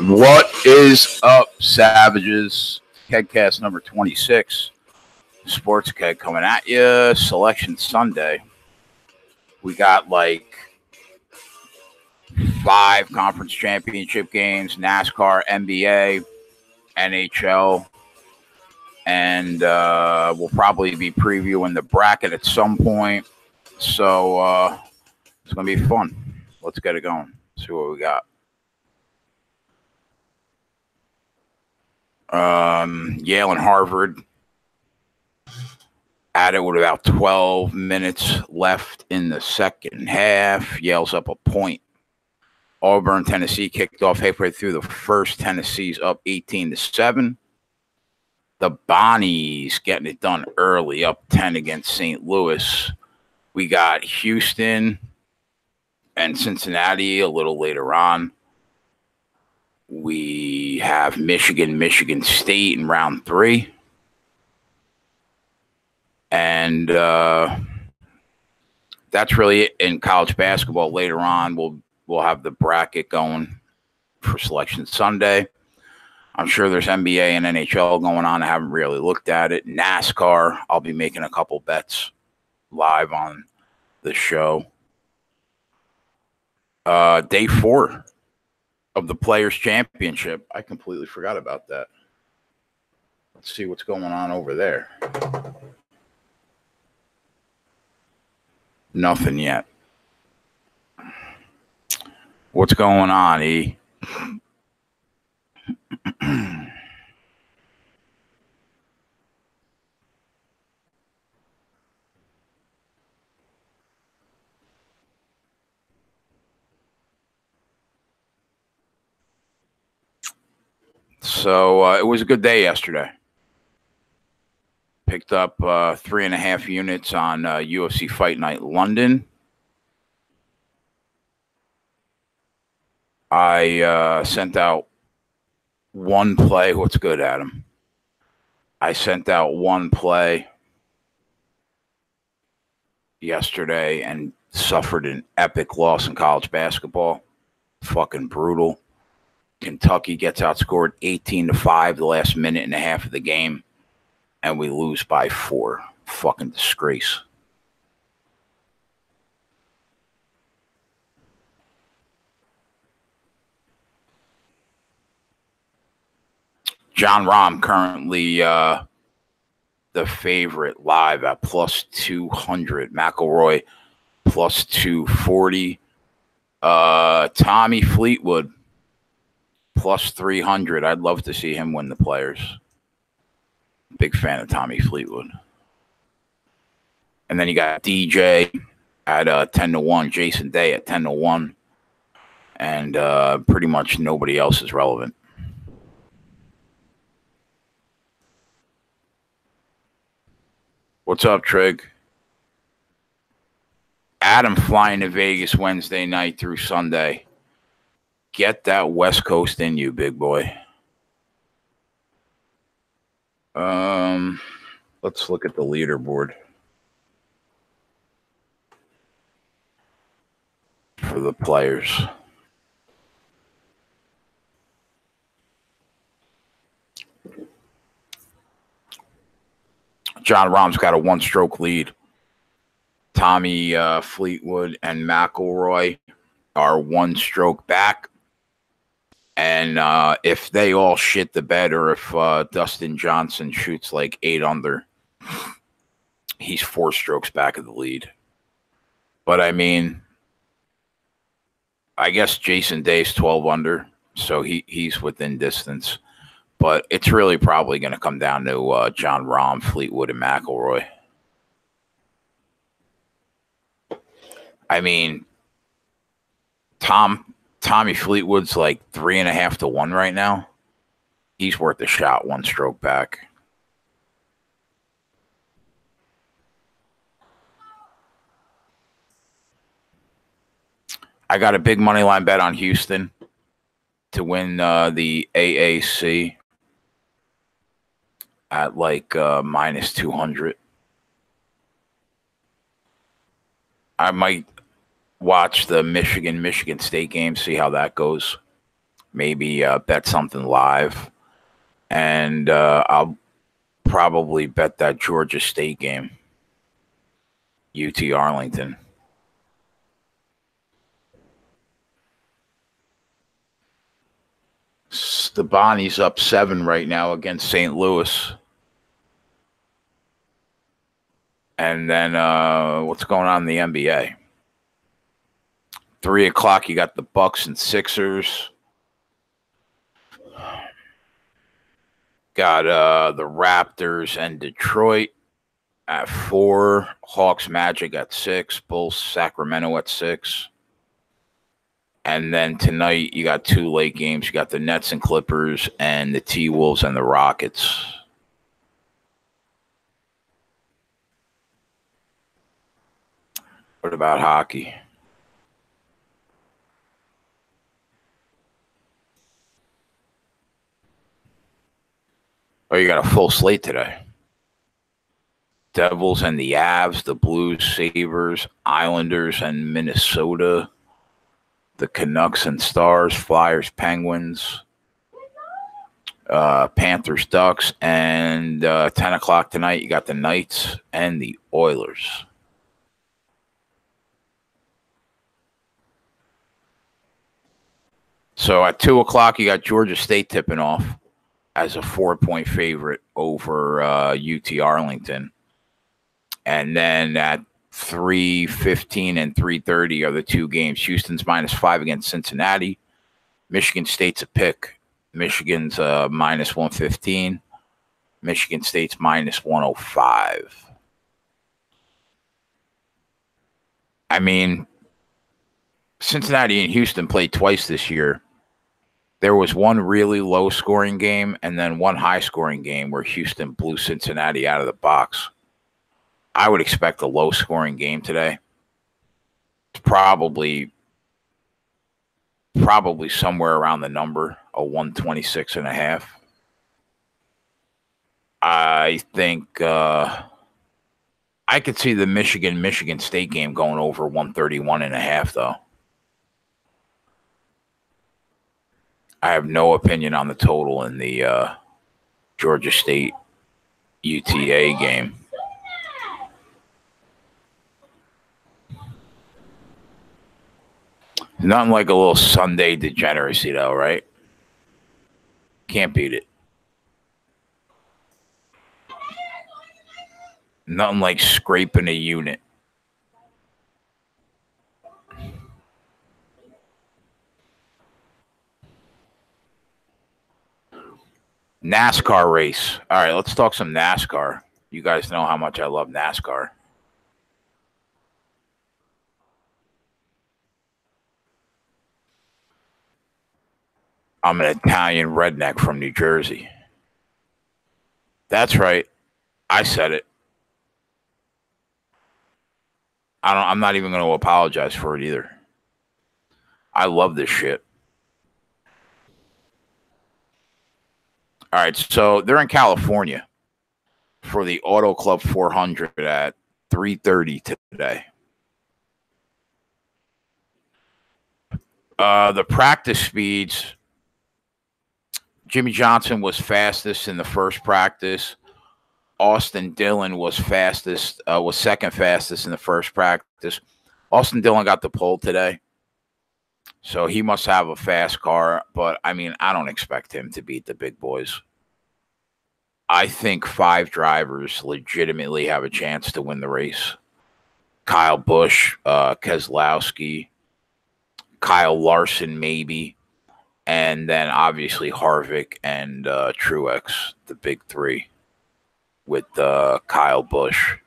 What is up, Savages? KegCast number 26. Sports Keg coming at you. Selection Sunday. We got like 5 conference championship games, NASCAR, NBA, NHL, and we'll probably be previewing the bracket at some point. So it's going to be fun. Let's get it going. See what we got. Yale and Harvard at it with about 12 minutes left in the second half. Yale's up a point. Auburn, Tennessee kicked off halfway through the first. Tennessee's up 18-7. The Bonnies getting it done early, up 10 against St. Louis. We got Houston and Cincinnati a little later on. We have Michigan State in round 3. And that's really it in college basketball. Later on, we'll have the bracket going for Selection Sunday. I'm sure there's NBA and NHL going on. I haven't really looked at it. NASCAR, I'll be making a couple bets live on the show. Day 4 of the Players' Championship. I completely forgot about that. Let's see what's going on over there. Nothing yet. What's going on, E? So it was a good day yesterday. Picked up 3.5 units on UFC Fight Night London. I sent out one play. What's good, Adam? I sent out one play yesterday and suffered an epic loss in college basketball. Fucking brutal. Kentucky gets outscored 18-5 the last minute and a half of the game, and we lose by 4. Fucking disgrace. John Rahm currently the favorite live at plus 200. McIlroy plus 240. Tommy Fleetwood plus 300. I'd love to see him win the Players. Big fan of Tommy Fleetwood. And then you got DJ at 10-1. Jason Day at 10-1. And pretty much nobody else is relevant. What's up, Trig? Adam flying to Vegas Wednesday night through Sunday. Get that West Coast in you, big boy. Let's look at the leaderboard for the Players. John Rahm's got a 1-stroke lead. Tommy Fleetwood and McIlroy are 1 stroke back. And if they all shit the bed, or if Dustin Johnson shoots like 8 under, he's 4 strokes back of the lead. But I mean, I guess Jason Day's 12 under, so he's within distance. But it's really probably going to come down to John Rahm, Fleetwood, and McIlroy. I mean, Tommy Fleetwood's like 3.5-1 right now. He's worth a shot, 1 stroke back. I got a big money line bet on Houston to win the AAC at like minus 200. I might watch the Michigan State game, see how that goes. maybe bet something live. And I'll probably bet that Georgia State game, UT Arlington. The Bonnie's up 7 right now against St. Louis. And then what's going on in the NBA? 3 o'clock, you got the Bucks and Sixers. Got the Raptors and Detroit at 4. Hawks Magic at 6. Bulls Sacramento at 6. And then tonight, you got 2 late games. You got the Nets and Clippers and the T-Wolves and the Rockets. What about hockey? Oh, you got a full slate today. Devils and the Avs, the Blues, Sabres, Islanders and Minnesota, the Canucks and Stars, Flyers, Penguins, Panthers, Ducks, and 10 o'clock tonight, you got the Knights and the Oilers. So at 2 o'clock, you got Georgia State tipping off as a 4-point favorite over UT Arlington. And then at 3:15 and 3:30 are the 2 games. Houston's -5 against Cincinnati. Michigan State's a pick. Michigan's -115. Michigan State's -105. I mean, Cincinnati and Houston played twice this year. There was one really low-scoring game and then one high-scoring game where Houston blew Cincinnati out of the box. I would expect a low-scoring game today. It's probably somewhere around the number, a 126.5. I think I could see the Michigan State game going over 131.5, though. I have no opinion on the total in the Georgia State UTA game. Nothing like a little Sunday degeneracy, though, right? Can't beat it. Nothing like scraping a unit. NASCAR race. All right, let's talk some NASCAR. You guys know how much I love NASCAR. I'm an Italian redneck from New Jersey. That's right. I said it. I'm not even going to apologize for it either. I love this shit. All right, so they're in California for the Auto Club 400 at 3:30 today. The practice speeds, Jimmy Johnson was fastest in the first practice. Austin Dillon was second fastest in the first practice. Austin Dillon got the pole today, so he must have a fast car. But, I mean, I don't expect him to beat the big boys. I think 5 drivers legitimately have a chance to win the race. Kyle Busch, Keselowski, Kyle Larson maybe, and then obviously Harvick and Truex, the big 3 with Kyle Busch.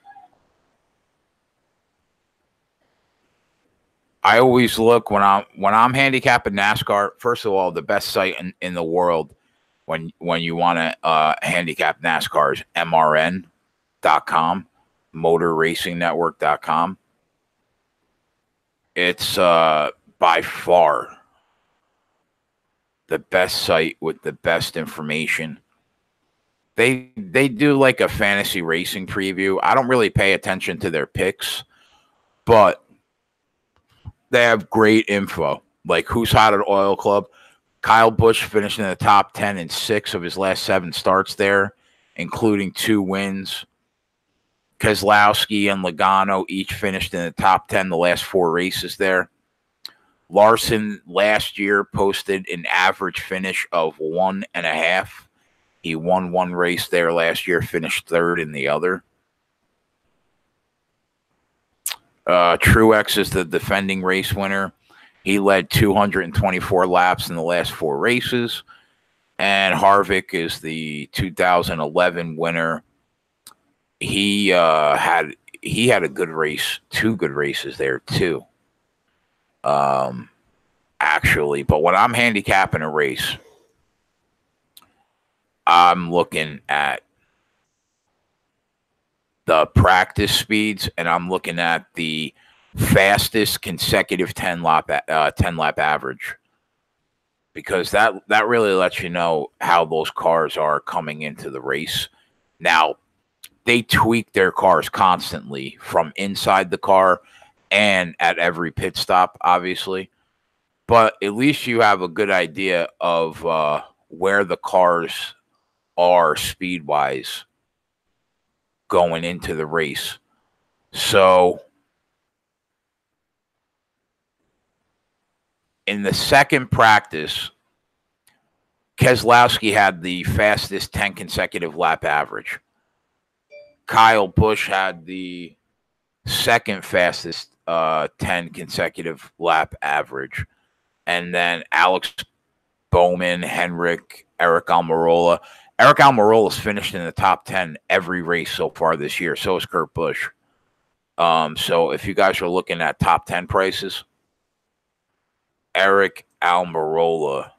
I always look when I'm handicapping NASCAR. First of all, the best site in the world when you want to handicap NASCAR is MRN.com, MotorRacingNetwork.com. It's by far the best site with the best information. They do like a fantasy racing preview. I don't really pay attention to their picks, but they have great info, like who's hot at Oil Club, Kyle Busch finished in the top 10 in 6 of his last 7 starts there, including 2 wins. Keselowski and Logano each finished in the top 10 the last 4 races there. Larson last year posted an average finish of 1.5. He won 1 race there last year, finished 3rd in the other. Truex is the defending race winner. He led 224 laps in the last 4 races. And Harvick is the 2011 winner. He had a good race, 2 good races there too. Actually, but when I'm handicapping a race, I'm looking at the practice speeds, and I'm looking at the fastest consecutive 10 lap average, because that really lets you know how those cars are coming into the race. Now, they tweak their cars constantly from inside the car and at every pit stop, obviously. But at least you have a good idea of where the cars are speed-wise going into the race. So in the second practice, Keselowski had the fastest 10 consecutive lap average. Kyle Busch had the second fastest 10 consecutive lap average. And then Alex Bowman, Henrik, Eric Almirola. Eric Almirola's finished in the top 10 every race so far this year. So is Kurt Busch. So if you guys are looking at top 10 prices, Eric Almirola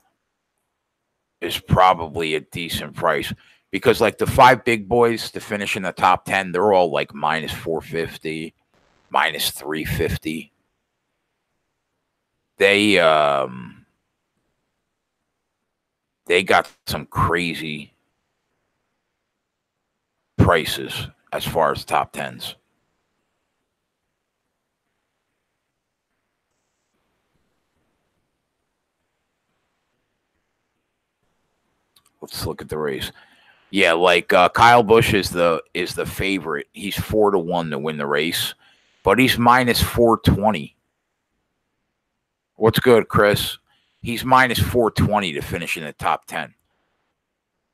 is probably a decent price, because like the 5 big boys to finish in the top 10, they're all like minus 450, minus 350. They got some crazy prices as far as top 10s. Let's look at the race. Yeah, like Kyle Busch is the favorite. He's 4-1 to win the race, but he's minus 420. What's good, Chris? He's minus 420 to finish in the top 10.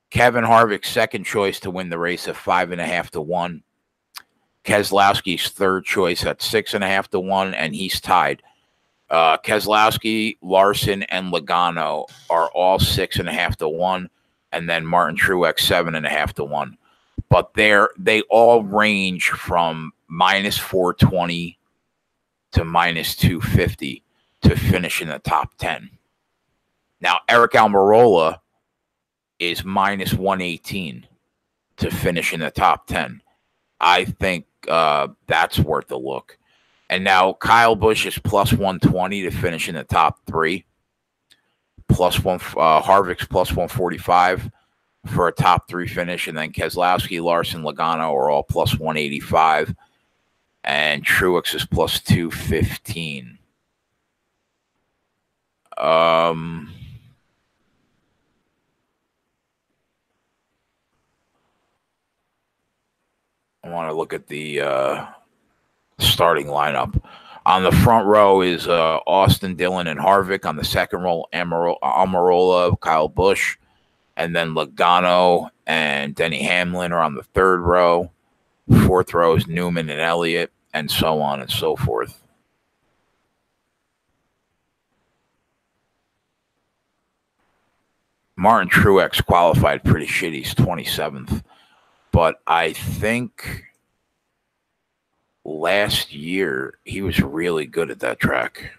Kevin Harvick's second choice to win the race at 5.5 to 1. Keselowski's third choice at 6.5 to 1, and he's tied. Keselowski, Larson, and Logano are all 6.5 to 1, and then Martin Truex 7.5 to 1. But they all range from minus 420 to minus 250 to finish in the top 10. Now, Eric Almirola is minus 118 to finish in the top 10. I think that's worth a look. And now Kyle Busch is plus 120 to finish in the top 3. Harvick's plus 145 for a top 3 finish. And then Keselowski, Larson, Logano are all plus 185. And Truex is plus 215. I want to look at the starting lineup. On the front row is Austin Dillon and Harvick. On the second row, Almirola, Kyle Busch, and then Logano and Denny Hamlin are on the third row. Fourth row is Newman and Elliott, and so on and so forth. Martin Truex qualified pretty shitty. He's 27th. But I think last year he was really good at that track.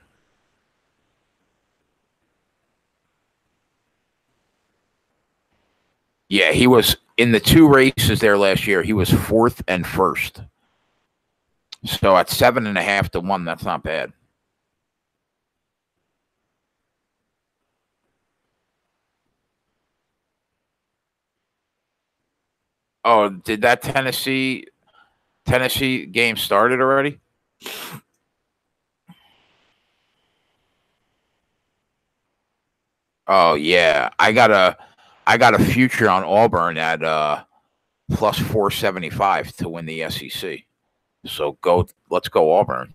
Yeah, he was in the 2 races there last year. He was 4th and 1st. So at 7.5 to 1, that's not bad. Oh, did that Tennessee game started already? Oh yeah, I got a future on Auburn at plus 475 to win the SEC. So let's go Auburn.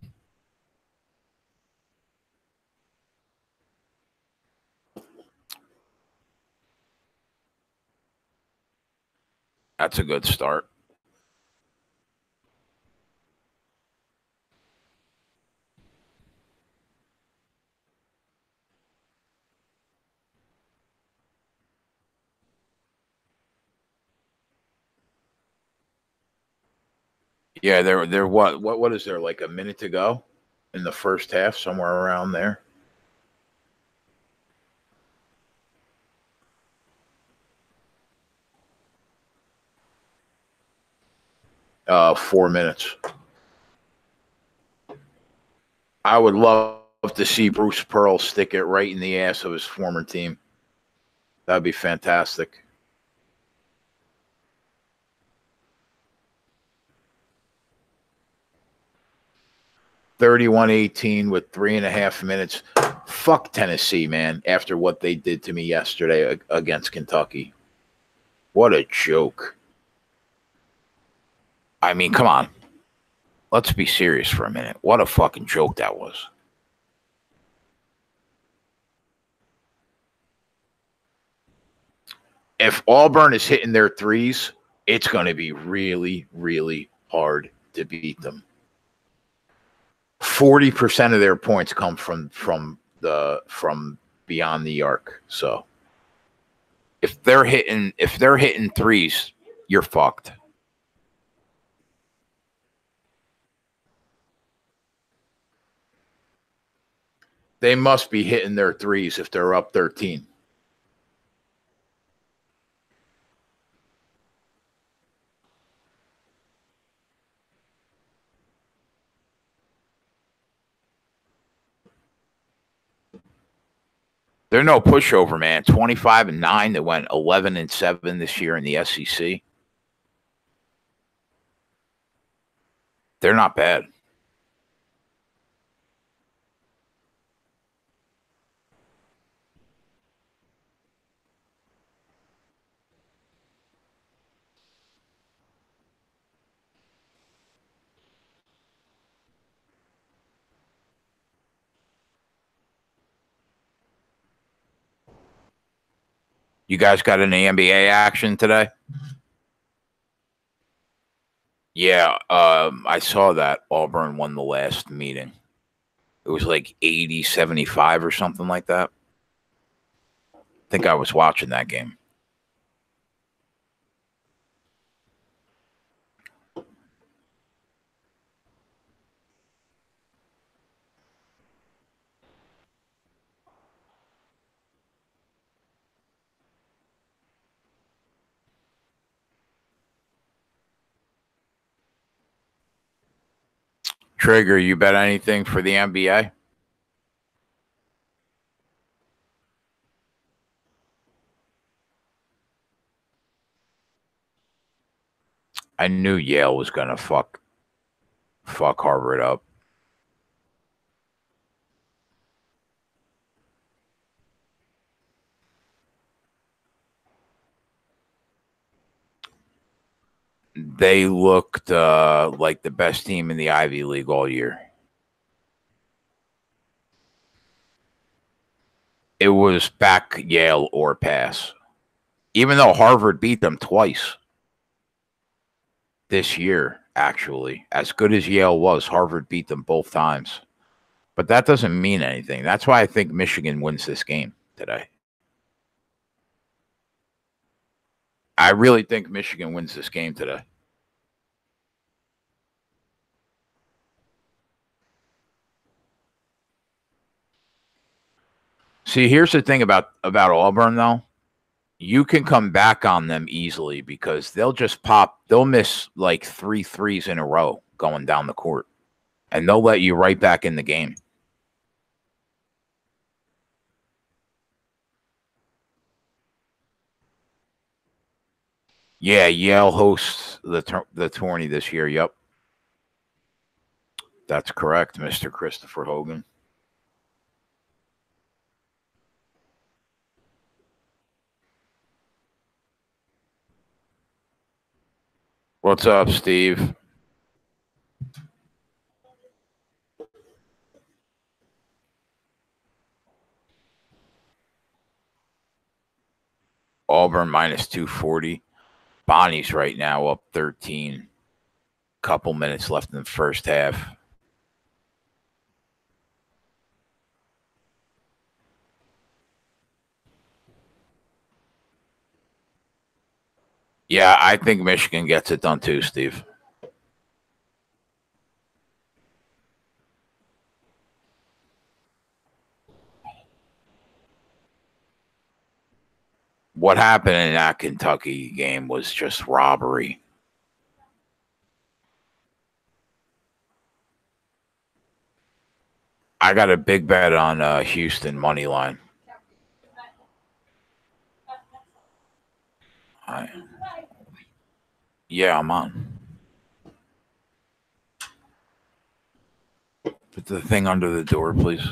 That's a good start. Yeah, there what is there like a minute to go in the first half, somewhere around there. 4 minutes. I would love to see Bruce Pearl stick it right in the ass of his former team. That'd be fantastic. 31-18 with 3.5 minutes. Fuck Tennessee, man, after what they did to me yesterday against Kentucky. What a joke. I mean, come on. Let's be serious for a minute. What a fucking joke that was. If Auburn is hitting their threes, it's going to be really, really hard to beat them. 40% of their points come from beyond the arc. So if they're hitting threes, you're fucked. They must be hitting their threes if they're up 13. They're no pushover, man. 25-9. They went 11-7 this year in the SEC. They're not bad. You guys got any NBA action today? Yeah, I saw that Auburn won the last meeting. It was like 80-75 or something like that. I think I was watching that game. Trigger, you bet anything for the NBA? I knew Yale was gonna fuck Harvard up. They looked like the best team in the Ivy League all year. It was back Yale or pass. Even though Harvard beat them twice this year, actually. As good as Yale was, Harvard beat them both times. But that doesn't mean anything. That's why I think Michigan wins this game today. I really think Michigan wins this game today. See, here's the thing about Auburn, though. You can come back on them easily because they'll miss like 3 threes in a row going down the court, and they'll let you right back in the game. Yeah, Yale hosts the tourney this year. Yep. That's correct, Mr. Christopher Hogan. What's up, Steve? Auburn minus 240. Bonnie's right now up 13. Couple minutes left in the first half. Yeah, I think Michigan gets it done too, Steve. What happened in that Kentucky game was just robbery. I got a big bet on Houston money line. Yeah, I'm on. Put the thing under the door, please.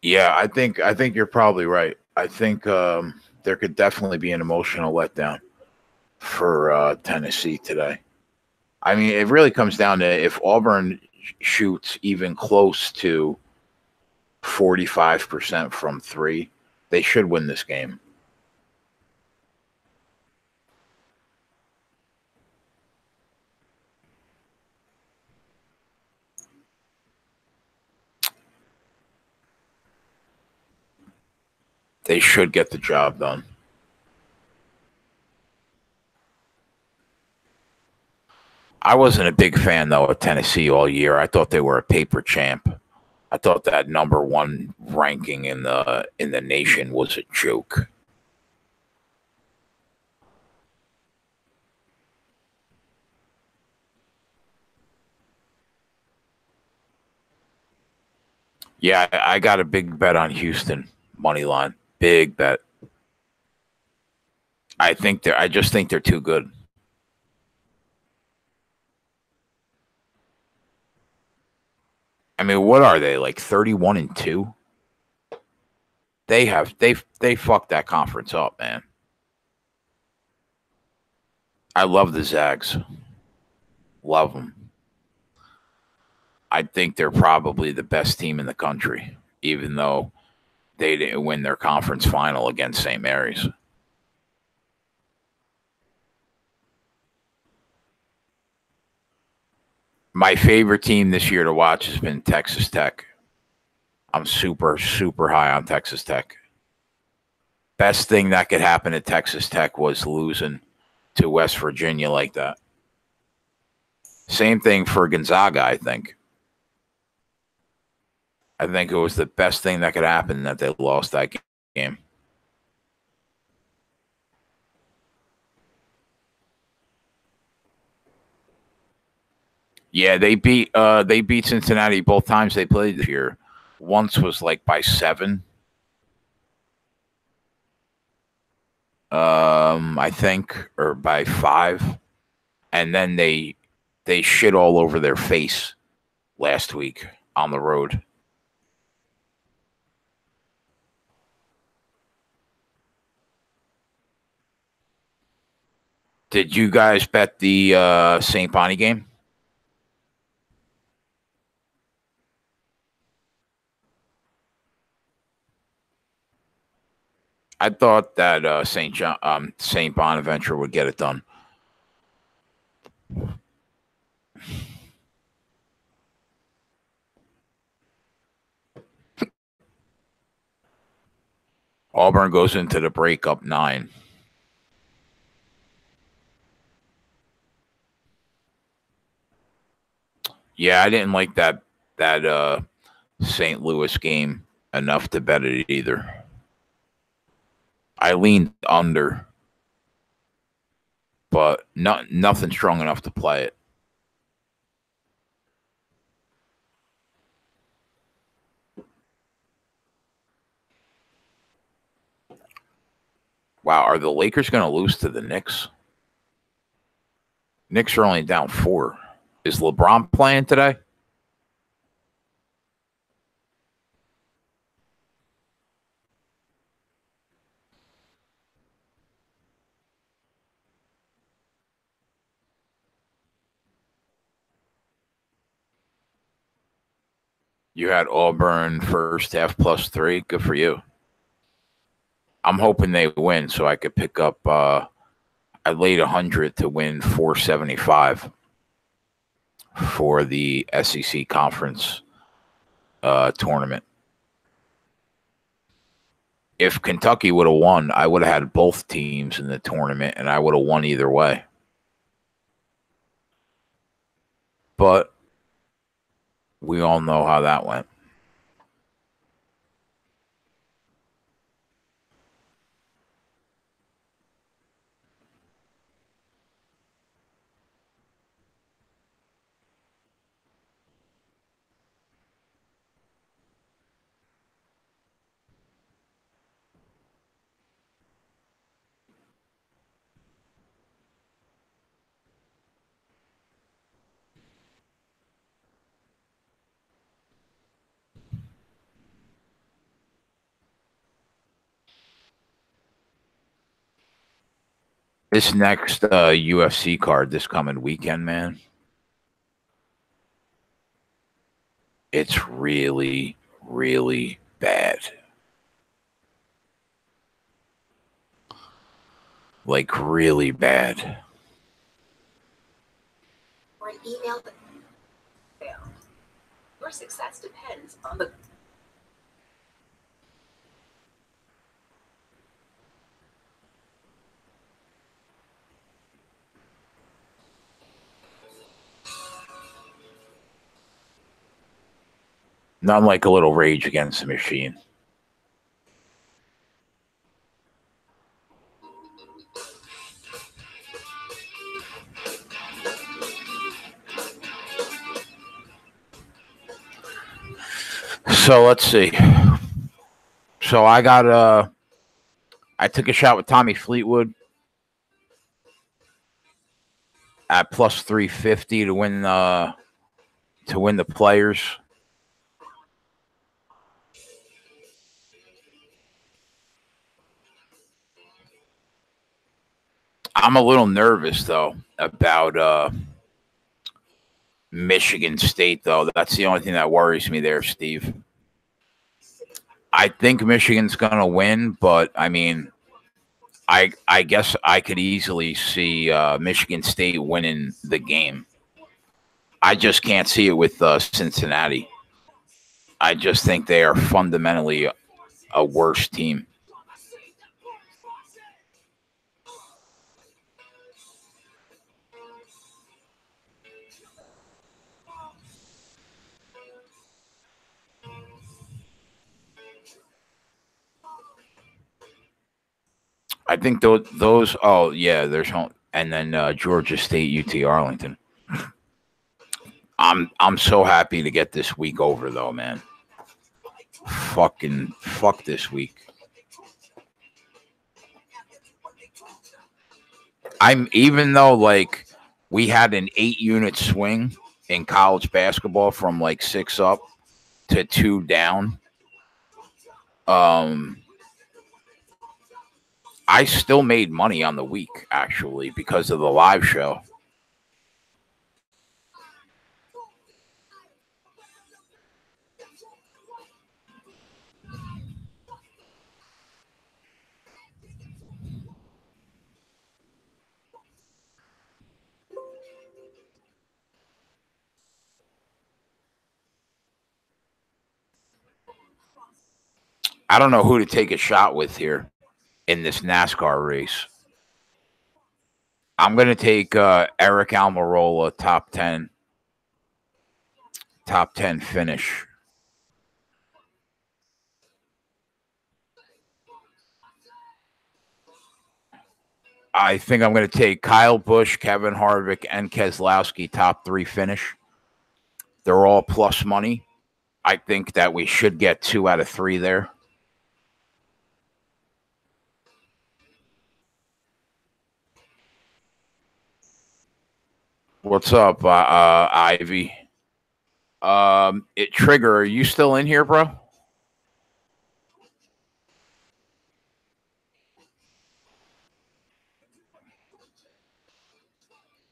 Yeah, I think you're probably right. I think there could definitely be an emotional letdown for Tennessee today. I mean, it really comes down to if Auburn shoots even close to 45% from three, they should win this game. They should get the job done. I wasn't a big fan, though, of Tennessee all year. I thought they were a paper champ. I thought that number one ranking in the nation was a joke. Yeah, I got a big bet on Houston money line. Big bet. I just think they're too good. I mean, what are they, like 31-2? They fucked that conference up, man. I love the Zags. Love them. I think they're probably the best team in the country, even though they didn't win their conference final against St. Mary's. My favorite team this year to watch has been Texas Tech. I'm super, super high on Texas Tech. Best thing that could happen at Texas Tech was losing to West Virginia like that. Same thing for Gonzaga, I think. I think it was the best thing that could happen that they lost that game. Yeah, they beat Cincinnati both times they played this year. Once was like by 7. I think, or by 5. And then they shit all over their face last week on the road. Did you guys bet the St. Bonnie game? I thought that St. Bonaventure would get it done. Auburn goes into the break up 9. Yeah, I didn't like that St. Louis game enough to bet it either. I leaned under, but nothing strong enough to play it. Wow, are the Lakers going to lose to the Knicks? Knicks are only down 4. Is LeBron playing today? You had Auburn first half +3. Good for you. I'm hoping they win so I could pick up. I laid 100 to win 475 for the SEC conference tournament. If Kentucky would have won, I would have had both teams in the tournament, and I would have won either way. But we all know how that went. This next UFC card this coming weekend, man, it's really, really bad. Like, really bad. Or an email that failed. Your success depends on the... Not like a little Rage Against the Machine. So let's see. So I took a shot with Tommy Fleetwood at +350 to win the players. I'm a little nervous though about Michigan State though. That's the only thing that worries me there, Steve. I think Michigan's going to win, but I mean, I guess I could easily see Michigan State winning the game. I just can't see it with Cincinnati. I just think they are fundamentally a worse team. I think those. Oh yeah, there's home, and then Georgia State, UT Arlington. I'm so happy to get this week over though, man. Fuck this week. Even though like we had an 8-unit swing in college basketball from like 6 up to 2 down. I still made money on the week actually because of the live show. I don't know who to take a shot with here in this NASCAR race. I'm going to take Eric Almirola top 10 finish. I think I'm going to take Kyle Busch, Kevin Harvick, and Keselowski top 3 finish. They're all plus money. I think that we should get 2 out of 3 there. What's up, Ivy? Trigger, are you still in here, bro?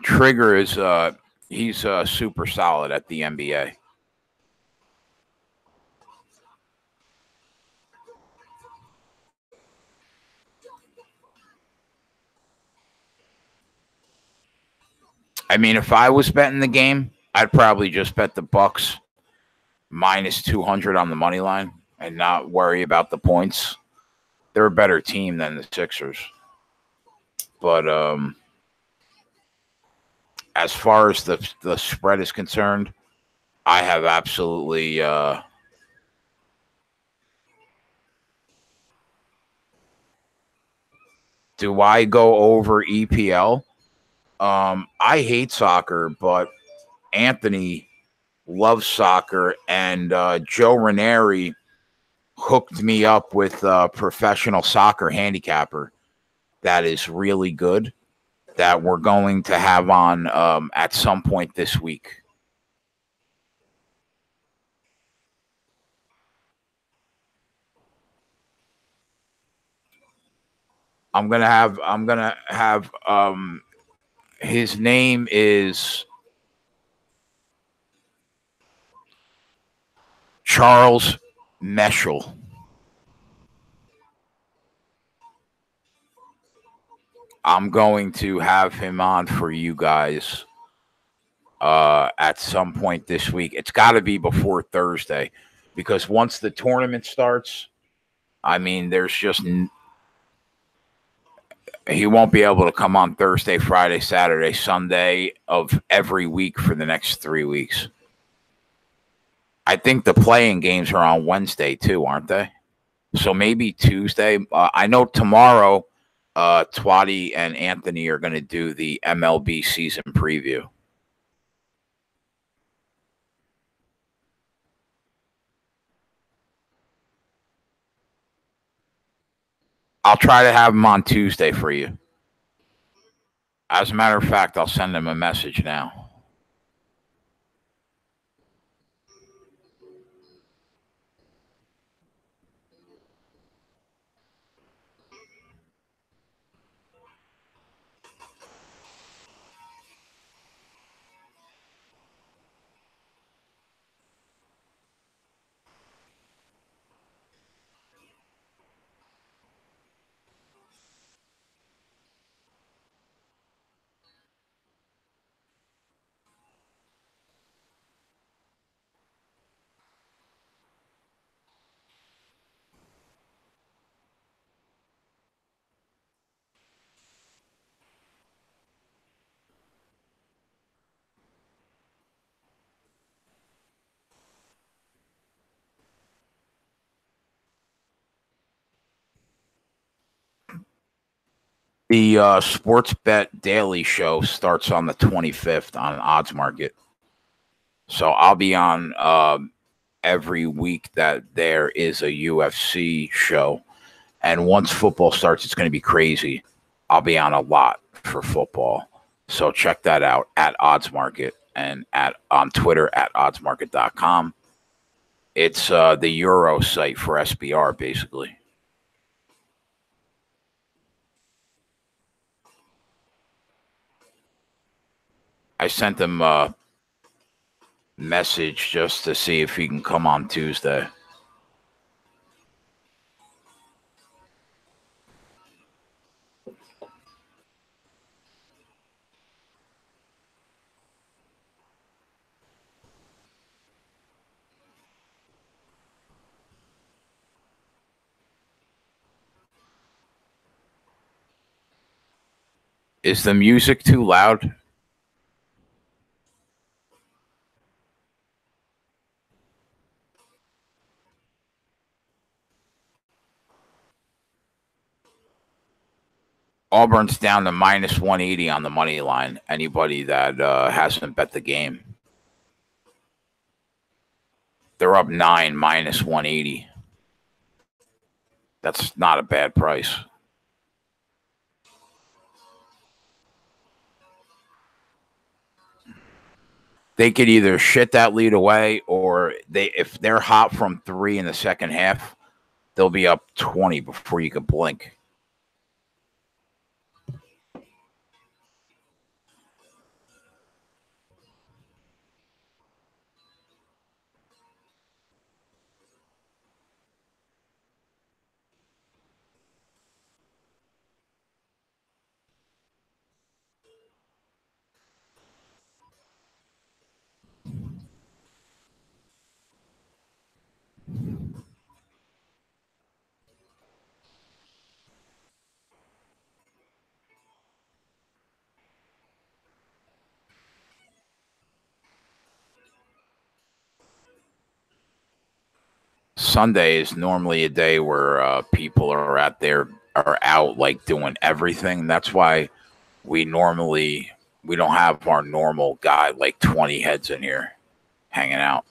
Trigger is he's super solid at the NBA. I mean, if I was betting the game, I'd probably just bet the Bucks minus 200 on the money line and not worry about the points. They're a better team than the Sixers. But as far as the spread is concerned, I have absolutely do I go over EPL? I hate soccer, but Anthony loves soccer, and Joe Ranieri hooked me up with a professional soccer handicapper that is really good that we're going to have on at some point this week. I'm gonna have his name is Charles Meschel. I'm going to have him on for you guys at some point this week. It's got to be before Thursday because once the tournament starts, I mean, there's just he won't be able to come on Thursday, Friday, Saturday, Sunday of every week for the next 3 weeks. I think the playing games are on Wednesday too, aren't they? So maybe Tuesday. I know tomorrow, Twatty and Anthony are going to do the MLB season preview. I'll try to have him on Tuesday for you. As a matter of fact, I'll send him a message now. The Sports Bet Daily Show starts on the 25th on Odds Market. So I'll be on every week that there is a UFC show. And once football starts, it's going to be crazy. I'll be on a lot for football. So check that out at Odds Market and on Twitter at oddsmarket.com. It's the Euro site for SBR, basically. I sent him a message just to see if he can come on Tuesday. Is the music too loud? Auburn's down to minus 180 on the money line. Anybody that hasn't bet the game. They're up 9, minus 180. That's not a bad price. They could either shit that lead away, or if they're hot from 3 in the second half, they'll be up 20 before you can blink. Sunday is normally a day where people are out like doing everything. That's why we don't have our normal guy like 20 heads in here hanging out.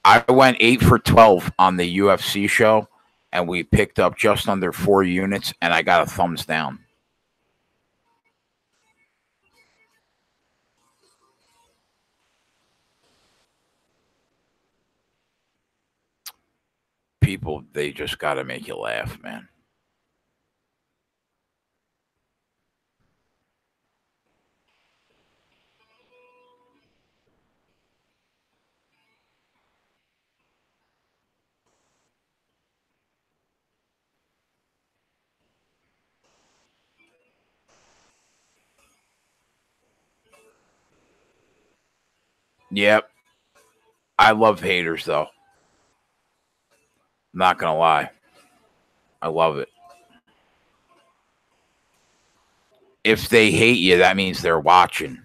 I went 8 for 12 on the UFC show, and we picked up just under 4 units, and I got a thumbs down. People, they just got to make you laugh, man. Yep. I love haters, though. Not going to lie. I love it. If they hate you, that means they're watching.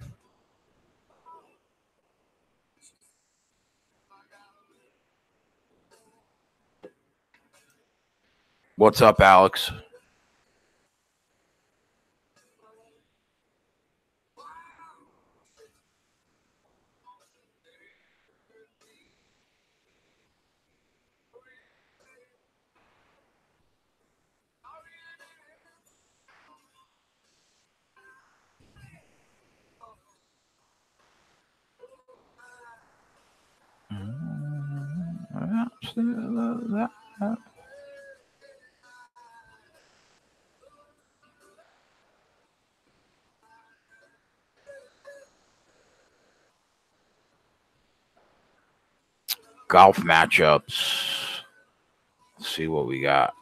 What's up, Alex? Golf matchups. Let's see what we got.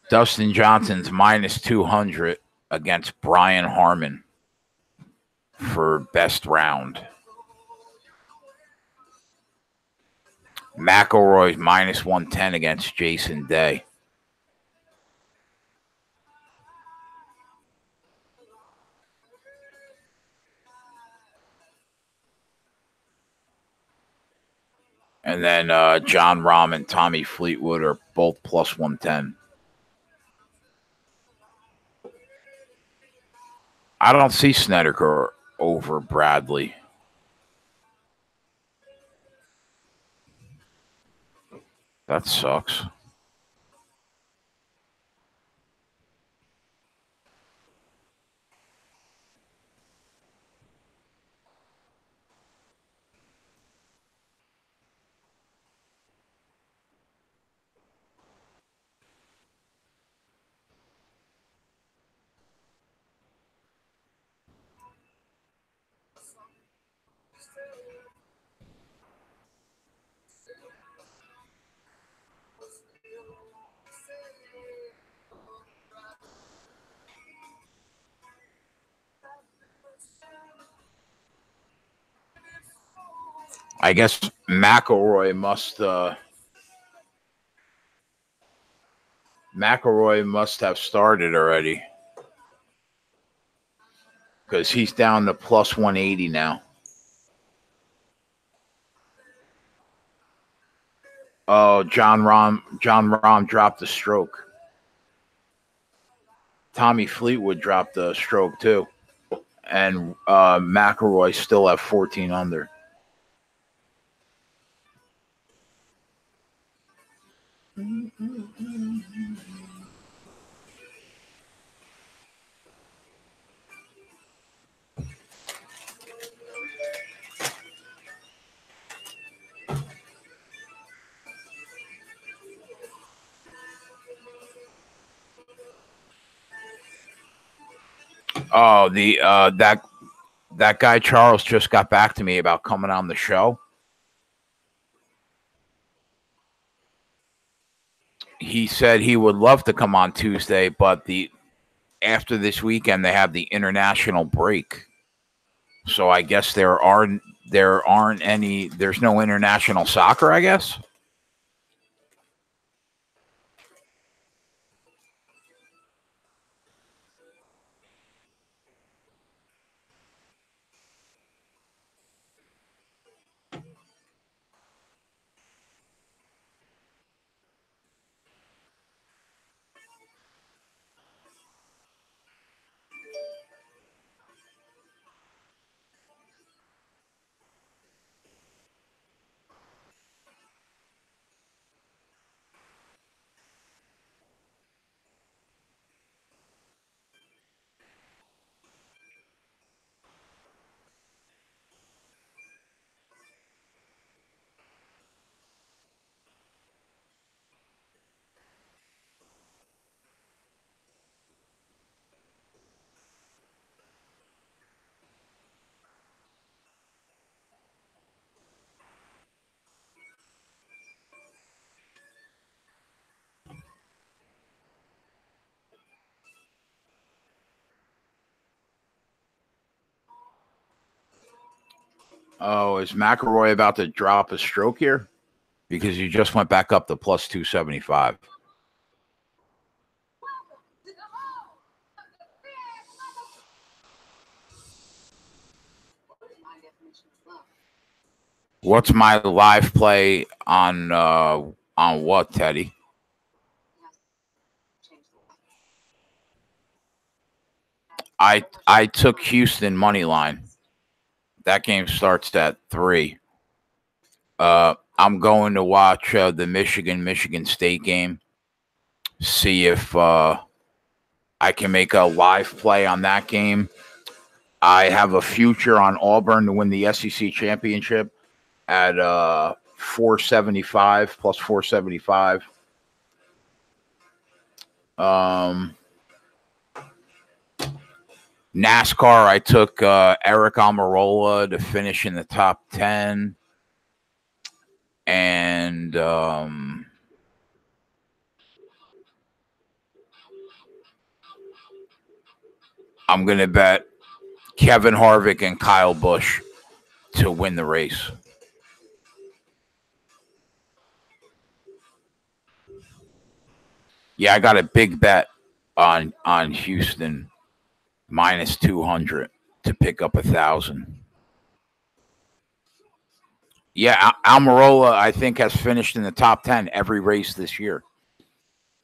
Dustin Johnson's minus 200 against Brian Harman for best round. McIlroy's minus 110 against Jason Day. And then John Rahm and Tommy Fleetwood are both plus 110. I don't see Snedeker over Bradley. That sucks. I guess McIlroy must have started already, because he's down to plus 180 now. Oh, John Rahm dropped the stroke. Tommy Fleetwood dropped a stroke too, and McIlroy still at 14 under. Oh, the that guy Charles just got back to me about coming on the show. He said he would love to come on Tuesday, but after this weekend they have the international break. So I guess there's no international soccer, I guess. Oh, is McIlroy about to drop a stroke here? Because he just went back up to plus 275. What's my live play on what, Teddy? I took Houston money line. That game starts at 3. I'm going to watch the Michigan State game. See if I can make a live play on that game. I have a future on Auburn to win the SEC championship at 475 plus 475. NASCAR, I took Eric Almirola to finish in the top 10. And I'm going to bet Kevin Harvick and Kyle Busch to win the race. Yeah, I got a big bet on Houston minus 200 to pick up 1,000. Yeah, Almirola, I think, has finished in the top 10 every race this year.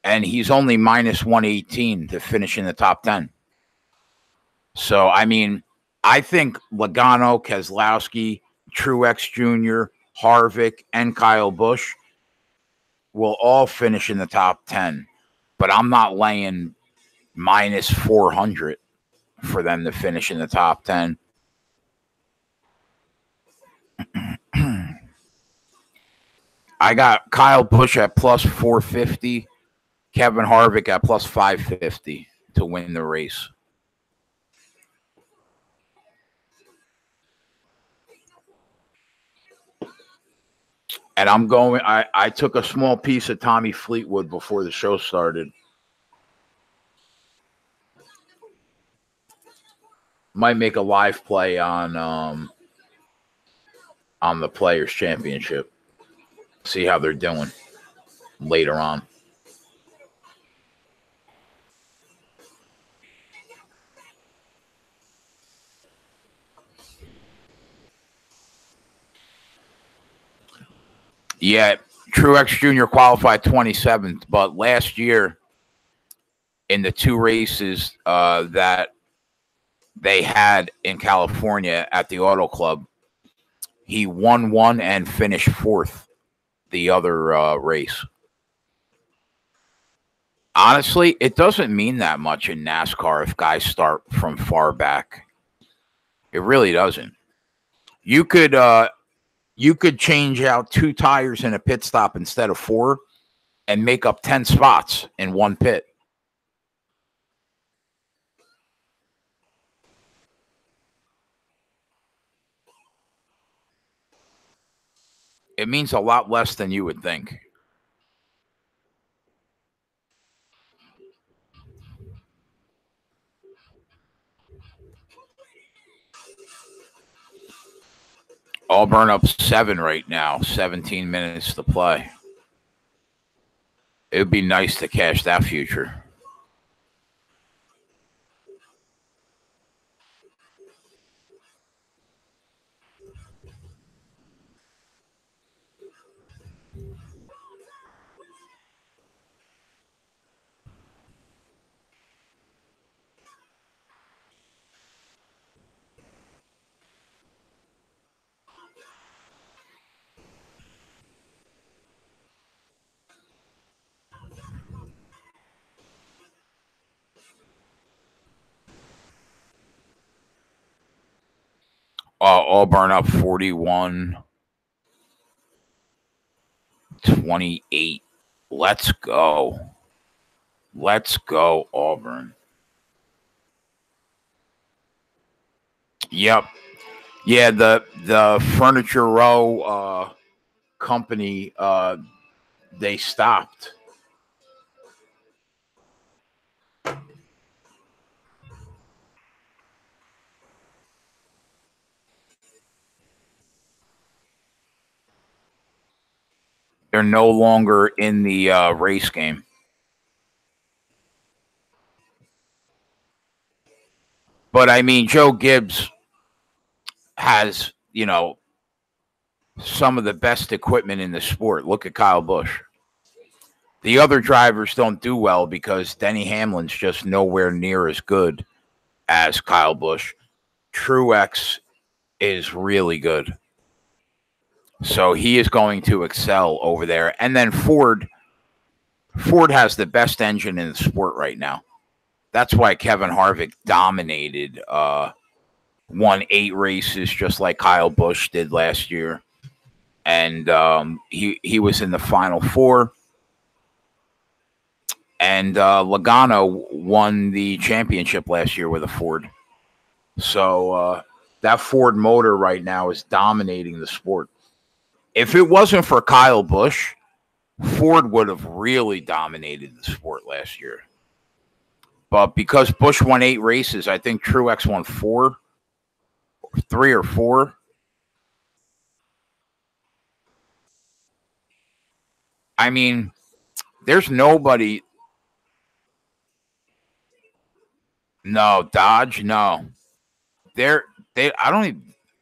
And he's only minus 118 to finish in the top 10. So, I mean, I think Logano, Keselowski, Truex Jr., Harvick, and Kyle Busch will all finish in the top 10. But I'm not laying minus 400 for them to finish in the top 10. I got Kyle Busch at plus 450, Kevin Harvick at plus 550 to win the race. And I'm going, I took a small piece of Tommy Fleetwood before the show started. Might make a live play on the Players Championship. See how they're doing later on. Yeah, Truex Jr. qualified 27th, but last year in the 2 races that they had in California at the Auto Club. He won one and finished 4th the other race. Honestly, it doesn't mean that much in NASCAR if guys start from far back. It really doesn't. You could change out 2 tires in a pit stop instead of 4 and make up 10 spots in one pit. It means a lot less than you would think. Auburn up 7 right now, 17 minutes to play. It would be nice to cash that future. Auburn up 41-28. Let's go. Let's go, Auburn. Yep. Yeah, the Furniture Row company, they stopped. They're no longer in the race game. But, I mean, Joe Gibbs has, some of the best equipment in the sport. Look at Kyle Busch. The other drivers don't do well because Denny Hamlin's just nowhere near as good as Kyle Busch. Truex is really good. So he is going to excel over there. And then Ford has the best engine in the sport right now. That's why Kevin Harvick dominated, won 8 races just like Kyle Busch did last year. And he was in the Final 4. And Logano won the championship last year with a Ford. So that Ford motor right now is dominating the sport. If it wasn't for Kyle Busch, Ford would have really dominated the sport last year. But because Busch won 8 races, I think Truex won 3 or 4. I mean, there's nobody. No, Dodge, no. There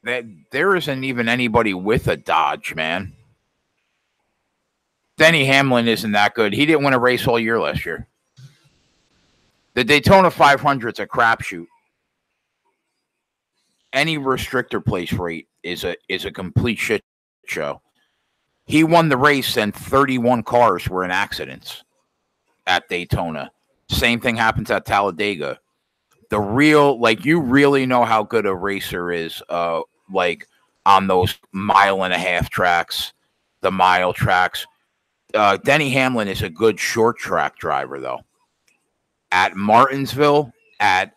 isn't even anybody with a Dodge, man. Denny Hamlin isn't that good. He didn't win a race all year last year. The Daytona 500 is a crapshoot. Any restrictor place rate is a complete shit show. He won the race and 31 cars were in accidents at Daytona. Same thing happens at Talladega. You really know how good a racer is, like on those 1.5-mile tracks, the mile tracks. Denny Hamlin is a good short track driver, though. At Martinsville, and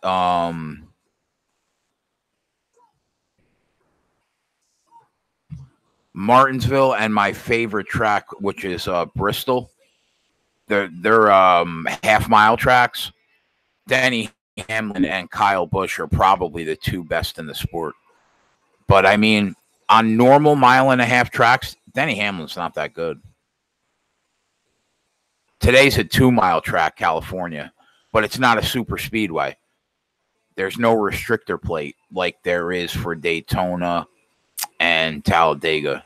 my favorite track, which is Bristol. They're half-mile tracks. Denny Hamlin and Kyle Busch are probably the 2 best in the sport. But, I mean, on normal 1.5-mile tracks, Denny Hamlin's not that good. Today's a 2-mile track, California, but it's not a super speedway. There's no restrictor plate like there is for Daytona and Talladega.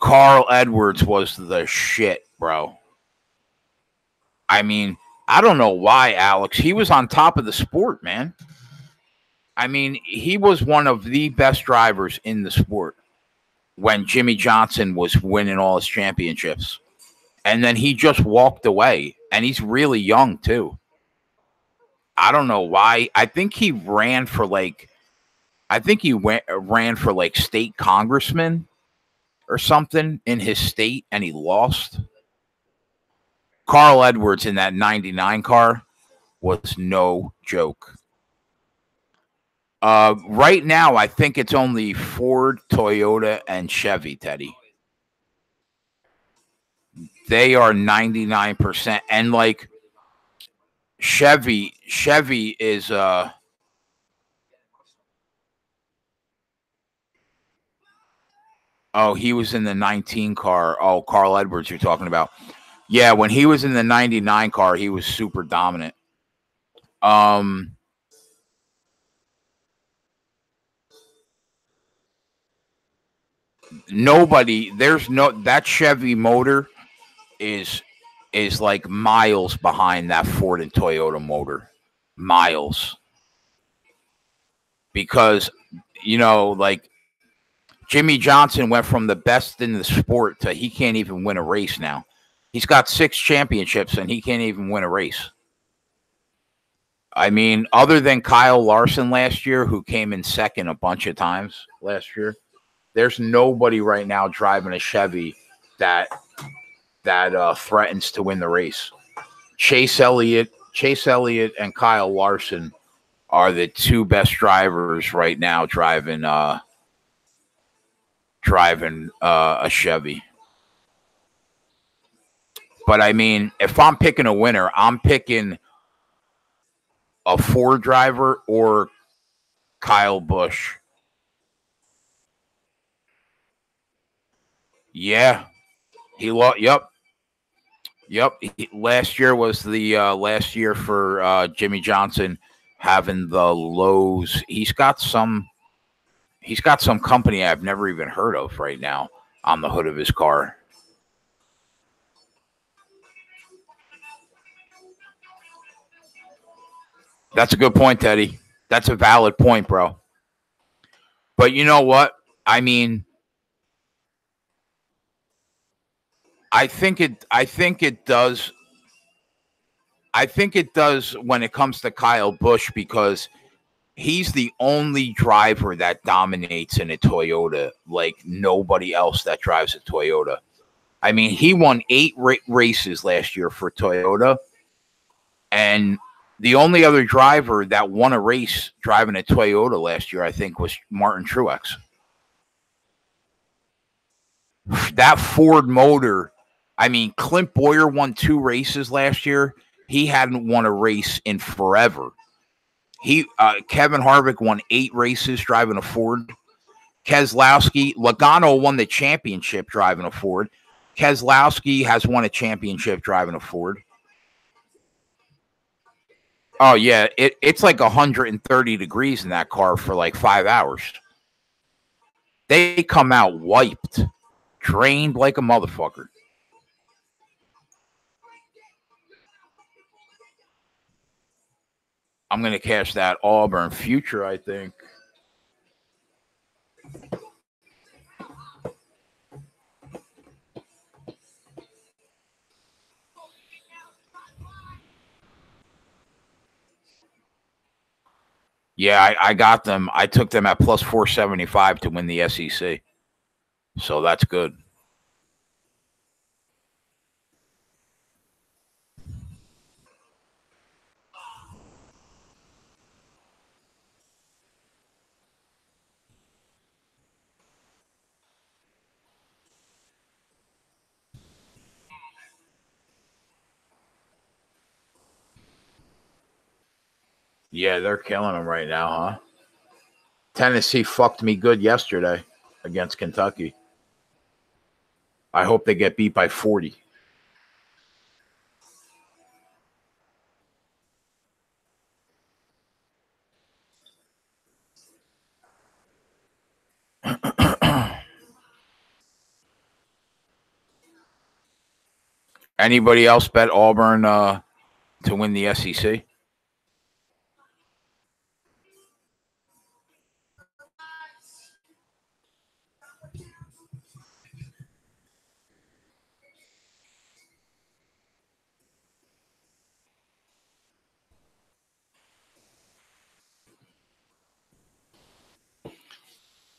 Carl Edwards was the shit, bro. I mean, I don't know why, Alex. He was on top of the sport, man. I mean, he was one of the best drivers in the sport when Jimmy Johnson was winning all his championships. And then he just walked away. And he's really young, too. I don't know why. I think he ran for ran for like state congressman or something in his state, and he lost. Carl Edwards in that 99 car was no joke. Right now, I think it's only Ford, Toyota, and Chevy, Teddy. They are 99%. And like Chevy is oh, he was in the 19 car. Oh, Carl Edwards you're talking about. Yeah, when he was in the 99 car, he was super dominant. That Chevy motor is like miles behind that Ford and Toyota motor. Miles. Because, like Jimmy Johnson went from the best in the sport to he can't even win a race now. He's got 6 championships and he can't even win a race. I mean, other than Kyle Larson last year, who came in second a bunch of times last year, there's nobody right now driving a Chevy that threatens to win the race. Chase Elliott, and Kyle Larson are the 2 best drivers right now driving a Chevy. But I mean, if I'm picking a winner, I'm picking a Ford driver or Kyle Busch. Yeah, he lost. Yep. Last year was the last year for Jimmy Johnson having the lows. He's got some company I've never even heard of right now on the hood of his car. That's a good point, Teddy. That's a valid point, bro. But you know what? I mean, I think it does. I think it does when it comes to Kyle Busch because he's the only driver that dominates in a Toyota like nobody else that drives a Toyota. I mean, he won 8 races last year for Toyota, and the only other driver that won a race driving a Toyota last year, I think, was Martin Truex. That Ford motor, I mean, Clint Boyer won 2 races last year. He hadn't won a race in forever. Kevin Harvick won 8 races driving a Ford. Logano won the championship driving a Ford. Keselowski has won a championship driving a Ford. Oh yeah, it's like 130 degrees in that car for like 5 hours. They come out wiped, drained like a motherfucker. I'm gonna cash that Auburn future, I think. Yeah, I got them. I took them at plus 475 to win the SEC. So that's good. Yeah, they're killing them right now, huh? Tennessee fucked me good yesterday against Kentucky. I hope they get beat by 40. Anybody else bet Auburn to win the SEC?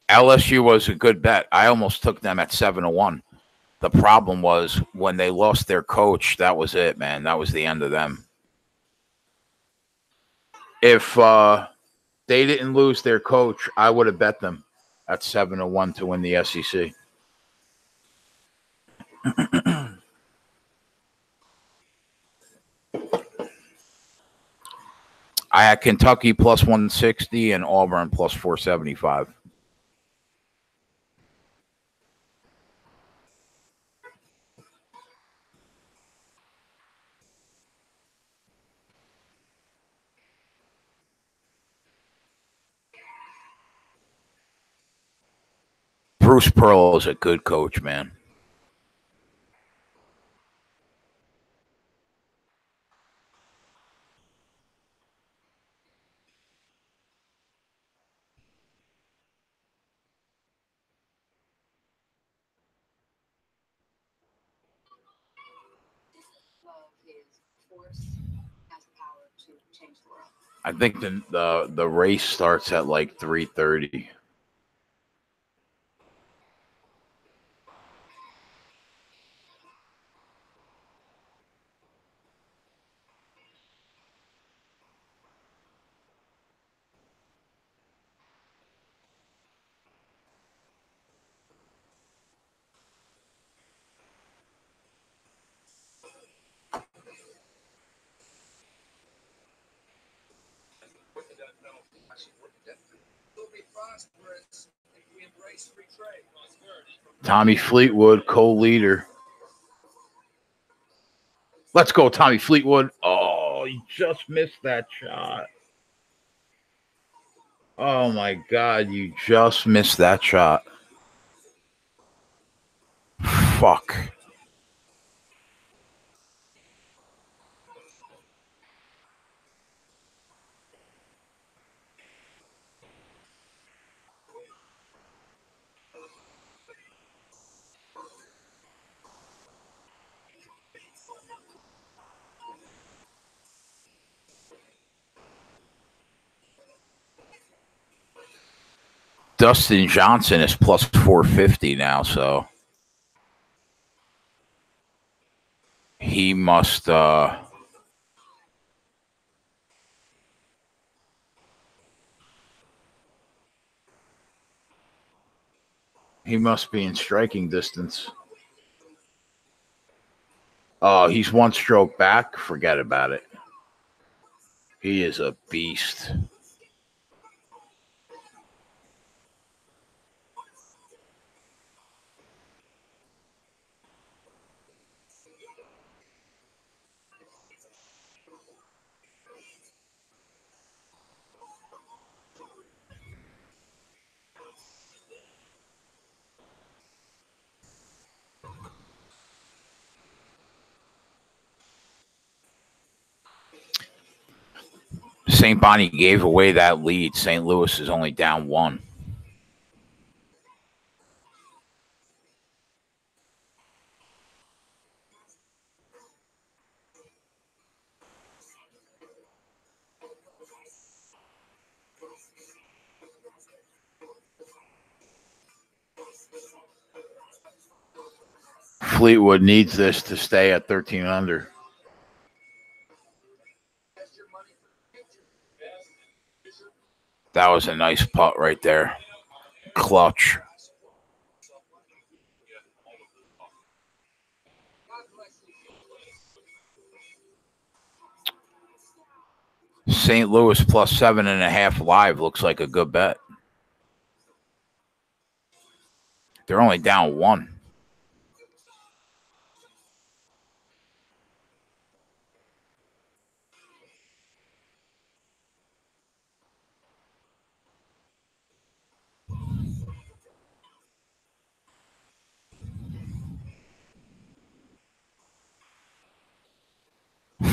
LSU was a good bet. I almost took them at 7-1. The problem was when they lost their coach, that was it, man. That was the end of them. If they didn't lose their coach, I would have bet them at 7-1 to win the SEC. I had Kentucky plus 160 and Auburn plus 475. Bruce Pearl is a good coach, man. I think the race starts at like 3:30. Tommy Fleetwood, co-leader. Let's go, Tommy Fleetwood. Oh, he just missed that shot. Oh, my God. You just missed that shot. Fuck. Dustin Johnson is plus 450 now, so he must be in striking distance. Oh, he's one stroke back. Forget about it. He is a beast. St. Bonnie gave away that lead. St. Louis is only down 1. Fleetwood needs this to stay at 13 under. That was a nice putt right there. Clutch. St. Louis plus 7.5 live looks like a good bet. They're only down 1.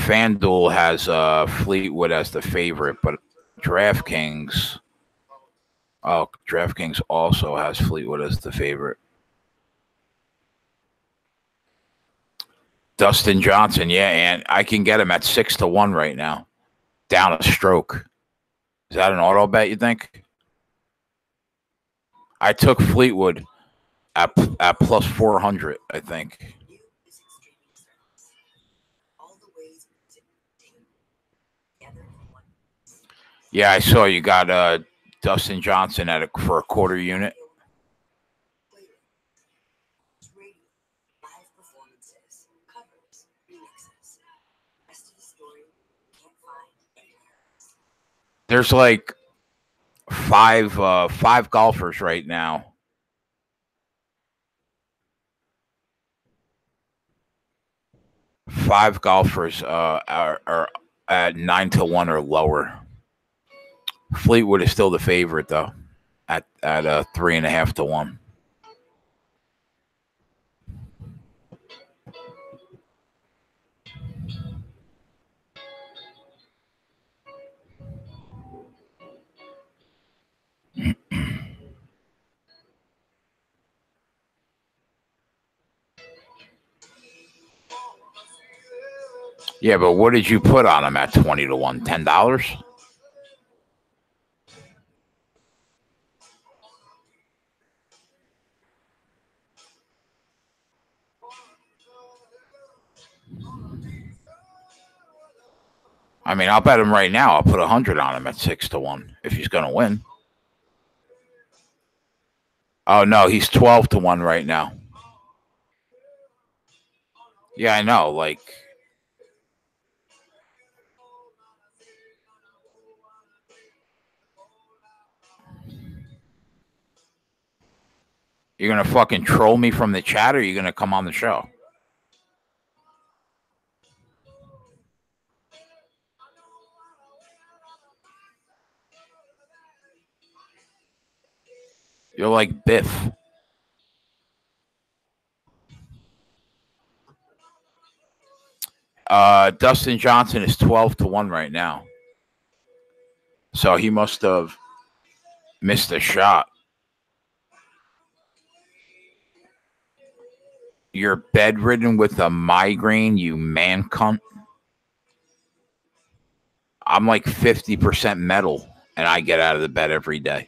FanDuel has Fleetwood as the favorite, but DraftKings also has Fleetwood as the favorite. Dustin Johnson, yeah, and I can get him at 6-1 right now. Down a stroke. Is that an auto bet, you think? I took Fleetwood at plus 400, I think. Yeah, I saw you got Dustin Johnson for a quarter unit. There's like five golfers right now. Five golfers are at 9-1 or lower. Fleetwood is still the favorite though, at 3.5-1. Yeah, but what did you put on him at 20-1? $10? I mean, I'll bet him right now. I'll put 100 on him at 6-1 if he's going to win. Oh no, he's 12-1 right now. Yeah, I know. Like, you're gonna fucking troll me from the chat, or you're gonna come on the show? You're like Biff. Dustin Johnson is 12-1 right now. So he must have missed a shot. You're bedridden with a migraine, you man cunt. I'm like 50% metal, and I get out of the bed every day.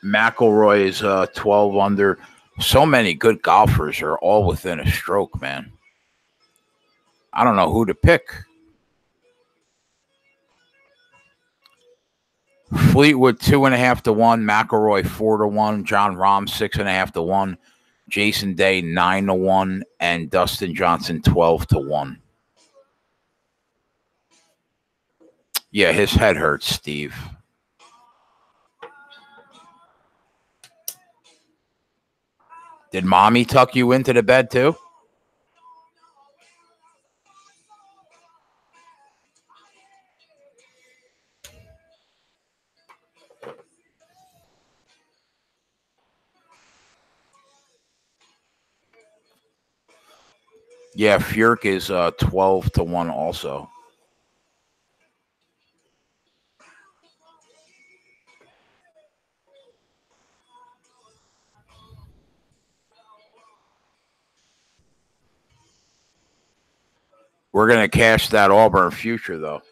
McIlroy is 12 under. So many good golfers are all within a stroke, man. I don't know who to pick. Fleetwood 2.5-1, McIlroy 4-1, John Rahm 6.5-1, Jason Day 9-1, and Dustin Johnson 12-1. Yeah, his head hurts, Steve. Did mommy tuck you into the bed too? Yeah, Furyk is 12-1 also. We're going to cash that Auburn future, though,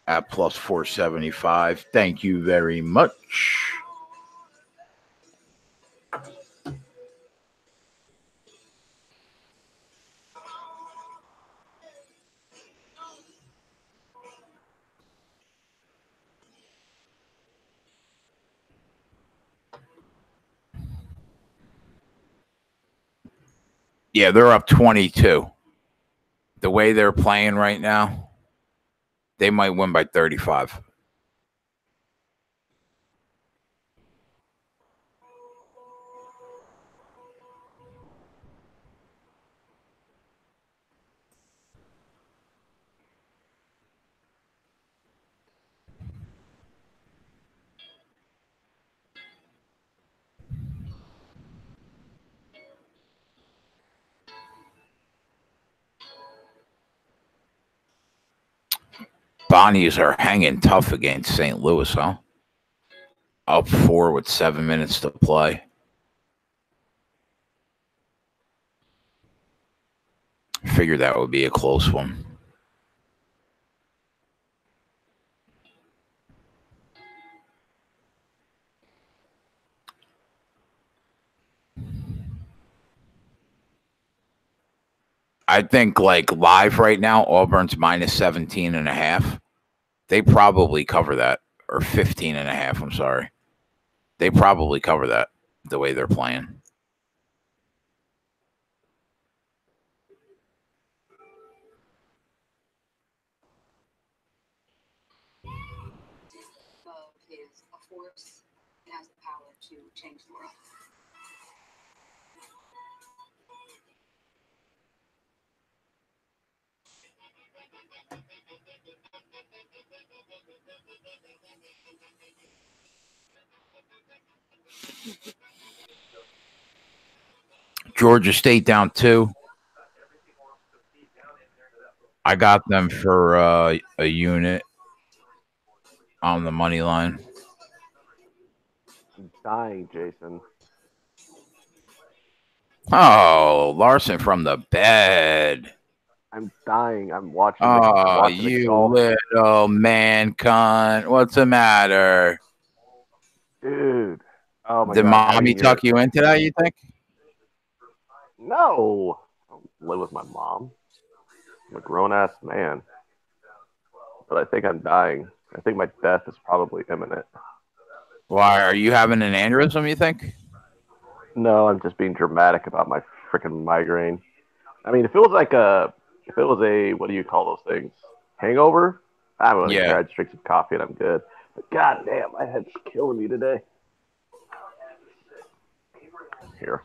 at plus 475. Thank you very much. Yeah, they're up 22. The way they're playing right now. They might win by 35. Bonnies are hanging tough against St. Louis, huh? Up 4 with 7 minutes to play. Figured that would be a close one. I think like live right now, Auburn's minus 17.5. They probably cover that, or 15.5. I'm sorry. They probably cover that the way they're playing. Love is a force. It has the power to change the world. Georgia State down 2. I got them for a unit on the money line. I'm dying, Jason. Oh, Larson from the bed. I'm dying. I'm watching. Oh, watching you golf. little man cunt. What's the matter? Dude. Oh, my Did God. mommy tuck you into that, you think? No. I don't live with my mom. I'm a grown-ass man. But I think I'm dying. I think my death is probably imminent. Why, are you having an aneurysm, you think? No, I'm just being dramatic about my freaking migraine. I mean, if it was a, what do you call those things? Hangover? I don't really care. I just drink some coffee and I'm good. But god damn, my head's killing me today. Here.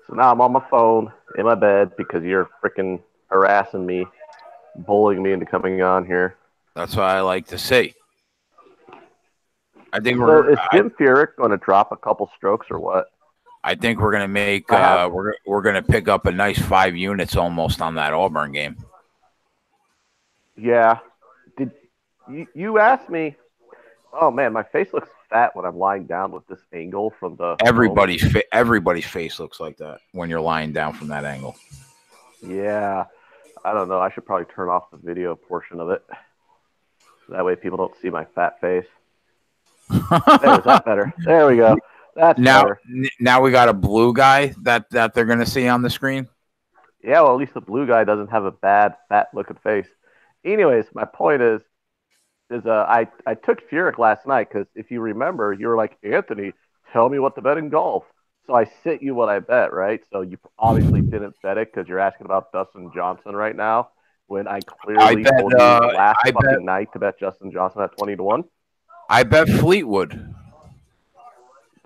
So now I'm on my phone in my bed because you're freaking harassing me, bullying me into coming on here. That's what I like to see. I think so is Jim Furyk going to drop a couple strokes or what? I think we're going to make we're going to pick up a nice 5 units almost on that Auburn game. Yeah. Did you asked me? Oh man, my face looks fat when I'm lying down with this angle from the everybody's face looks like that when you're lying down from that angle. Yeah. I don't know. I should probably turn off the video portion of it. So that way people don't see my fat face. Is that better? There we go. That's better. Now we got a blue guy that they're going to see on the screen. Yeah, well, at least the blue guy doesn't have a bad, fat-looking face. Anyways, my point is I took Furyk last night because if you remember, you were like, Anthony, tell me what to bet in golf. So I sent you what I bet, right? So you obviously didn't bet it because you're asking about Dustin Johnson right now when I clearly told you last night to bet Justin Johnson at 20-1. I bet Fleetwood.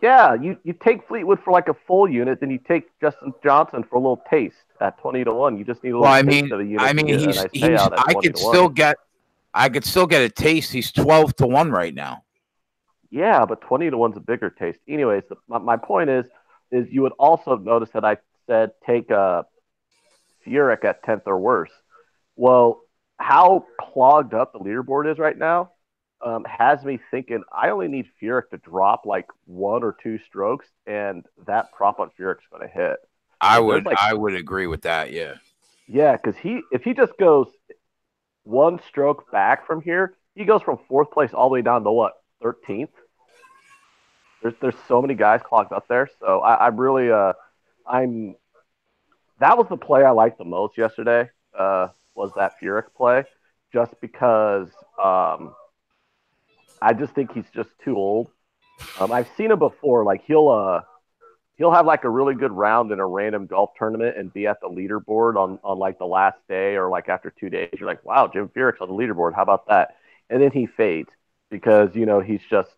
Yeah, you take Fleetwood for like a full unit, then you take Justin Johnson for a little taste at 20-1. You just need a little taste of a unit. I could still get a taste. He's 12-1 right now. Yeah, but 20-1's a bigger taste. Anyways, my point is you would also notice that I said take Furyk at 10th or worse. Well, how clogged up the leaderboard is right now has me thinking I only need Furyk to drop like 1 or 2 strokes, and that prop on Furyk's going to hit. I would agree with that. Yeah. Yeah, because if he just goes 1 stroke back from here, he goes from 4th place all the way down to what, 13th? There's so many guys clogged up there, so I'm really that was the play I liked the most yesterday. Was that Furyk play, just because I just think he's just too old. I've seen him before. Like he'll he'll have like a really good round in a random golf tournament and be at the leaderboard on like the last day or like after 2 days. You're like, wow, Jim Furyk's on the leaderboard. How about that? And then he fades because he's just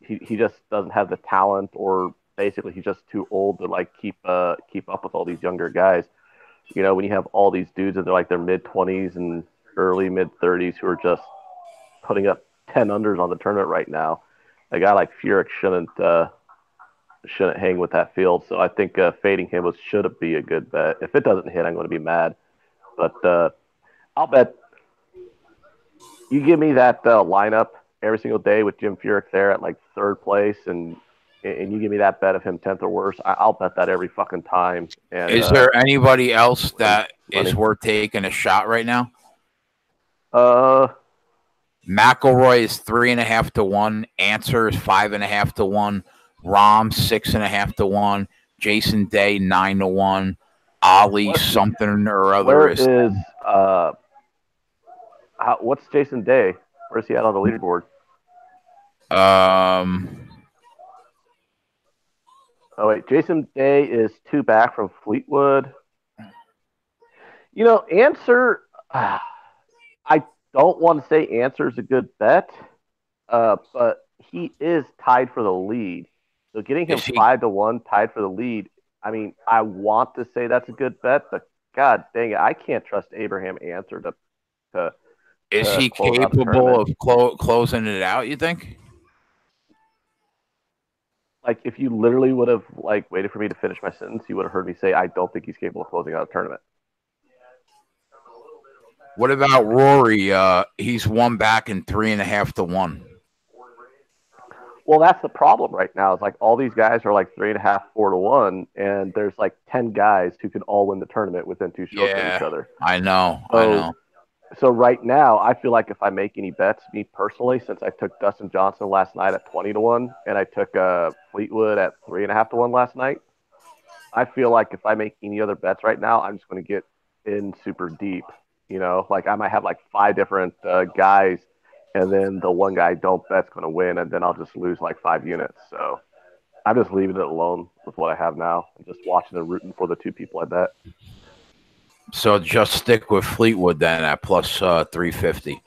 he just doesn't have the talent, or basically he's just too old to like keep up with all these younger guys. When you have all these dudes and they're like their mid-20s and early mid-30s who are just putting up 10 unders on the tournament right now, a guy like Furyk shouldn't hang with that field. So I think fading him should be a good bet. If it doesn't hit, I'm going to be mad. But I'll bet you give me that lineup every single day with Jim Furyk there at like third place, and you give me that bet of him 10th or worse. I'll bet that every fucking time. And, is there anybody else that is worth taking a shot right now? McIlroy is 3.5 to 1. Answer is 5.5 to 1. Rahm 6.5 to 1. Jason Day 9 to 1. Ali something or other where is what's Jason Day? Where's he at on the leaderboard? Oh wait, Jason Day is 2 back from Fleetwood. Answer. I don't want to say Answer is a good bet, but he is tied for the lead. So getting him 5 to 1 tied for the lead. I mean, I want to say that's a good bet, but God dang it, I can't trust Abraham Answer to. Is he capable of closing it out, you think? Like, if you literally would have like waited for me to finish my sentence, you would have heard me say I don't think he's capable of closing out a tournament. What about Rory? He's 1 back and 3.5 to 1. Well, that's the problem right now. It's like all these guys are like 3.5, 4 to 1, and there's like 10 guys who can all win the tournament within 2 strokes of each other. I know. So right now, I feel like if I make any bets, me personally, since I took Dustin Johnson last night at 20 to 1, and I took Fleetwood at 3.5 to 1 last night, I feel like if I make any other bets right now, I'm just going to get in super deep. Like I might have like 5 different guys, and then the one guy I don't bet's going to win, and then I'll just lose like 5 units. So I'm just leaving it alone with what I have now and just watching and rooting for the 2 people I bet. So just stick with Fleetwood then at plus 350.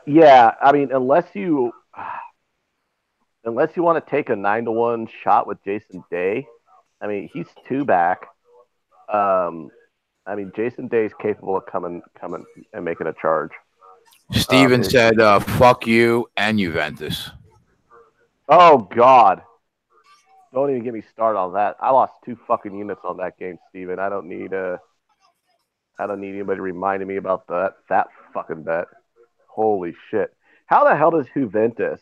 Yeah, I mean, unless you want to take a 9 to 1 shot with Jason Day, I mean, he's 2 back. I mean, Jason Day is capable of coming and making a charge. Steven said, fuck you and Juventus. Oh, God. Don't even get me started on that. I lost 2 fucking units on that game, Steven. I don't need anybody reminding me about that fucking bet. Holy shit. How the hell does Juventus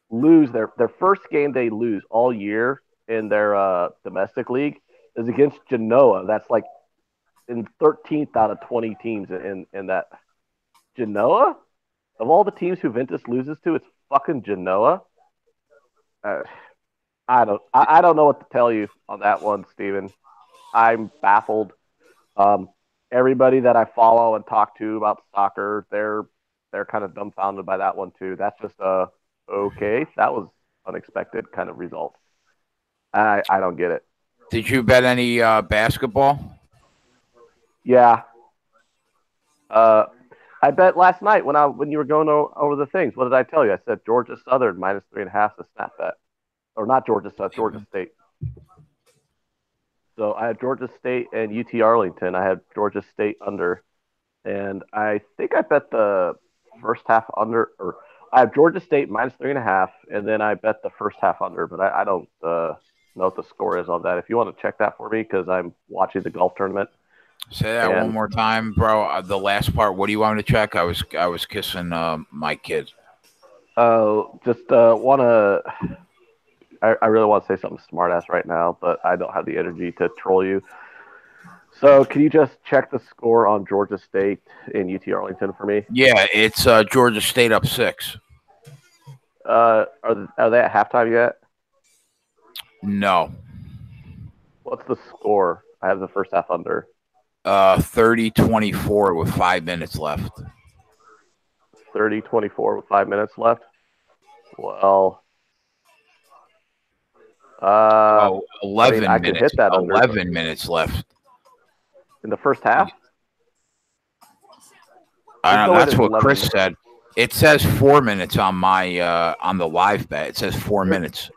lose their first game they lose all year in their domestic league is against Genoa? That's like in 13th out of 20 teams in that. Genoa? Of all the teams Juventus loses to, it's fucking Genoa. I don't know what to tell you on that one, Steven. I'm baffled. Everybody that I follow and talk to about soccer, they're kind of dumbfounded by that one too. That's just okay. That was unexpected kind of result. I don't get it. Did you bet any basketball? Yeah. I bet last night when you were going over the things. What did I tell you? I said Georgia Southern minus 3.5 the snap bet, or not Georgia State. So I had Georgia State and UT Arlington. I had Georgia State under, and I think I bet the first half under, or I have Georgia State minus 3.5, and then I bet the first half under. But I don't know what the score is on that. If you want to check that for me, because I'm watching the golf tournament. Say that one more time, bro. The last part. What do you want me to check? I was kissing my kid. Just want to. I really want to say something smart ass right now, but I don't have the energy to troll you. So can you just check the score on Georgia State and UT Arlington for me? Yeah, it's Georgia State up 6. Are they at halftime yet? No. What's the score? I have the first half under. 30-24 with 5 minutes left. 30-24 with 5 minutes left. Well, Oh, 11 I could minutes. hit that under. 11 minutes left. In the first half? I There's know no way that's there's what 11 Chris minutes. said. It says 4 minutes on my on the live bet. It says 4 minutes.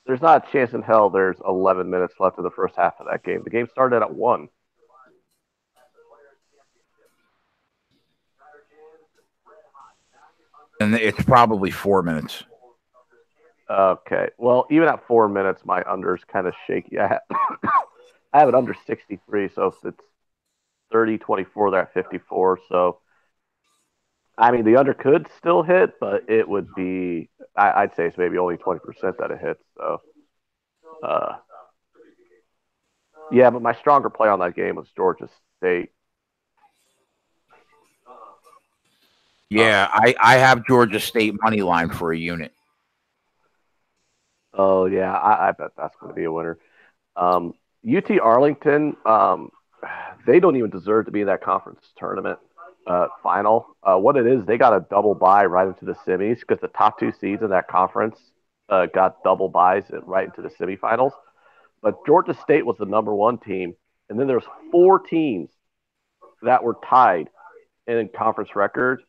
There's not a chance in hell there's 11 minutes left in the first half of that game. The game started at 1. And it's probably 4 minutes. Okay. Well, even at 4 minutes, my under's kind of shaky. I have it under 63, so if it's 30-24, they're at 54. So, I mean, the under could still hit, but it would be, I'd say it's maybe only 20% that it hits. So, yeah, but my stronger play on that game was Georgia State. Yeah, I have Georgia State money line for a unit. Oh, yeah, I bet that's going to be a winner. UT Arlington, they don't even deserve to be in that conference tournament final. What it is, they got a double bye right into the semis because the top 2 seeds in that conference got double byes right into the semifinals. But Georgia State was the number 1 team, and then there's 4 teams that were tied in conference record,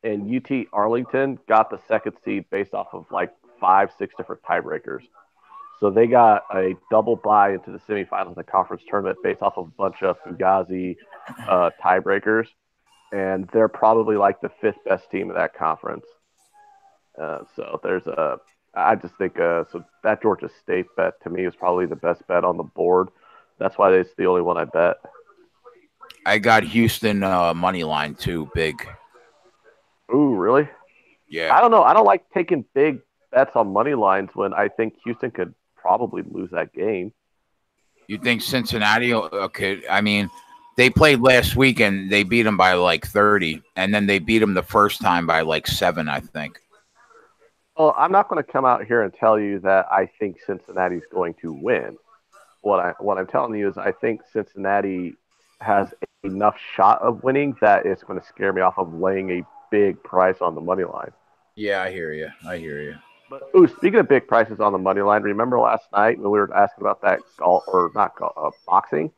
and UT Arlington got the 2nd seed based off of like 5-6 different tiebreakers. So they got a double bye into the semifinals of the conference tournament based off of a bunch of Fugazi tiebreakers, and they're probably like the 5th best team in that conference. So there's I just think so that Georgia State bet to me is probably the best bet on the board. That's why it's the only one I bet. I got Houston money line too, big. Ooh, really? Yeah. I don't know. I don't like taking big bets on money lines when I think Houston could probably lose that game. You think Cincinnati? Okay, I mean, they played last week and they beat them by like 30, and then they beat them the first time by like 7, I think. Well, I'm not going to come out here and tell you that I think Cincinnati's going to win. What I'm telling you is I think Cincinnati has enough shot of winning that it's going to scare me off of laying a big price on the money line. Yeah, I hear you. I hear you. But speaking of big prices on the money line, remember last night when we were asking about that boxing?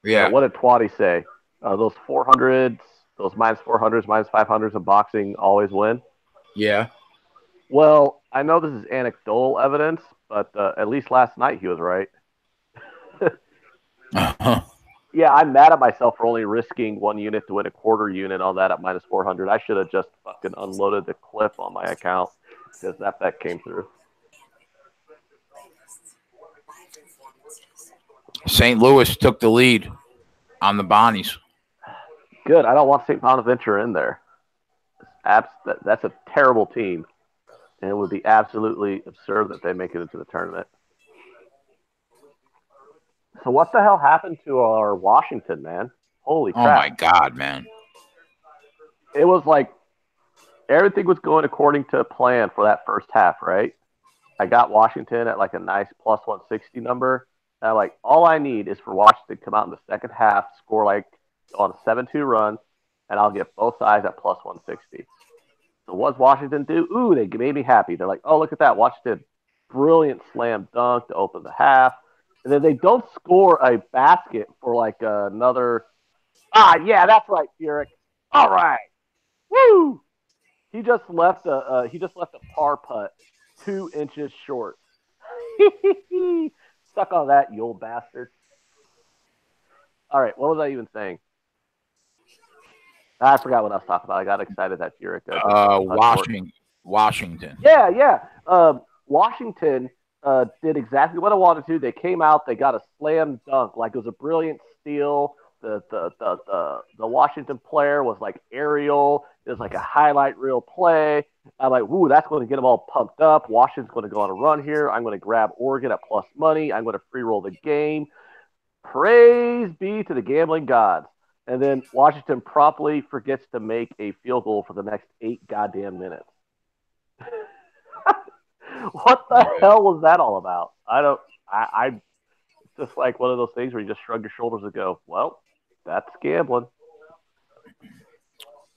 Yeah. What did Twatty say? Those 400s, those minus 400s, minus 500s in boxing always win. Yeah. Well, I know this is anecdotal evidence, but at least last night he was right. Yeah, I'm mad at myself for only risking 1 unit to win a quarter unit on that at minus 400. I should have just fucking unloaded the clip on my account because that bet came through. St. Louis took the lead on the Bonnies. Good. I don't want St. Bonaventure in there. That's a terrible team, and it would be absolutely absurd that they make it into the tournament. So what the hell happened to our Washington, man? Holy crap. Oh, my God, man. It was like everything was going according to plan for that first half, right? I got Washington at like a nice plus 160 number. And I'm like, all I need is for Washington to come out in the second half, score like on a 7-2 run, and I'll get both sides at plus 160. So what does Washington do? Ooh, they made me happy. They're like, oh, look at that. Washington, brilliant slam dunk to open the half. And then they don't score a basket for like another. Yeah, that's right, Furyk. All right, woo! He just left a par putt 2 inches short. Suck on that, you old bastard. All right, what was I even saying? I forgot what I was talking about. I got excited that Furyk. Washington. Yeah. Washington did exactly what I wanted to. They came out, they got a slam dunk, like it was a brilliant steal. The Washington player was like aerial. It was like a highlight reel play. I'm like, ooh, that's going to get them all pumped up. Washington's going to go on a run here. I'm going to grab Oregon at plus money. I'm going to free roll the game. Praise be to the gambling gods. And then Washington promptly forgets to make a field goal for the next 8 goddamn minutes. What the hell was that all about? It's just like one of those things where you just shrug your shoulders and go, well, that's gambling.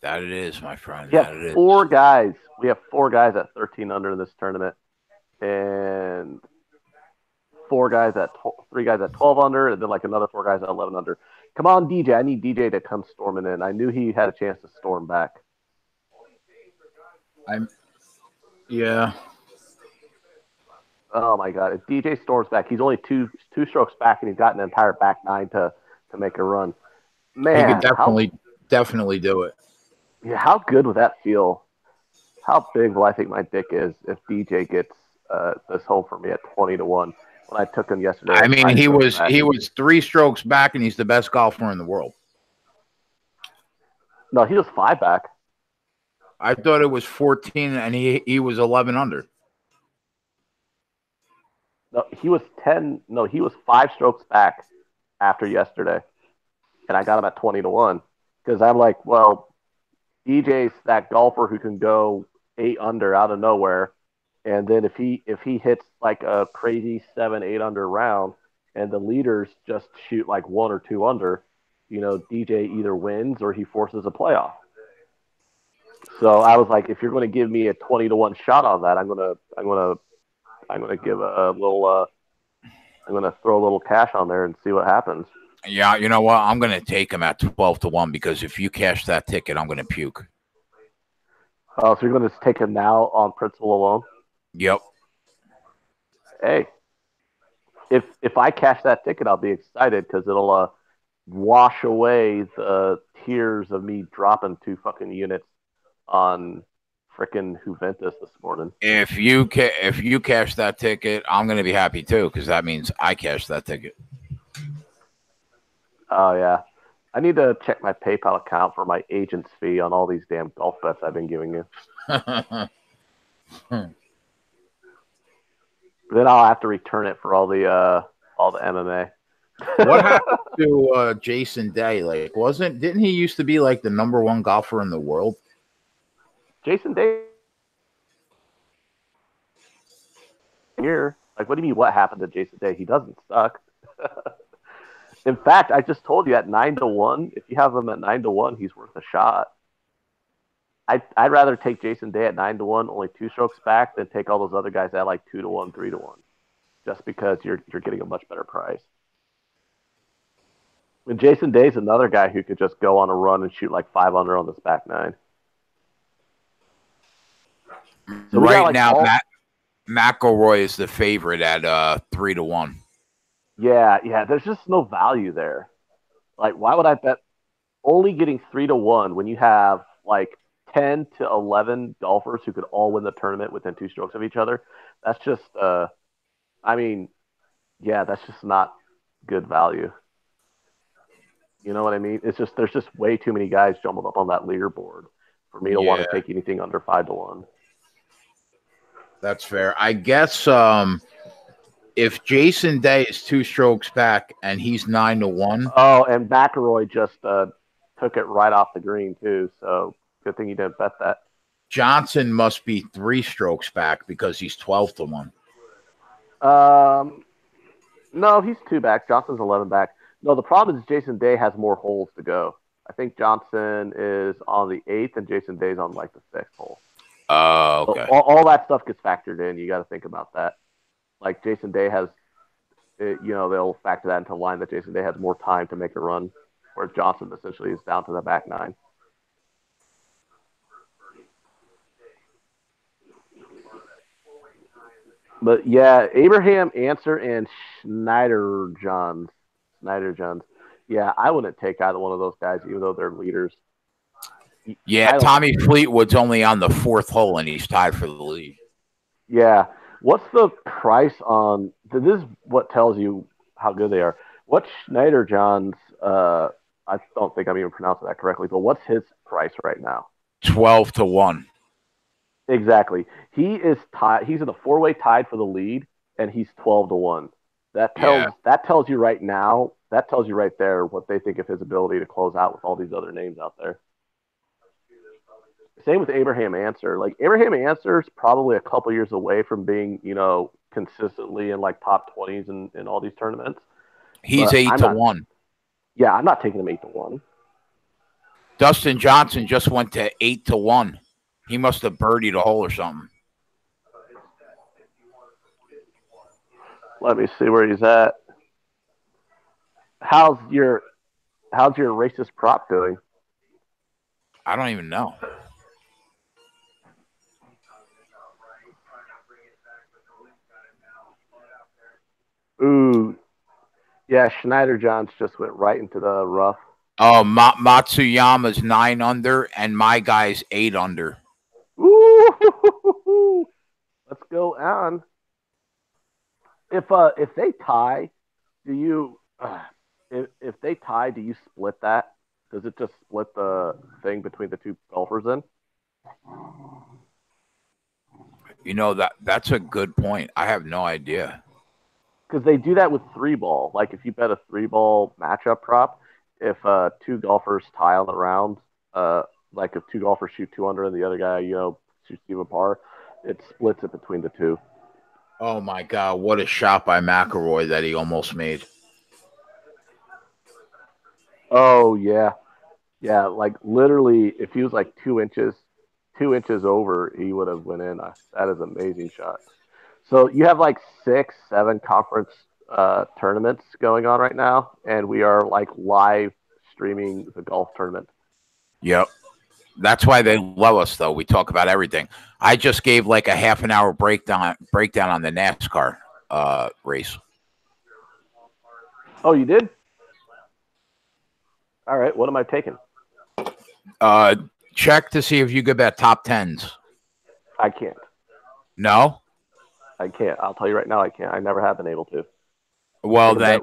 That it is, my friend. We have 4 guys. We have 4 guys at 13 under in this tournament. And three guys at 12 under, and then like another 4 guys at 11 under. Come on, DJ. I need DJ to come storming in. I knew he had a chance to storm back. Yeah. Oh my God! If DJ storms back, he's only two strokes back, and he's got an entire back nine to make a run. Man, he could definitely do it. Yeah, how good would that feel? How big will I think my dick is if DJ gets this home for me at 20-1 when I took him yesterday? I mean, he was 3 strokes back, and he's the best golfer in the world. No, he was 5 back. I thought it was 14, and he was 11 under. No, he was 10. No, he was 5 strokes back after yesterday, and I got him at 20-1 because I'm like, well, DJ's that golfer who can go 8 under out of nowhere, and then if he hits like a crazy 7, 8 under round, and the leaders just shoot like 1 or 2 under, DJ either wins or he forces a playoff. So I was like, if you're going to give me a 20-1 shot on that, I'm gonna give a little. I'm gonna throw a little cash on there and see what happens. Yeah, you know what? I'm gonna take him at 12-1 because if you cash that ticket, I'm gonna puke. Oh, so you're gonna just take him now on principle alone? Yep. Hey, if I cash that ticket, I'll be excited because it'll wash away the tears of me dropping 2 fucking units on frickin' Juventus this morning. If you cash that ticket, I'm gonna be happy too because that means I cashed that ticket. Oh yeah, I need to check my PayPal account for my agent's fee on all these damn golf bets I've been giving you. Then I'll have to return it for all the MMA. What happened to Jason Day? Like, didn't he used to be like the #1 golfer in the world? Jason Day here. Like, what do you mean? What happened to Jason Day? He doesn't suck. In fact, I just told you at 9-1. If you have him at 9-1, he's worth a shot. I'd rather take Jason Day at 9-1, only 2 strokes back, than take all those other guys at like 2-1, 3-1, just because you're getting a much better price. And Jason Day's another guy who could just go on a run and shoot like 5 under on this back nine. So right now, McIlroy is the favorite at 3-1. Yeah. There's just no value there. Like, why would I bet only getting 3-1 when you have like 10 to 11 golfers who could all win the tournament within 2 strokes of each other? That's just, that's just not good value. You know what I mean? It's just there's just way too many guys jumbled up on that leaderboard for me to want to take anything under 5-1. That's fair. I guess if Jason Day is 2 strokes back and he's 9-1. Oh, and McIlroy just took it right off the green too. So good thing you didn't bet that. Johnson must be 3 strokes back because he's 12-1. No, he's 2 back. Johnson's 11 back. No, the problem is Jason Day has more holes to go. I think Johnson is on the 8th and Jason Day's on like the 6th hole. Oh, okay. So all that stuff gets factored in. You got to think about that. Like Jason Day has, they'll factor that into line that Jason Day has more time to make a run, whereas Johnson essentially is down to the back nine. But yeah, Abraham Answer and Schneider Johns. Yeah, I wouldn't take either one of those guys, even though they're leaders. Yeah, Tommy Fleetwood's only on the 4th hole, and he's tied for the lead. Yeah. What's the price on – this is what tells you how good they are. What's Schneider John's I don't think I'm even pronouncing that correctly, but what's his price right now? 12-1. Exactly. He is tied. He's in a 4-way tied for the lead, and he's 12-1. That tells you right now. That tells you right there what they think of his ability to close out with all these other names out there. Same with Abraham Answer. Like Abraham Answer is probably a couple years away from being, consistently in like top 20s in all these tournaments. He's 8-1. Yeah, I'm not taking him 8-1. Dustin Johnson just went to 8-1. He must have birdied a hole or something. Let me see where he's at. How's your racist prop doing? I don't even know. Ooh, yeah, Schneider Johns just went right into the rough. Oh, Matsuyama's 9 under, and my guy's 8 under. Ooh, let's go on. If they tie, do you if they tie, do you split that? Does it just split the thing between the two golfers then? You know that's a good point. I have no idea. Because they do that with 3 ball. Like if you bet a 3 ball matchup prop, if two golfers tie on the round, like if two golfers shoot 2 under and the other guy, shoots even par, it splits it between the two. Oh my God! What a shot by McIlroy that he almost made. Oh yeah, yeah. Like literally, if he was like 2 inches over, he would have went in. That is an amazing shot. So you have like 6, 7 conference tournaments going on right now, and we are like live streaming the golf tournament. Yep. That's why they love us, though. We talk about everything. I just gave like a half an hour breakdown on the NASCAR race. Oh, you did? All right. What am I taking? Check to see if you could bet top tens. I can't. No? I can't. I'll tell you right now, I can't. I never have been able to. Well, then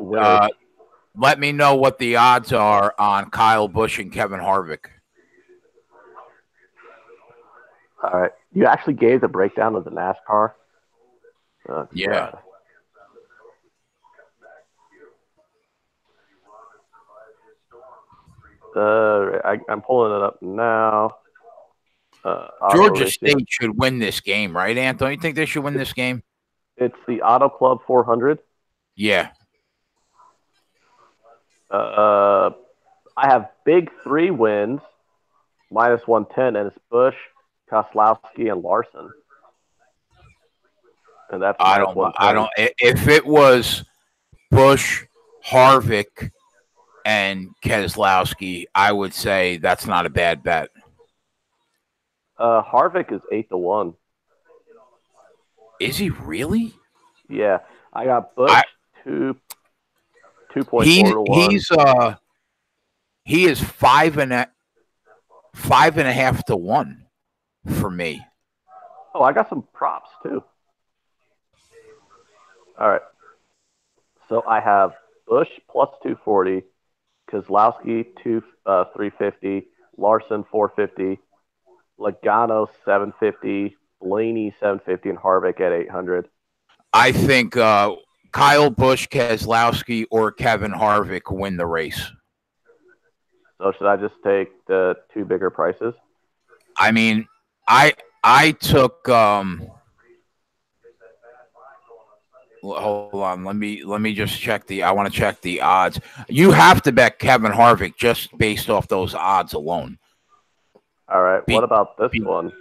let me know what the odds are on Kyle Busch and Kevin Harvick. All right. You actually gave the breakdown of the NASCAR? Yeah. I'm pulling it up now. Georgia State should win this game, right, Ant? Don't you think they should win this game? It's the Auto Club 400. Yeah. I have big 3 wins, minus 110, and it's Busch, Koslowski, and Larson. And that's minus 110. I don't. If it was Busch, Harvick, and Keselowski, I would say that's not a bad bet. Harvick is 8-1. Is he really? Yeah, I got Busch 2.4 to 1. He is 5.5 to 1 for me. Oh, I got some props too. All right. So I have Busch plus 240, Keselowski 350, Larson 450, Logano 750, Blaney 750, and Harvick at 800. I think Kyle Busch, Keselowski, or Kevin Harvick win the race. So should I just take the 2 bigger prices? I mean, I took hold on, let me just check I want to check the odds. You have to bet Kevin Harvick just based off those odds alone. All right. What about this one?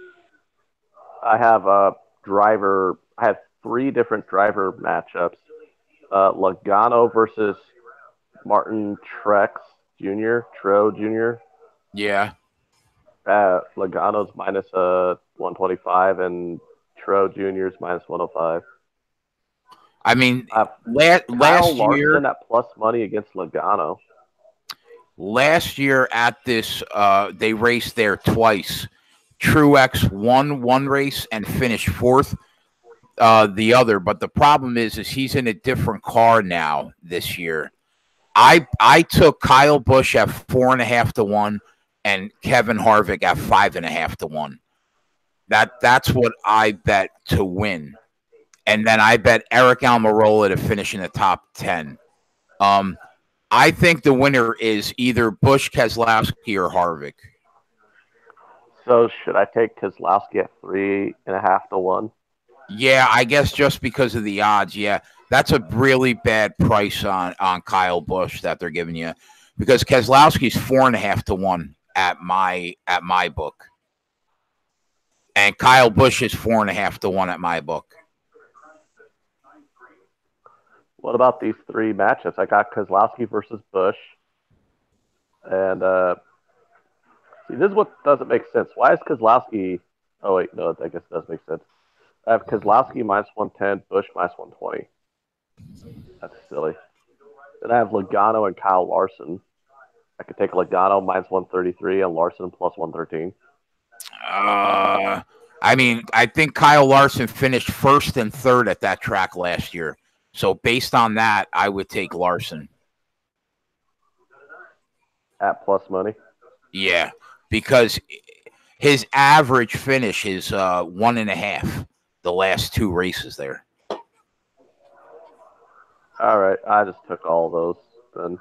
I have a driver. I have 3 different driver matchups. Logano versus Martin Truex Jr. Yeah. Logano's minus 125 and Truex Jr.'s minus 105. I mean, last Larson year at plus money against Logano. Last year at this, they raced there twice. Truex won one race and finished 4th the other. But the problem is he's in a different car now this year. I took Kyle Busch at 4.5 to 1 and Kevin Harvick at 5.5 to 1. That's what I bet to win. And then I bet Eric Almirola to finish in the top 10. I think the winner is either Busch, Keselowski, or Harvick. So should I take Keselowski at 3.5 to 1? Yeah, I guess just because of the odds. Yeah, that's a really bad price on Kyle Busch that they're giving you, because Keselowski's 4.5 to 1 at my book, and Kyle Busch is 4.5 to 1 at my book. What about these three matchups? I got Kozlowski versus Bush. And see, this is what doesn't make sense. Why is Kozlowski? Oh wait, no, I guess it does make sense. I have Kozlowski minus 110, Bush minus 120. That's silly. Then I have Logano and Kyle Larson. I could take Logano minus 133 and Larson plus 113. I mean, I think Kyle Larson finished first and third at that track last year. So based on that, I would take Larson. At plus money? Yeah, because his average finish is 1.5 the last two races there. All right, I just took all those then.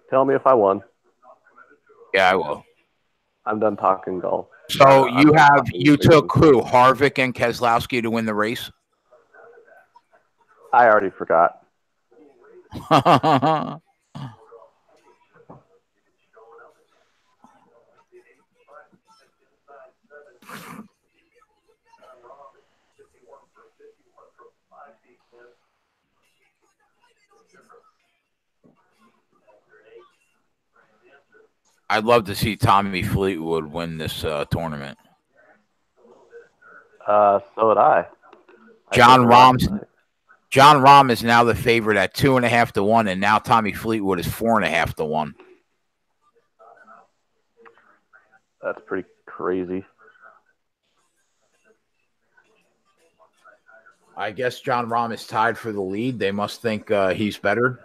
Tell me if I won. Yeah, I will. I'm done talking golf. So you took who? Harvick and Keselowski to win the race? I already forgot. I'd love to see Tommy Fleetwood win this tournament. So would I. John Rahm is now the favorite at 2.5 to 1, and now Tommy Fleetwood is 4.5 to 1. That's pretty crazy. I guess John Rahm is tied for the lead. They must think he's better.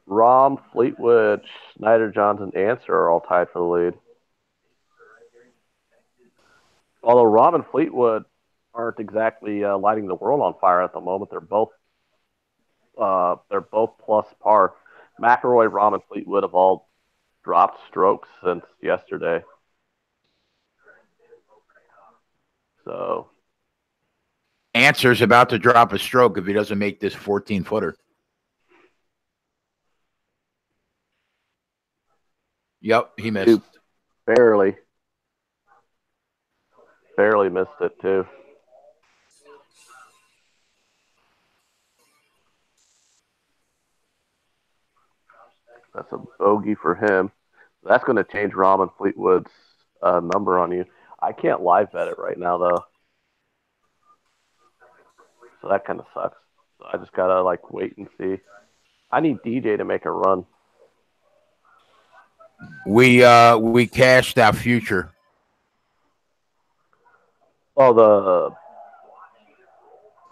Rahm, Fleetwood, Snyder, Johnson, Answer are all tied for the lead. Although Rahm and Fleetwood aren't exactly lighting the world on fire at the moment, they're both plus par. McIlroy, Rahm, and Fleetwood have all dropped strokes since yesterday. So Answer's about to drop a stroke if he doesn't make this 14-footer. Yep, he missed. Dude, barely missed it too. That's a bogey for him. That's going to change Rahm and Fleetwood's number on you. I can't live bet it right now though, so that kind of sucks. So I just gotta wait and see. I need DJ to make a run. We cashed our future. Oh, the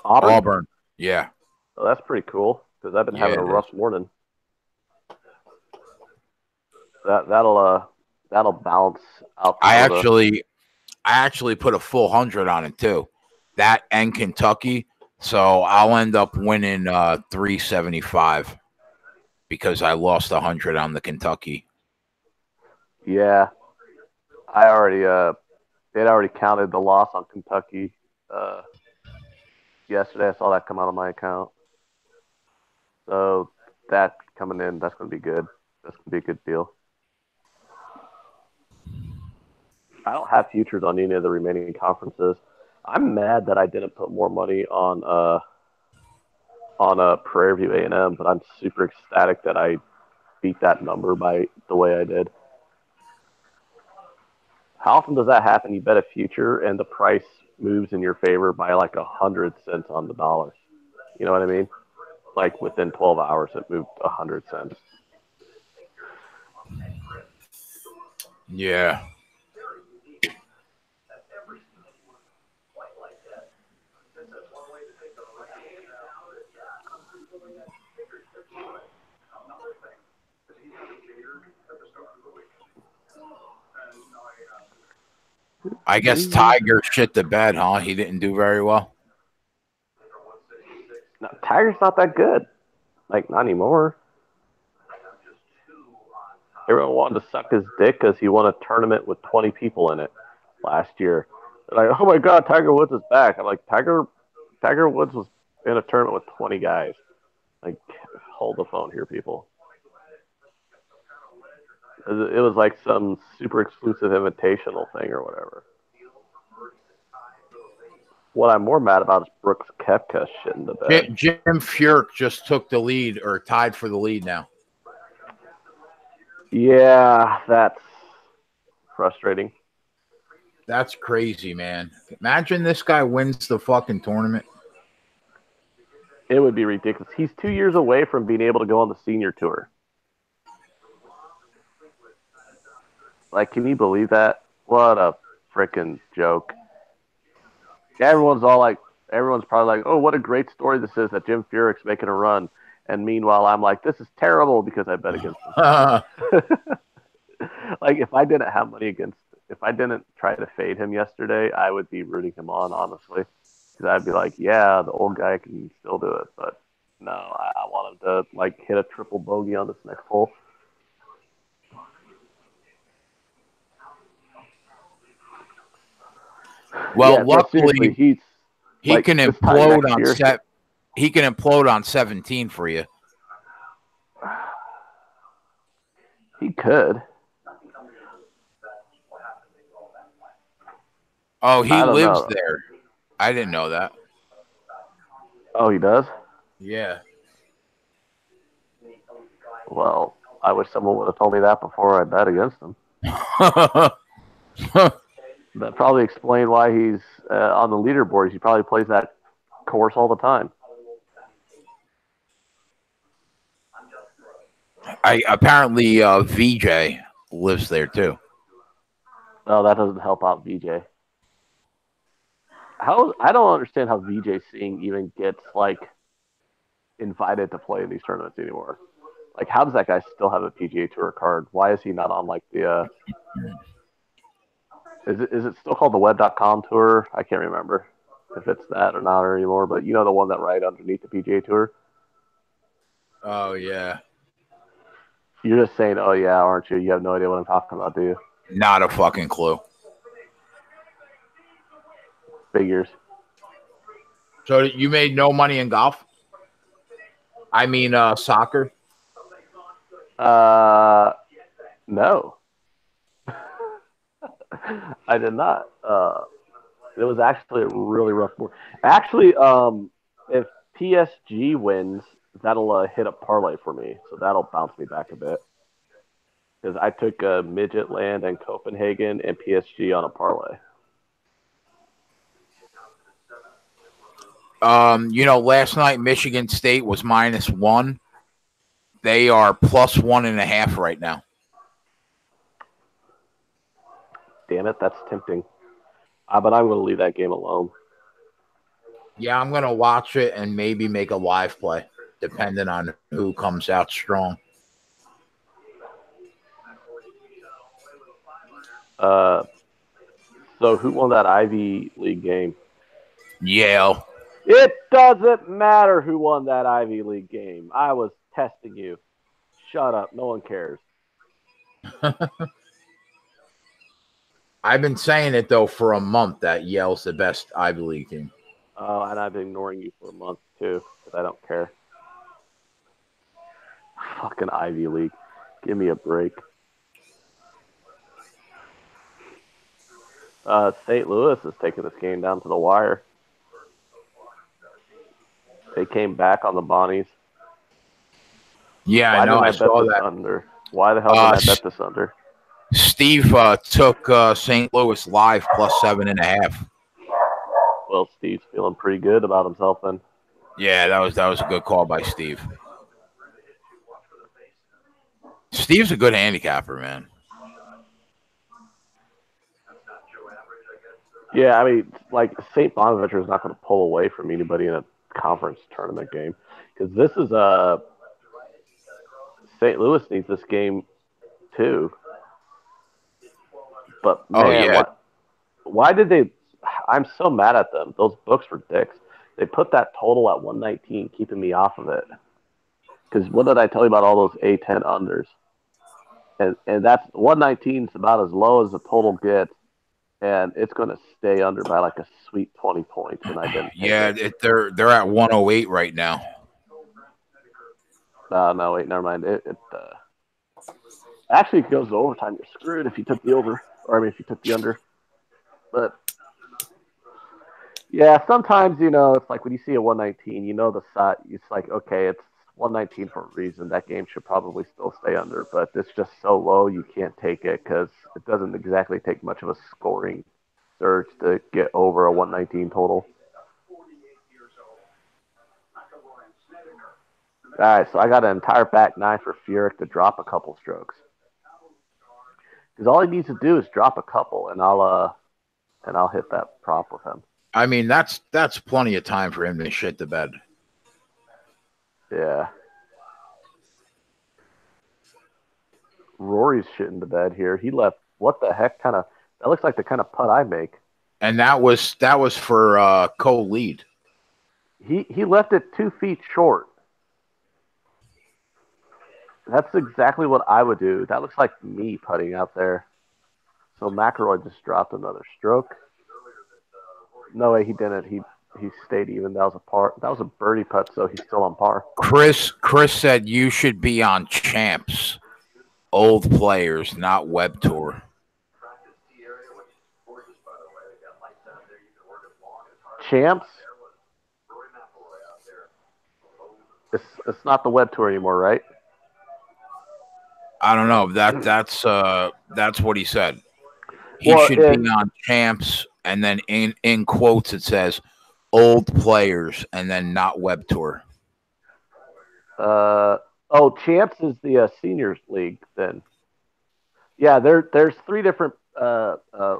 Auburn. Yeah. Oh, that's pretty cool because I've been having a rough morning. That'll balance out. I actually put a full 100 on it too. That and Kentucky. So I'll end up winning 375 because I lost 100 on the Kentucky. Yeah, I already they'd already counted the loss on Kentucky yesterday. I saw that come out of my account. So that coming in, that's going to be good. That's going to be a good deal. I don't have futures on any of the remaining conferences. I'm mad that I didn't put more money on Prairie View A&M, but I'm super ecstatic that I beat that number by the way I did. How often does that happen? You bet a future and the price moves in your favor by 100 cents on the dollar. You know what I mean? Like within 12 hours, it moved 100 cents. Yeah. I guess Tiger shit the bed, huh? He didn't do very well. No, Tiger's not that good. Not anymore. Everyone wanted to suck his dick because he won a tournament with 20 people in it last year. They're like, oh my God, Tiger Woods is back. I'm like, Tiger Woods was in a tournament with 20 guys. Hold the phone here, people. It was like some super exclusive invitational thing or whatever. What I'm more mad about is Brooks Koepka shitting the bed. Jim Furyk just took the lead or tied for the lead now. Yeah, that's frustrating. That's crazy, man. Imagine this guy wins the fucking tournament. It would be ridiculous. He's 2 years away from being able to go on the senior tour. Like, can you believe that? What a freaking joke. Everyone's probably like, oh, what a great story this is that Jim Furyk's making a run. And meanwhile, I'm like, this is terrible because I bet against him. Like, if I didn't try to fade him yesterday, I would be rooting him on, honestly. Because I'd be like, yeah, the old guy can still do it. But no, I want him to, like, hit a triple bogey on this next hole. Well, yeah, luckily, he's he like, can implode on He can implode on 17 for you. He could. Oh, he lives there. I didn't know that. Oh, he does? Yeah. Well, I wish someone would have told me that before I bet against him. That probably explained why he's on the leaderboards. He probably plays that course all the time. Apparently VJ lives there too. No, that doesn't help out VJ. I don't understand how VJ Singh even gets like invited to play in these tournaments anymore. Like, how does that guy still have a PGA Tour card? Why is he not on like the? Is it still called the Web.com Tour? I can't remember if it's that or not anymore. But you know the one that right underneath the PGA Tour. Oh yeah. You're just saying, oh yeah, aren't you? You have no idea what I'm talking about, do you? Not a fucking clue. Figures. So you made no money in golf? I mean, soccer? No. I did not. It was actually a really rough board. Actually, if PSG wins, that'll hit a parlay for me, so that'll bounce me back a bit. Because I took Midget Land and Copenhagen and PSG on a parlay. Last night Michigan State was -1. They are +1.5 right now. Damn it, that's tempting. But I'm going to leave that game alone. Yeah, I'm going to watch it and maybe make a live play, depending on who comes out strong. So who won that Ivy League game? Yale. It doesn't matter who won that Ivy League game. I was testing you. Shut up. No one cares. I've been saying it, though, for a month that Yale's the best Ivy League team. Oh, and I've been ignoring you for a month, too, because I don't care. Fucking Ivy League. Give me a break. St. Louis is taking this game down to the wire. They came back on the Bonnies. Yeah, I know. I saw that. Under? Why the hell did I bet this under? Steve took St. Louis live +7.5. Well, Steve's feeling pretty good about himself then. Yeah, that was a good call by Steve. Steve's a good handicapper, man. Yeah, I mean, like, St. Bonaventure is not going to pull away from anybody in a conference tournament game because this is St. Louis needs this game too. But man, why did they? I'm so mad at them. Those books were dicks. They put that total at 119, keeping me off of it. Because what did I tell you about all those A10 unders? And that's 119 is about as low as the total gets. And it's going to stay under by like a sweet 20 points. And I didn't. Yeah, they're at 108 right now. No, wait, never mind. It actually goes to overtime. You're screwed if you took the over, or I mean, if you took the under. But Yeah, sometimes, it's like when you see a 119, the side, it's like, okay, it's 119 for a reason. That game should probably still stay under, but it's just so low you can't take it because it doesn't exactly take much of a scoring surge to get over a 119 total. All right, so I got an entire back nine for Furyk to drop a couple strokes. Because all he needs to do is drop a couple, and I'll hit that prop with him. I mean, that's plenty of time for him to shit the bed. Yeah. Rory's shitting the bed here. He left. What the heck? That looks like the kind of putt I make. And that was for co-lead. He left it 2 feet short. That's exactly what I would do. That looks like me putting out there. So McIlroy just dropped another stroke. No way he didn't. He stayed even. That was a par. That was a birdie putt, so he's still on par. Chris said you should be on Champs, old players, not Web Tour. Champs? It's not the Web Tour anymore, right? I don't know. That's what he said. He should be on Champs, and then in quotes it says old players, and then not Web Tour. Champs is the seniors league then. Yeah, there's 3 different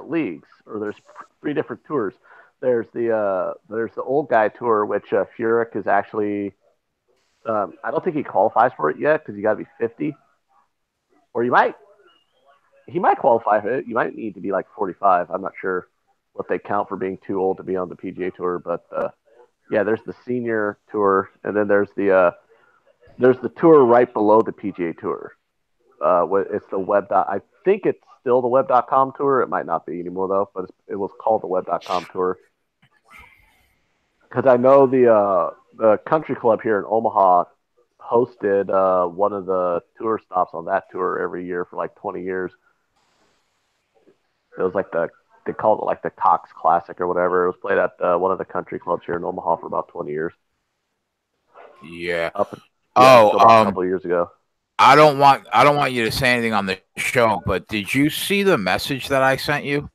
leagues, or there's 3 different tours. There's the old guy tour, which Furyk is actually. I don't think he qualifies for it yet because you got to be 50, or he might qualify for it. You might need to be like 45. I'm not sure what they count for being too old to be on the PGA Tour, but yeah, there's the senior tour, and then there's the tour right below the PGA Tour. It's the web. I think it's still the web.com tour. It might not be anymore though, but it was called the web.com tour. Because I know the country club here in Omaha hosted one of the tour stops on that tour every year for like 20 years. It was like they called it like the Cox Classic or whatever. It was played at one of the country clubs here in Omaha for about 20 years. Yeah. A couple of years ago. I don't want you to say anything on the show, but did you see the message that I sent you?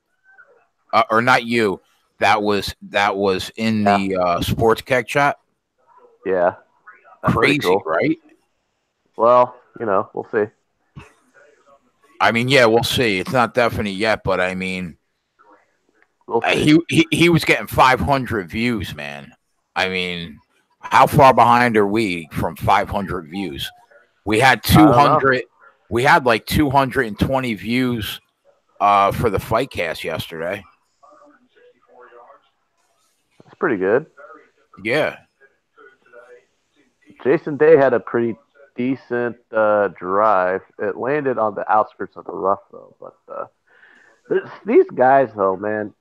Or not you? That was in the Sports Keg chat. Yeah. That's crazy, cool. Right? Well, we'll see. I mean, yeah, we'll see. It's not definite yet, but I mean, we'll see. He was getting 500 views, man. I mean, how far behind are we from 500 views? We had 200. We had like 220 views for the KegCast yesterday. That's pretty good. Yeah. Jason Day had a pretty decent drive. It landed on the outskirts of the rough, though. But these guys, though, man,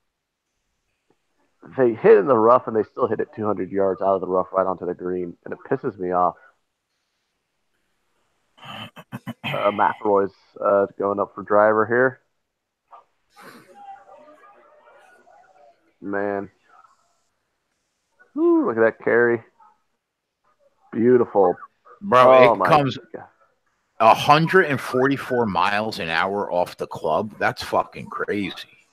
they hit in the rough and they still hit it 200 yards out of the rough right onto the green, and it pisses me off. McIlroy's going up for driver here. Man. Ooh, look at that carry. Beautiful. Bro, it comes 144 miles an hour off the club. That's fucking crazy.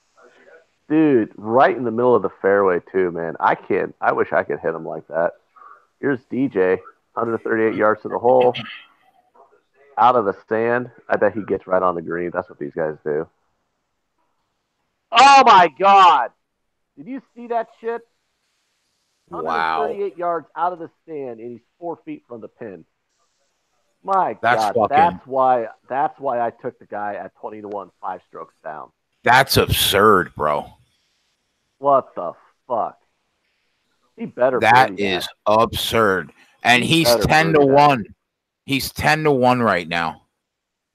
Dude, right in the middle of the fairway, too, man. I wish I could hit him like that. Here's DJ, 138 yards to the hole. Out of the sand. I bet he gets right on the green. That's what these guys do. Oh, my God. Did you see that shit? Wow. 138 yards out of the stand, and he's 4 feet from the pin. My God, that's why I took the guy at 20-1, 5 strokes down. That's absurd, bro. What the fuck? He better. That is absurd, and he's 10-1. He's 10-1 right now.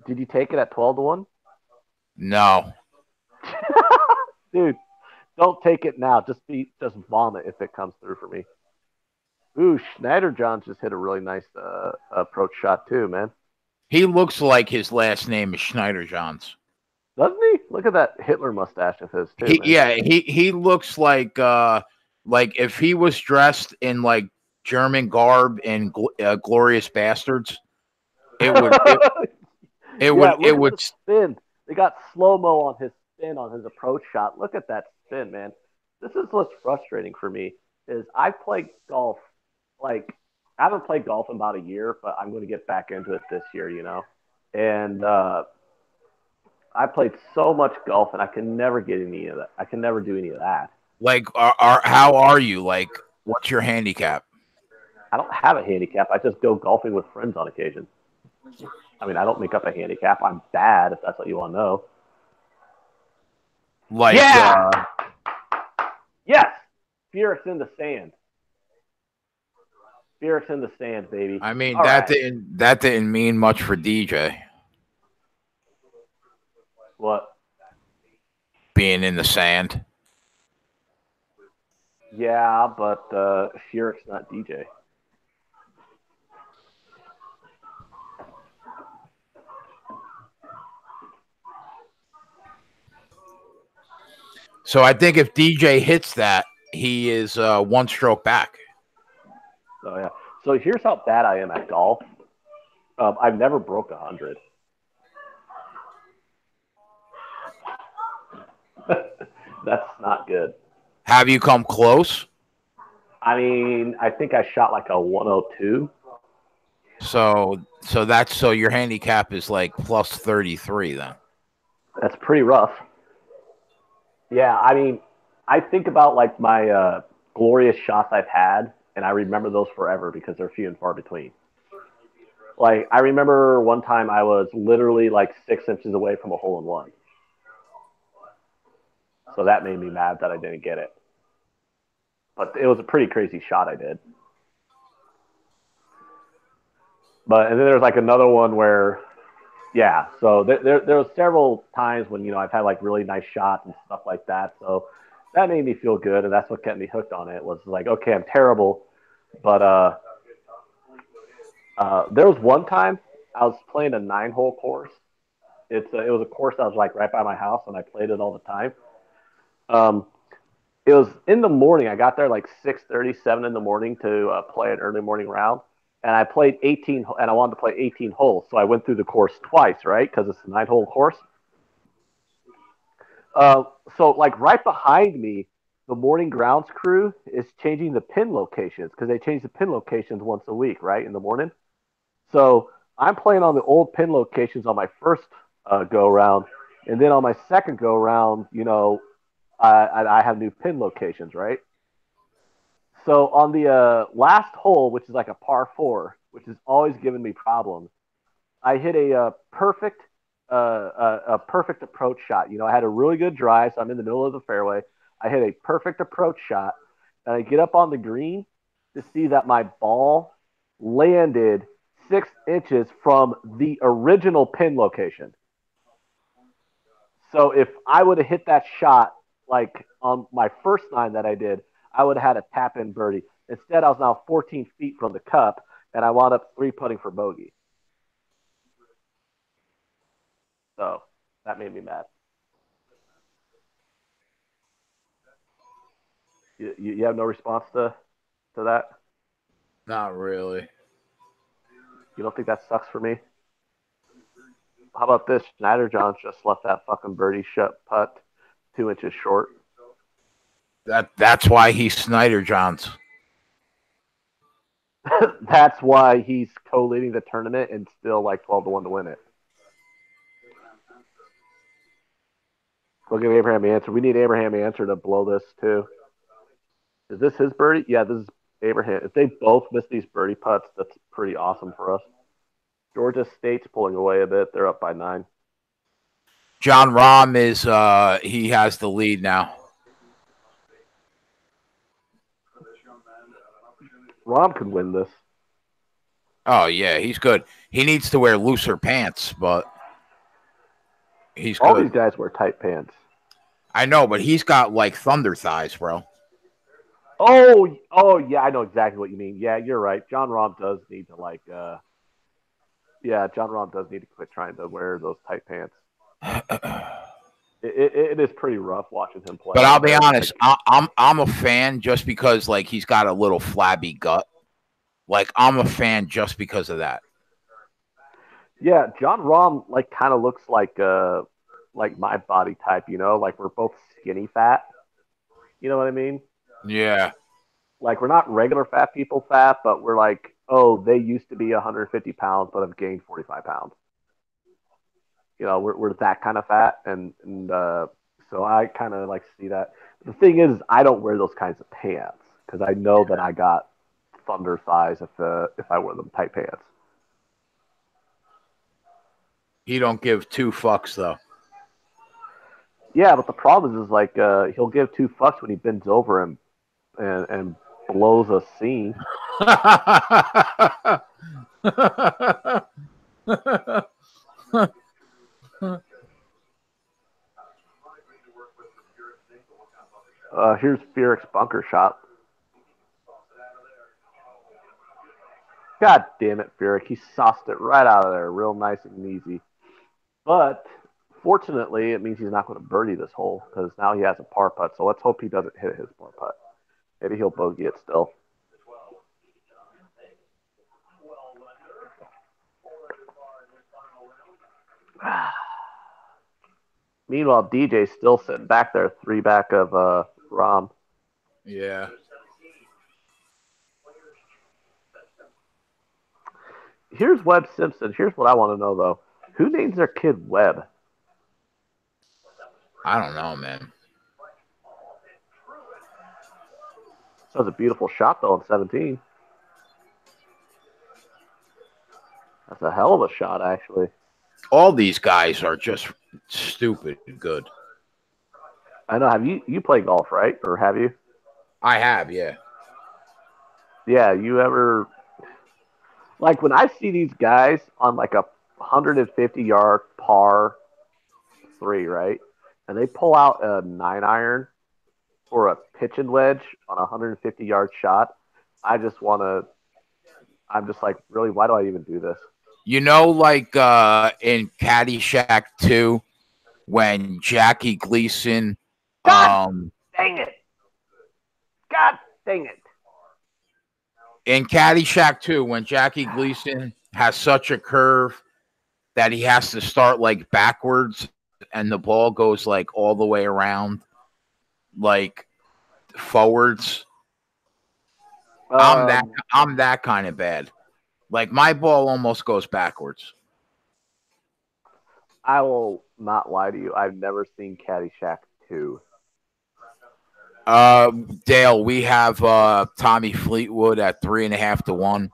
Did you take it at 12-1? No. Dude, don't take it now. Just vomit if it comes through for me. Ooh, Schneider-Johns just hit a really nice approach shot too, man. He looks like his last name is Schneider-Johns. Doesn't he? Look at that Hitler mustache of his too. He looks like Like if he was dressed in like German garb and Glorious Bastards, it would it Yeah, would it look at would the spin. They got slow-mo on his spin on his approach shot. Look at that spin, man. This is what's frustrating for me is I play golf like I haven't played golf in about a year, but I'm going to get back into it this year, And I played so much golf, and I can never get any of that. I can never do any of that. like how are you? Like what's your handicap? I don't have a handicap. I just go golfing with friends on occasion. I mean, I don't make up a handicap. I'm bad, if that's what you want to know. Like yeah. Yes. Felix in the sand. Felix in the sand, baby. I mean All right. that didn't mean much for DJ. What? Being in the sand. Yeah, but Felix not DJ. So I think if DJ hits that, he is one stroke back. Oh yeah. So here's how bad I am at golf. I've never broke 100. That's not good. Have you come close? I mean, I think I shot like a 102. So your handicap is like plus 33 then. That's pretty rough. Yeah, I mean, I think about like my glorious shots I've had, and I remember those forever because they're few and far between. Like I remember one time I was literally like 6 inches away from a hole in one. So that made me mad that I didn't get it. But it was a pretty crazy shot I did. And then there's like another one where, yeah. So there was several times when I've had like really nice shots and stuff like that. So that made me feel good, and that's what kept me hooked on it. Was like, okay, I'm terrible, but there was one time I was playing a 9-hole course. It was a course that was like right by my house, and I played it all the time. It was in the morning. I got there like 6:37 in the morning to play an early morning round, and I played 18, and I wanted to play 18 holes, so I went through the course twice, right? Because it's a 9-hole course. So like right behind me, the morning grounds crew is changing the pin locations because they change the pin locations once a week, right, in the morning. So I'm playing on the old pin locations on my first go round, and then on my second go round, I have new pin locations, right? So on the last hole, which is like a par 4, which has always given me problems, I hit a perfect approach shot. I had a really good drive, so I'm in the middle of the fairway. I hit a perfect approach shot, and I get up on the green to see that my ball landed 6 inches from the original pin location. So if I would have hit that shot like on my first 9 that I did, I would have had a tap-in birdie. Instead, I was now 14 feet from the cup, and I wound up 3-putting for bogey. So that made me mad. You have no response to that? Not really. You don't think that sucks for me? How about this? Schneider Johns just left that fucking birdie shut putt 2 inches short. That's why he's Snyder Johns. That's why he's co-leading the tournament and still like 12-1 to win it. Look at Abraham Answer. We need Abraham Answer to blow this too. Is this his birdie? Yeah, this is Abraham. If they both miss these birdie putts, that's pretty awesome for us. Georgia State's pulling away a bit. They're up by 9. John Rahm is he has the lead now. Rahm could win this. Oh yeah, he's good. He needs to wear looser pants, but he's all good. These guys wear tight pants. I know, but he's got like thunder thighs, bro. Oh yeah, I know exactly what you mean. Yeah, you're right. John Rahm does need to John Rahm does need to quit trying to wear those tight pants. It is pretty rough watching him play. But I'll be honest, I'm a fan just because like he's got a little flabby gut. Like I'm a fan just because of that. Yeah, John Rahm like kind of looks like my body type, like we're both skinny fat. You know what I mean? Yeah. Like we're not regular fat people fat, but we're like, oh, they used to be 150 pounds, but have gained 45 pounds. We're that kind of fat, and so I kind of like see that. The thing is, I don't wear those kinds of pants because I know that I got thunder thighs if I wear them tight pants. He don't give two fucks though. Yeah, but the problem is like he'll give two fucks when he bends over and blows a seam. Here's Furyk's bunker shot. God damn it, Furyk. He sauced it right out of there, real nice and easy. But fortunately, it means he's not going to birdie this hole because now he has a par putt. So let's hope he doesn't hit his par putt. Maybe he'll bogey it still. Meanwhile, DJ's still sitting back there, three back of Rahm. Yeah. Here's Webb Simpson. Here's what I want to know, though. Who names their kid Webb? I don't know, man. That was a beautiful shot, though, in 17. That's a hell of a shot, actually. All these guys are just stupid good. I know. Have you play golf, right? Or have you? I have, yeah. Yeah, you ever like when I see these guys on like a 150-yard par 3, right? And they pull out a 9-iron or a pitching wedge on a 150-yard shot. I'm just like, really, why do I even do this? Like in Caddyshack 2, when Jackie Gleason God dang it. God dang it. In Caddyshack 2, when Jackie Gleason has such a curve that he has to start like backwards and the ball goes like all the way around, like forwards. I'm that kind of bad. Like my ball almost goes backwards. I will not lie to you. I've never seen Caddyshack 2. Dale, we have Tommy Fleetwood at 3.5 to 1.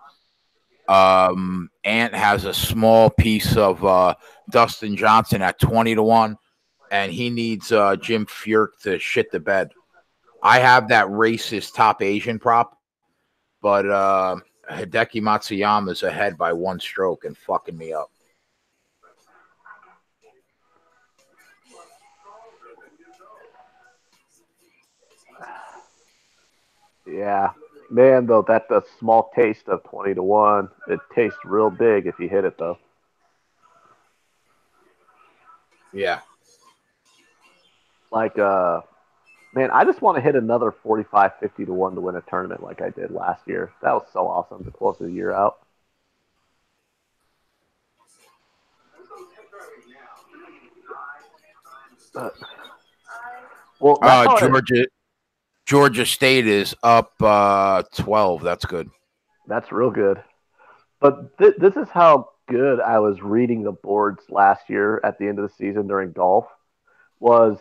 Ant has a small piece of Dustin Johnson at 20 to 1, and he needs Jim Furyk to shit the bed. I have that racist top Asian prop, but Hideki Matsuyama's ahead by 1 stroke and fucking me up. Yeah. Man, though, that's a small taste of 20 to 1. It tastes real big if you hit it, though. Yeah. Like, man, I just want to hit another 45, 50 to 1 to win a tournament like I did last year. That was so awesome to close the year out. Well, Georgia State is up 12. That's good. That's real good. But this is how good I was reading the boards last year at the end of the season during golf. Was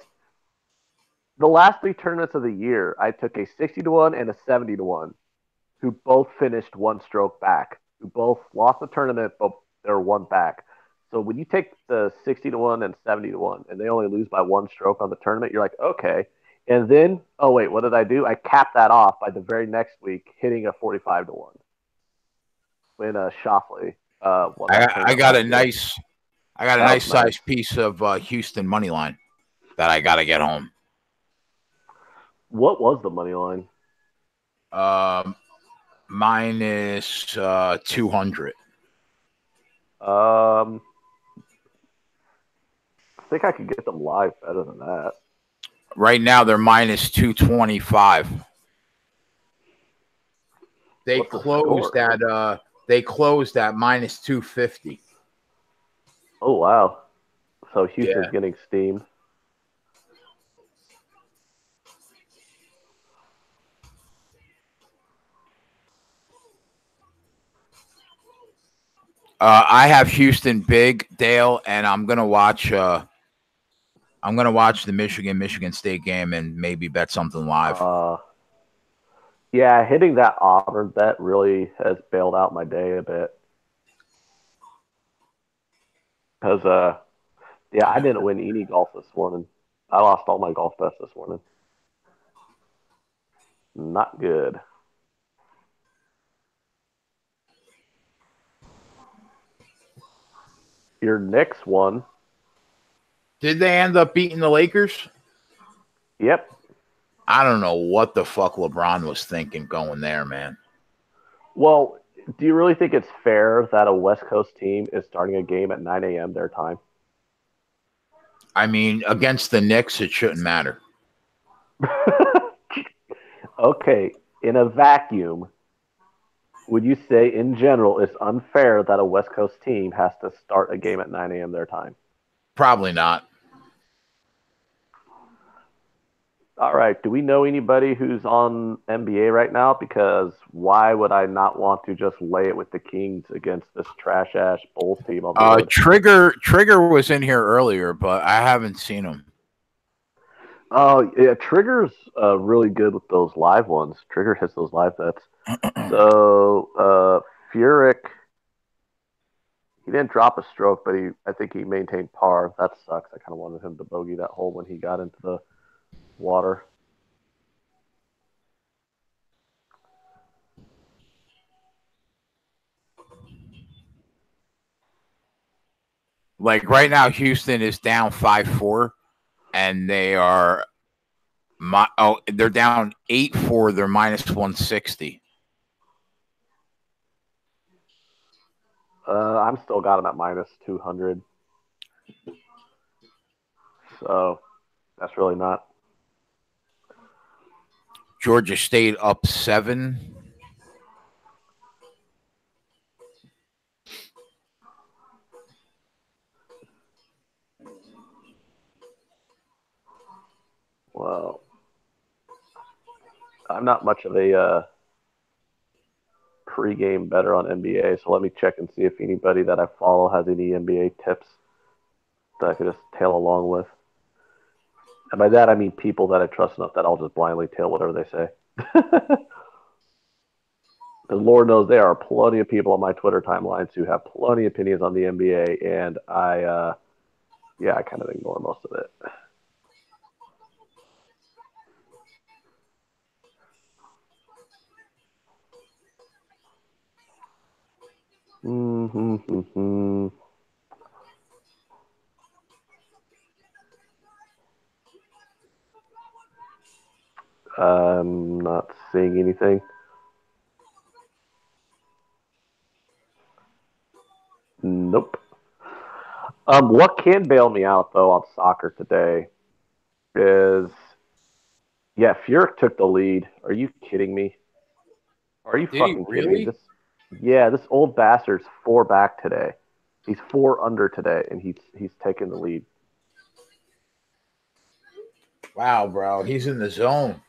the last 3 tournaments of the year, I took a 60 to 1 and a 70 to 1, who both finished 1 stroke back, who both lost the tournament, but they're 1 back. So when you take the 60 to 1 and 70 to 1, and they only lose by 1 stroke on the tournament, you're like, okay. And then, oh wait, what did I do? I capped that off by the very next week, hitting a 45 to 1. When Shoffley I got a nice size piece of Houston money line that I got to get home. What was the money line? Minus 200. think I could get them live better than that. Right now, they're minus 225. They What's the closed score? at minus 250. Oh, wow. So Houston's Yeah. getting steamed. I have Houston big, Dale, and I'm gonna watch. I'm gonna watch the Michigan State game and maybe bet something live. Yeah, hitting that Auburn bet really has bailed out my day a bit. Because, yeah, I didn't win any golf this morning. I lost all my golf bets this morning. Not good. Your next one. Did they end up beating the Lakers? Yep. I don't know what the fuck LeBron was thinking going there, man. Well, do you really think it's fair that a West Coast team is starting a game at 9 a.m. their time? I mean, against the Knicks, it shouldn't matter. Okay, in a vacuum, would you say in general it's unfair that a West Coast team has to start a game at 9 a.m. their time? Probably not. All right. Do we know anybody who's on NBA right now? Because why would I not want to just lay it with the Kings against this trash ass Bulls team on the road? Trigger was in here earlier, but I haven't seen him. Oh, yeah. Trigger's really good with those live ones. Trigger hits those live bets. So, Furyk, he didn't drop a stroke, but I think he maintained par. That sucks. I kind of wanted him to bogey that hole when he got into the water. Like right now, Houston is down 5-4, and they are they're down 8-4. They're minus 160. I'm still got him at minus 200. So that's really not. Georgia State up 7. Well, I'm not much of a pregame better on NBA, so let me check and see if anybody that I follow has any NBA tips that I could just tail along with. And by that, I mean people that I trust enough that I'll just blindly tail whatever they say. Because Lord knows there are plenty of people on my Twitter timelines who have plenty of opinions on the NBA, and I kind of ignore most of it. Mm-hmm. I'm not seeing anything. Nope. What can bail me out though on soccer today is, yeah, Furyk took the lead. Are you kidding me? Are you Did he fucking kidding me? really? This old bastard's 4 back today. He's 4 under today, and he's taking the lead. Wow, bro, he's in the zone.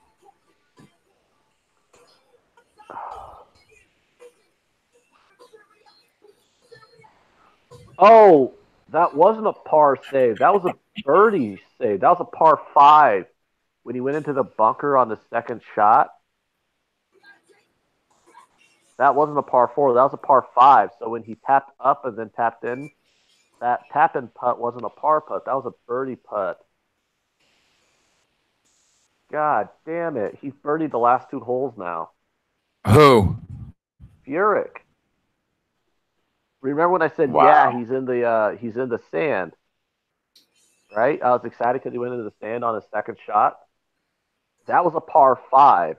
Oh, that wasn't a par save. That was a birdie save. That was a par 5 when he went into the bunker on the second shot. That wasn't a par 4. That was a par 5. So when he tapped up and then tapped in, that tap in putt wasn't a par putt. That was a birdie putt. God damn it. He's birdied the last 2 holes now. Who? Furyk. Remember when I said, Wow. yeah, he's in the sand, right? I was excited because he went into the sand on his second shot. That was a par 5.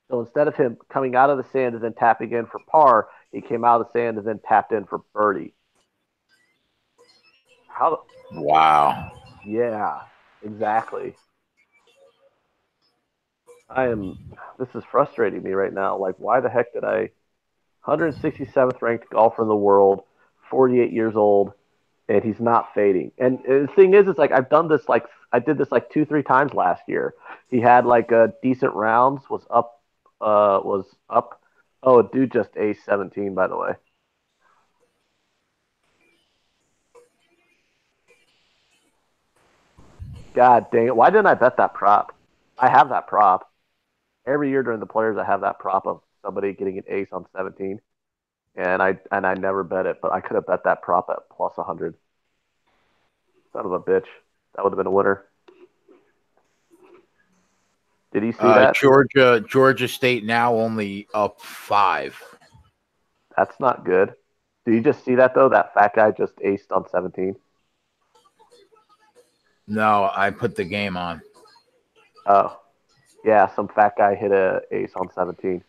So instead of him coming out of the sand and then tapping in for par, he came out of the sand and then tapped in for birdie. Wow. Yeah, exactly. This is frustrating me right now. Like, why the heck did I 167th ranked golfer in the world, 48 years old, and he's not fading. And the thing is, it's like I did this like 2, 3 times last year. He had like a decent rounds, was up. Oh, a dude just ace 17, by the way. God dang it! Why didn't I bet that prop? I have that prop every year during the players. I have that prop of somebody getting an ace on 17, and I never bet it, but I could have bet that prop at plus 100. Son of a bitch, that would have been a winner. Did you see that? Georgia State now only up 5. That's not good. Do you just see that though? That fat guy just aced on 17. No, I put the game on. Oh, yeah, some fat guy hit a ace on 17.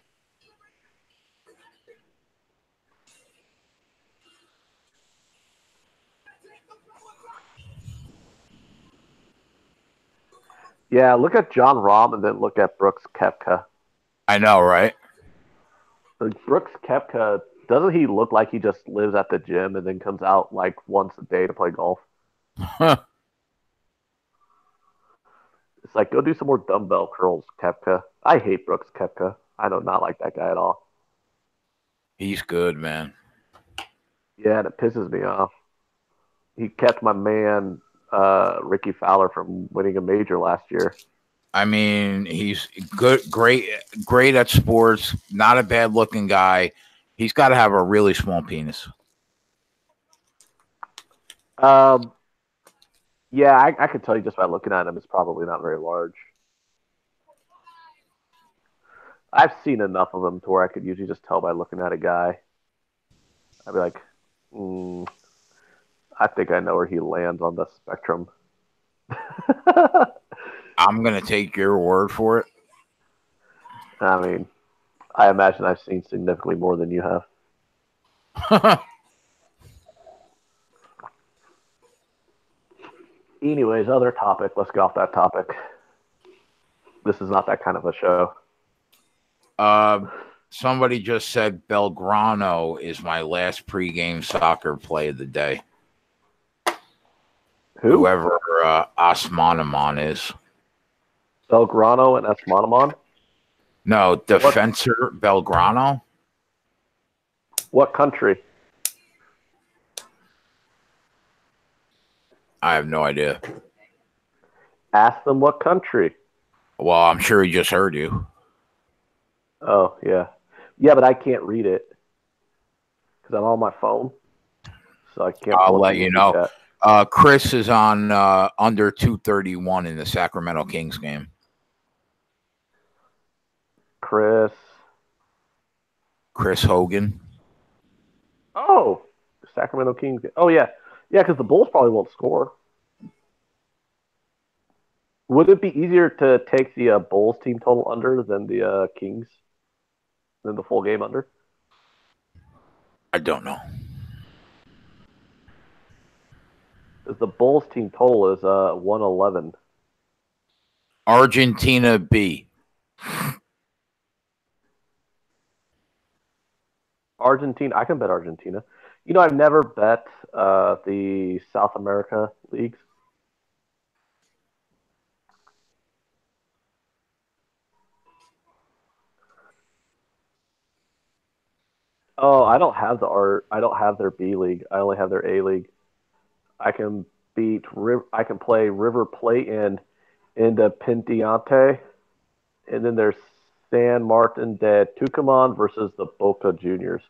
Yeah, look at John Rahm and then look at Brooks Koepka. I know, right? Like, Brooks Koepka, doesn't he look like he just lives at the gym and then comes out like once a day to play golf? It's like, go do some more dumbbell curls, Koepka. I hate Brooks Koepka. I do not like that guy at all. He's good, man. Yeah, and it pisses me off. He kept my man Ricky Fowler from winning a major last year. I mean, he's good, great at sports. Not a bad looking guy. He's got to have a really small penis. Um, yeah, I could tell you just by looking at him, it's probably not very large. I've seen enough of them to where I could usually just tell by looking at a guy. I'd be like, mm, I think I know where he lands on the spectrum. I'm gonna take your word for I mean, I imagine I've seen significantly more than you have. it. Anyways, other topic. Let's get off that topic. This is not that kind of a show. Somebody just said Belgrano is my last pregame soccer play of the day. Who? Whoever Osmanamon is. Belgrano and Esmonamon? No, Defensor Belgrano. What country? I have no idea. Ask them what country. Well, I'm sure he just heard you. Oh, yeah. Yeah, but I can't read it because I'm on my phone. So I can't. I'll let you know. Chris is on under 231 in the Sacramento Kings game. Chris Hogan. Oh, Sacramento Kings. Oh, yeah. Yeah, because the Bulls probably won't score. Would it be easier to take the Bulls team total under than the Kings? Than the full game under? I don't know. Because the Bulls team total is 111. Argentina B. Argentina. I can bet Argentina. You know, I've never bet the South America leagues. Oh, I don't have the art. I don't have their B league. I only have their A league. I can I can play River Plate and Independiente, and then there's San Martin de Tucumán versus the Boca Juniors.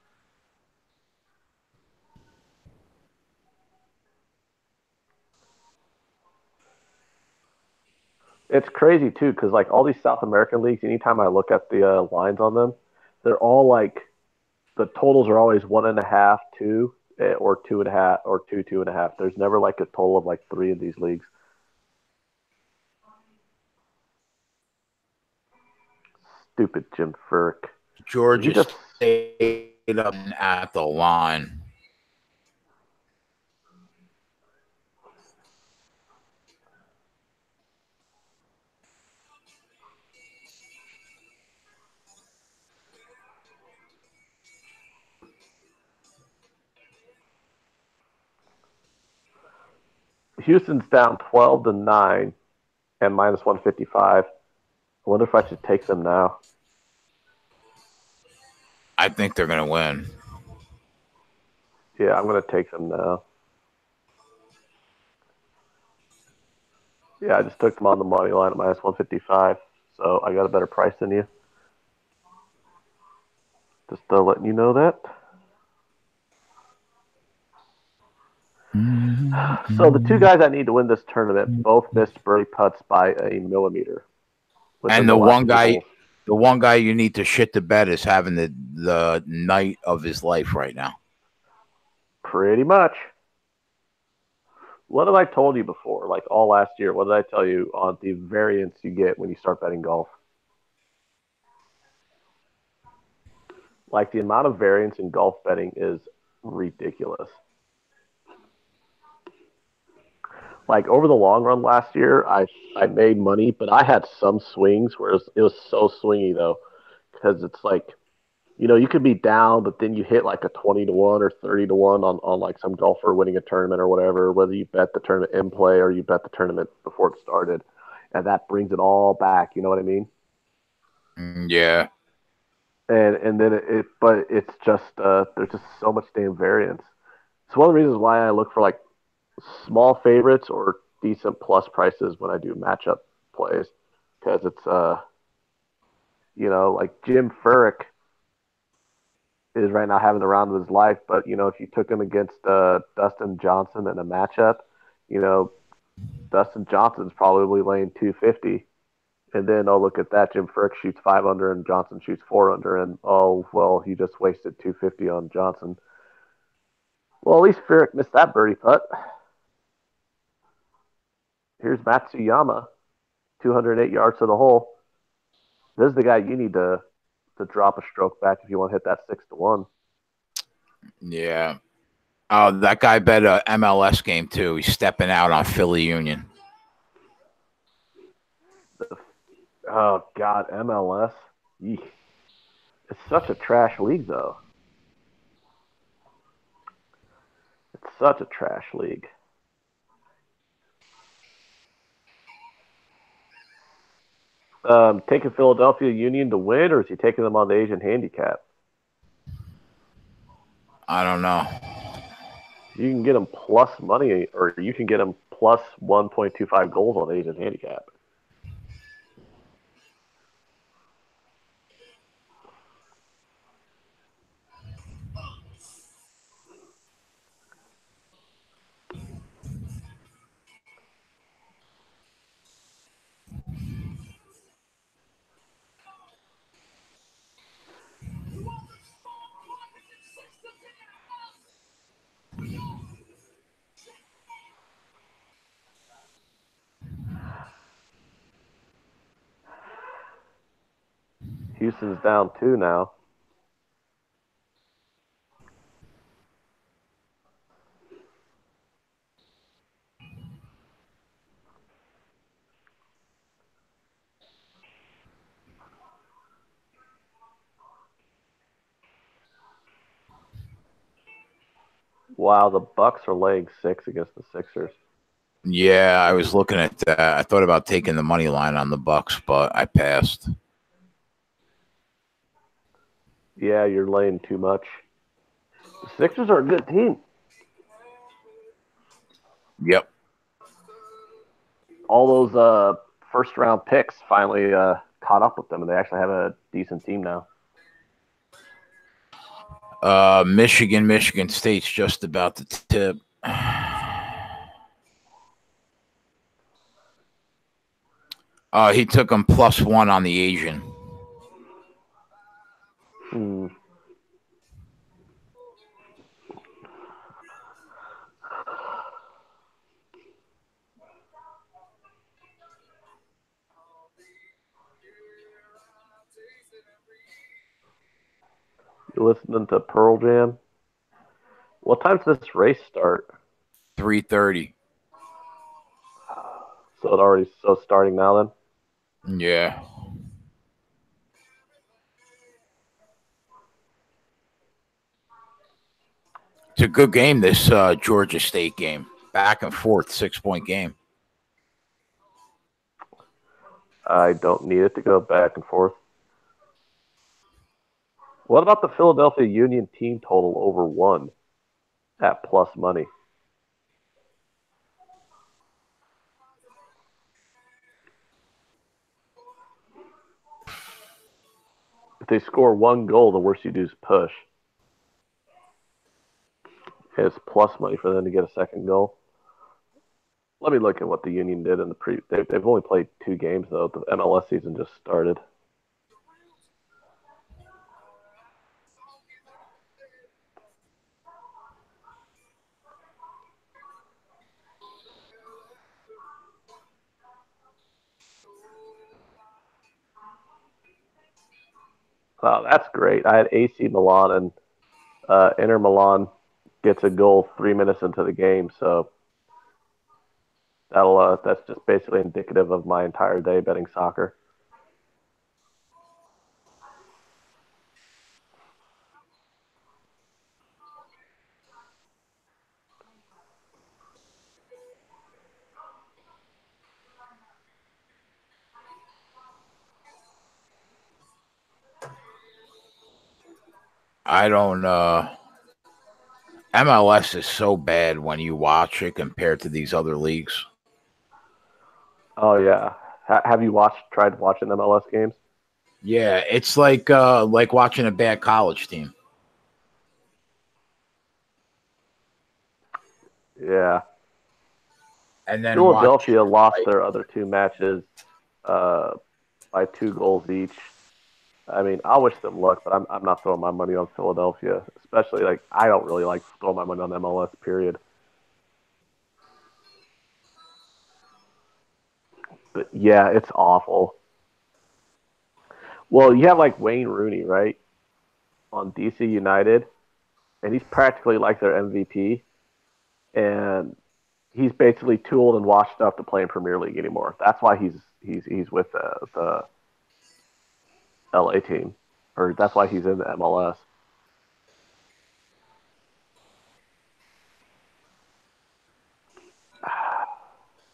It's crazy too, because like all these South American leagues, anytime I look at the lines on them, they're all like the totals are always 1.5, 2, or 2.5, or 2.5. There's never like a total of like 3 in these leagues. Stupid Jim Furk. Georgia just stayed up at the line. Houston's down 12-9 and minus 155. I wonder if I should take them now. I think they're going to win. Yeah, I'm going to take them now. Yeah, I just took them on the money line at minus 155, so I got a better price than you. Just letting you know that. So the two guys I need to win this tournament both missed birdie putts by a millimeter. And the one guy you need to shit the bed is having the night of his life right now. Pretty much. What have I told you before? Like all last year, what did I tell you on the variance you get when you start betting golf? Like the amount of variance in golf betting is ridiculous. Like over the long run last year, I made money, but I had some swings where it was so swingy though, because it's like, you know, you could be down, but then you hit like a 20-1 or 30-1 on like some golfer winning a tournament or whatever, whether you bet the tournament in play or you bet the tournament before it started, and that brings it all back. You know what I mean? Yeah. And then but it's just there's just so much damn variance. It's one of the reasons why I look for like small favorites or decent plus prices when I do matchup plays, because it's you know, like Jim Furyk is right now having the round of his life, but you know, if you took him against Dustin Johnson in a matchup, you know, Dustin Johnson's probably laying 250. And then, oh, look at that. Jim Furyk shoots 5 under and Johnson shoots 4 under. And, oh, well, he just wasted 250 on Johnson. Well, at least Furyk missed that birdie putt. Here's Matsuyama, 208 yards to the hole. This is the guy you need to drop a stroke back if you want to hit that 6-1. Yeah. Oh, that guy bet a MLS game, too. He's stepping out on Philly Union. Oh, God, MLS. Eesh. It's such a trash league, though. It's such a trash league. Taking Philadelphia Union to win, or is he taking them on the Asian handicap? I don't know. You can get them plus money, or you can get them plus 1.25 goals on the Asian handicap. Houston's down 2 now. Wow, the Bucks are laying 6 against the Sixers. Yeah, I was looking at that. I thought about taking the money line on the Bucks, but I passed. Yeah, you're laying too much. The Sixers are a good team. Yep. All those first-round picks finally caught up with them, and they actually have a decent team now. Michigan State's just about to tip. He took him +1 on the Asian. You listening to Pearl Jam? What time does this race start? 3:30. So it's starting now then? Yeah. It's a good game, this Georgia State game. Back and forth, 6-point game. I don't need it to go back and forth. What about the Philadelphia Union team total over 1 at plus money? If they score 1 goal, the worst you do is push. It's plus money for them to get a second goal. Let me look at what the Union did in the pre. They've only played 2 games though. The MLS season just started. Wow, that's great. I had AC Milan and Inter Milan gets a goal 3 minutes into the game, so that's just basically indicative of my entire day betting soccer. I don't. MLS is so bad when you watch it compared to these other leagues. Oh yeah, have you tried watching MLS games? Yeah, it's like watching a bad college team. Yeah. And then Philadelphia lost their other 2 matches by 2 goals each. I mean, I wish them luck, but I'm not throwing my money on Philadelphia, especially like I don't really like throwing my money on MLS. Period. But yeah, it's awful. Well, you have like Wayne Rooney, right, on DC United, and he's practically like their MVP, and he's basically too old and washed up to play in Premier League anymore. That's why he's with the LA team, or that's why he's in the MLS.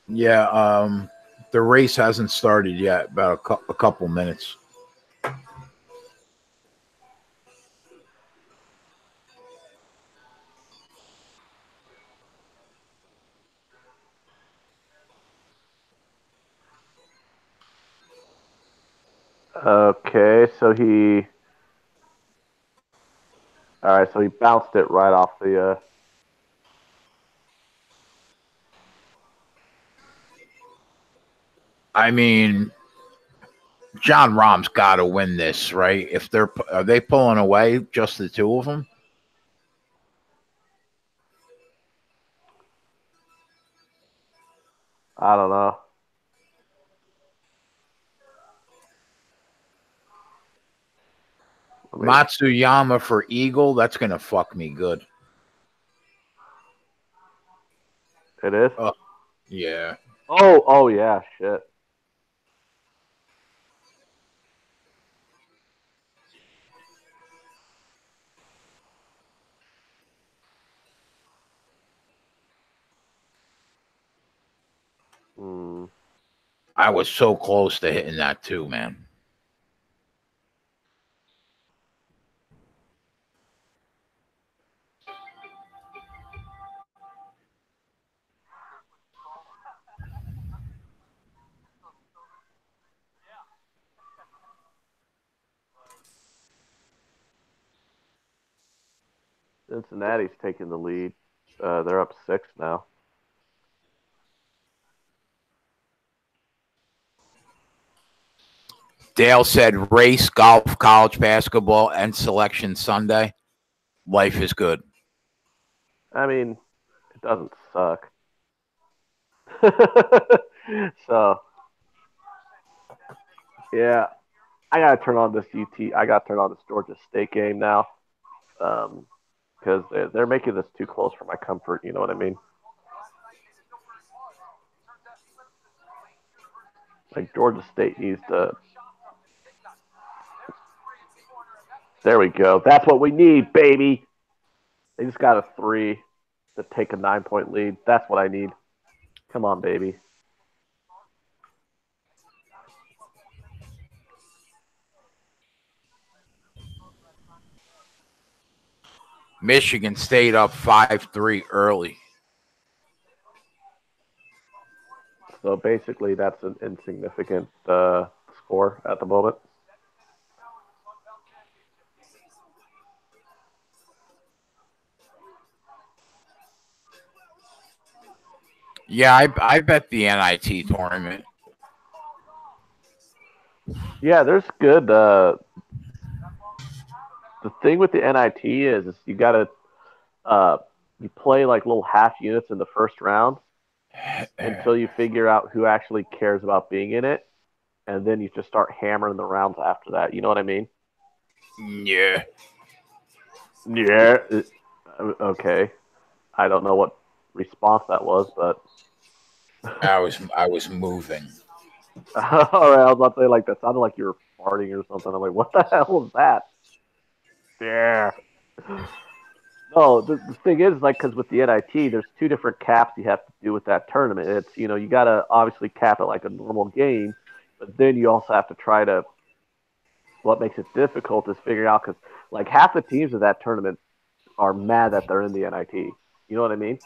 Yeah, the race hasn't started yet. About a couple minutes. Okay, so all right, so he bounced it right off the. I mean, John Rahm's got to win this, right? If are they pulling away, just the 2 of them? I don't know. Matsuyama for Eagle. That's gonna fuck me good. It is. Yeah. Oh yeah, shit. I was so close to hitting that too, man. Cincinnati's taking the lead. They're up 6 now. Dale said race, golf, college basketball, and selection Sunday. Life is good. I mean, it doesn't suck. So, yeah, I gotta turn on this UT. I gotta turn on this Georgia State game now, because they're making this too close for my comfort. You know what I mean? Like Georgia State needs to. There we go. That's what we need, baby. They just got a 3. to take a 9-point lead. That's what I need. Come on, baby. Michigan State up 5-3 early. So basically, that's an insignificant score at the moment. Yeah, I bet the NIT tournament. Yeah, there's good. The thing with the NIT is you got to you play like little half units in the first round until you figure out who actually cares about being in it, and then you just start hammering the rounds after that. You know what I mean? Yeah. Yeah. Okay. I don't know what response that was, but I was moving. all right. I was about to say like that sounded like you were farting or something. I'm like, what the hell was that? Yeah. No, the thing is, like, because with the NIT, there's two different caps you have to do with that tournament. It's, you got to obviously cap it like a normal game, but then you also have to try to, what makes it difficult is figuring out, because, like, half the teams of that tournament are mad that they're in the NIT. You know what I mean?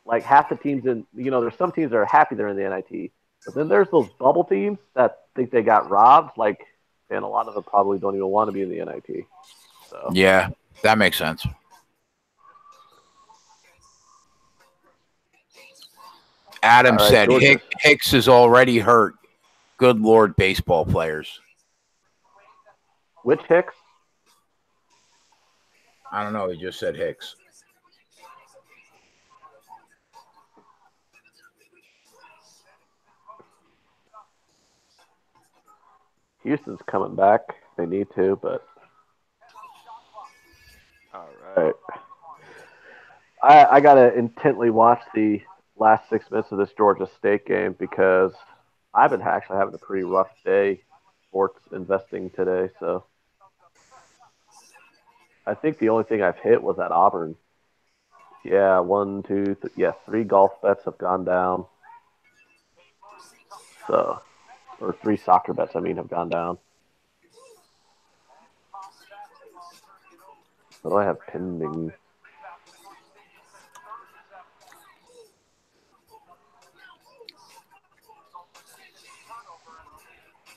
Like, half the teams there's some teams that are happy they're in the NIT, but then there's those bubble teams that think they got robbed, like, and a lot of them probably don't even want to be in the NIT. So. Yeah, that makes sense. Adam said Hicks is already hurt. Good Lord, baseball players. Which Hicks? I don't know. He just said Hicks. Houston's coming back. They need to, but all right. I gotta intently watch the last 6 minutes of this Georgia State game because I've been actually having a pretty rough day sports investing today. So I think the only thing I've hit was at Auburn. Yeah, one, two, yeah, 3 golf bets have gone down. So, or 3 soccer bets, have gone down. What do I have pending?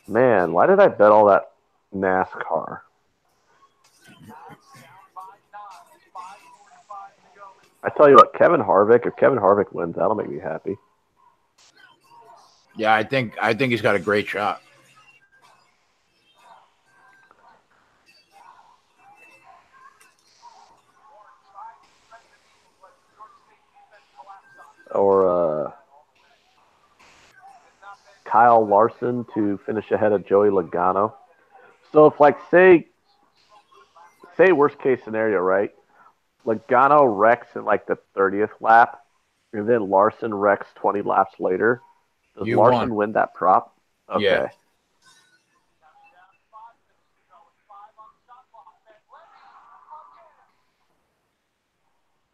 Man, why did I bet all that NASCAR? I tell you what, if Kevin Harvick wins, that'll make me happy. Yeah, I think he's got a great shot. Or Kyle Larson to finish ahead of Joey Logano. So if, like, say worst case scenario, right? Logano wrecks in like the 30th lap, and then Larson wrecks 20 laps later. Does Larson win that prop? Okay. Yeah.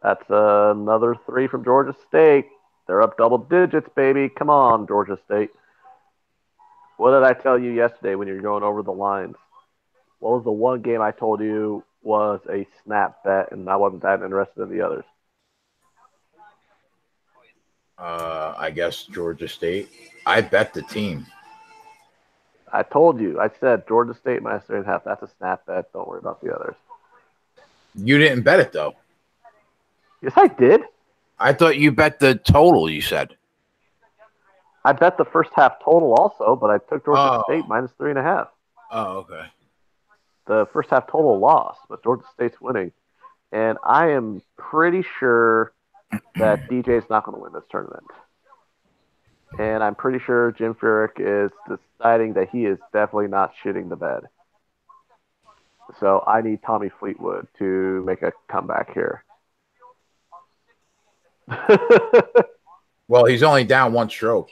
That's another 3 from Georgia State. They're up double digits, baby. Come on, Georgia State. What did I tell you yesterday when you were going over the lines? What was the one game I told you was a snap bet, and I wasn't that interested in the others? I guess Georgia State. I bet the team. I told you. I said Georgia State minus 3.5. That's a snap bet. Don't worry about the others. You didn't bet it, though. Yes, I did. I thought you bet the total, you said. I bet the first half total also, but I took Georgia State minus 3.5. Oh, okay. The first half total loss, but Georgia State's winning. And I am pretty sure that DJ's not going to win this tournament. And I'm pretty sure Jim Furyk is deciding that he is definitely not shitting the bed. So I need Tommy Fleetwood to make a comeback here. Well, he's only down 1 stroke.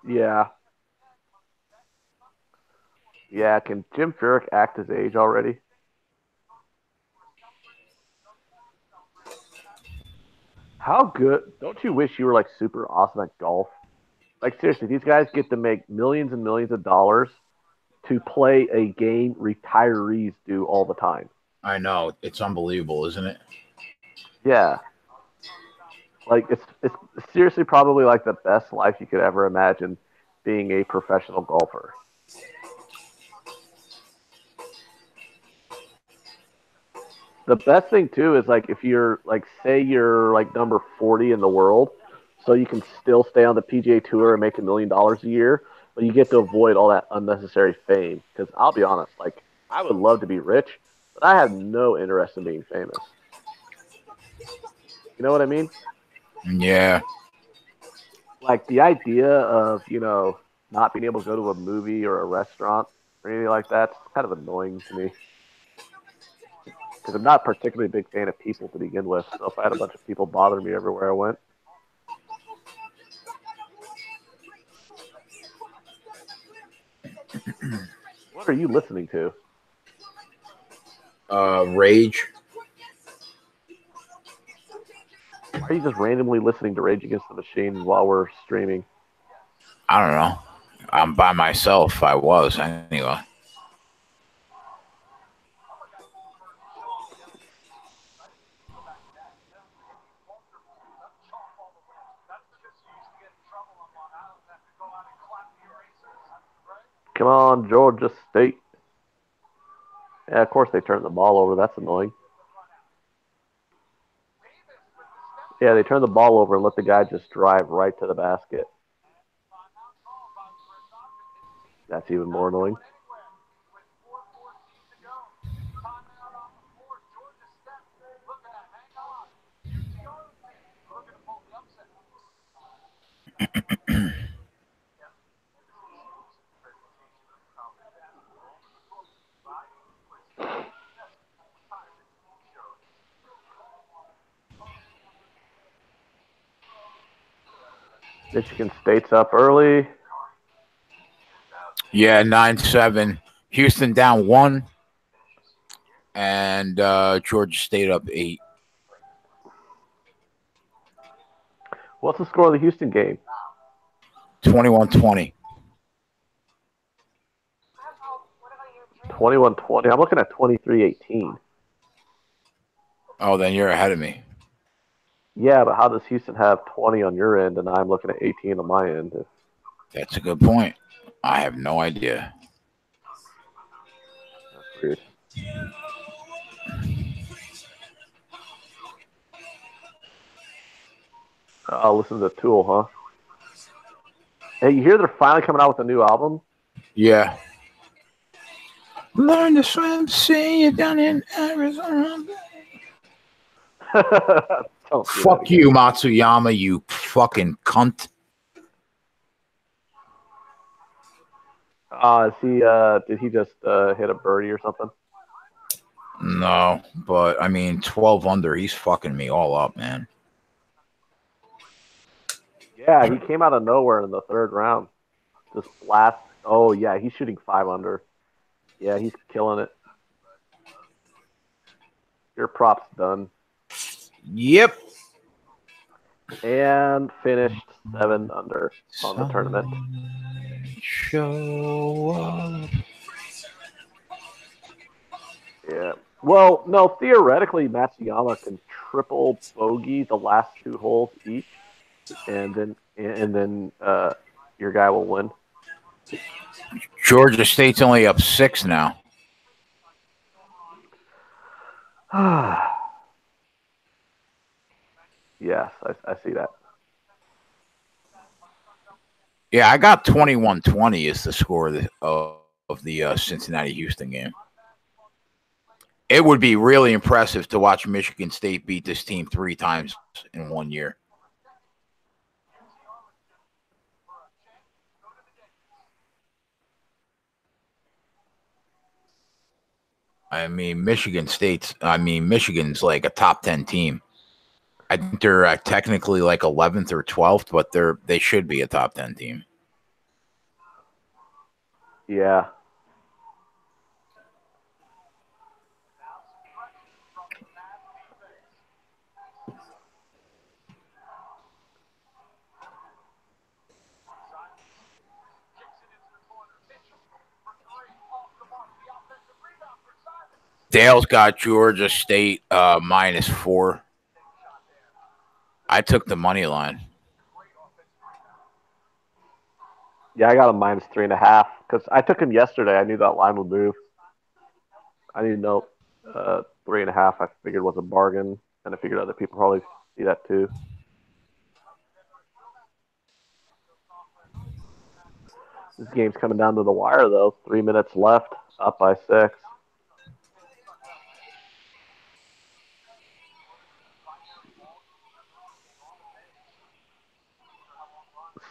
Yeah. Yeah, can Jim Furyk act his age already? How good? Don't you wish you were like super awesome at golf? Like seriously, these guys get to make millions and millions of dollars to play a game retirees do all the time. I know. It's unbelievable, isn't it? Yeah, like it's seriously probably like the best life you could ever imagine being a professional golfer. The best thing too is like if you're like say you're like number 40 in the world, so you can still stay on the PGA Tour and make $1 million a year, but you get to avoid all that unnecessary fame. Because I'll be honest, like I would love to be rich, but I have no interest in being famous. You know what I mean? Yeah. Like the idea of not being able to go to a movie or a restaurant or anything like that's kind of annoying to me because I'm not particularly a big fan of people to begin with. So if I had a bunch of people bothering me everywhere I went, what are you listening to? Rage. Why are you just randomly listening to Rage Against the Machine while we're streaming? I don't know. I'm by myself. I was anyway. Come on, Georgia State. Yeah, of course they turned the ball over. That's annoying. Yeah, they turned the ball over and let the guy just drive right to the basket. That's even more annoying. Michigan State's up early. Yeah, 9-7. Houston down 1, and Georgia State up 8. What's the score of the Houston game? 21-20. 21-20. I'm looking at 23-18. Oh, then you're ahead of me. Yeah, but how does Houston have 20 on your end and I'm looking at 18 on my end? That's a good point. I have no idea. That's weird. I'll listen to Tool, huh? Hey, you hear they're finally coming out with a new album? Yeah. Learn to swim, see you down in Arizona. Fuck you, Matsuyama, you fucking cunt. Did he just hit a birdie or something? No, but I mean, 12 under, he's fucking me all up, man. Yeah, he came out of nowhere in the third round. Just blast. Oh, yeah, he's shooting 5 under. Yeah, he's killing it. Your prop's done. Yep. And finished 7 under on the tournament. Show up. Yeah. Well, no, theoretically, Matsuyama can triple bogey the last 2 holes each, and then your guy will win. Georgia State's only up 6 now. Yes, I see that. Yeah, I got 21-20 is the score of the Cincinnati-Houston game. It would be really impressive to watch Michigan State beat this team 3 times in 1 year. Michigan's like a top 10 team. I think they're technically like 11th or 12th, but they should be a top 10 team. Yeah. Dale's got Georgia State -4. I took the money line. Yeah, I got a -3.5 because I took him yesterday. I knew that line would move. I didn't know 3.5. I figured was a bargain, and I figured other people probably see that too. This game's coming down to the wire though. 3 minutes left, up by 6.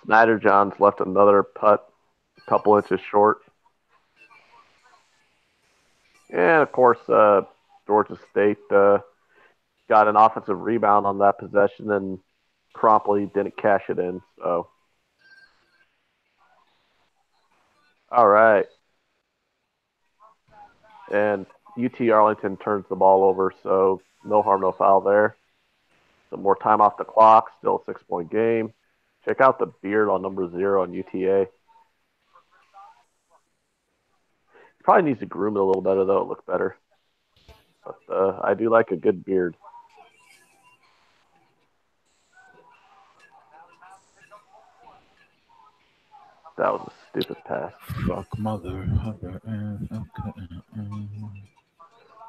Snyder John's left another putt, a couple inches short. And of course, Georgia State got an offensive rebound on that possession and promptly didn't cash it in. So, all right. And UT Arlington turns the ball over, so no harm, no foul there. Some more time off the clock, still a 6-point game. Check out the beard on number 0 on UTA. He probably needs to groom it a little better, though. It looks better. But I do like a good beard. That was a stupid pass. Fuck mother.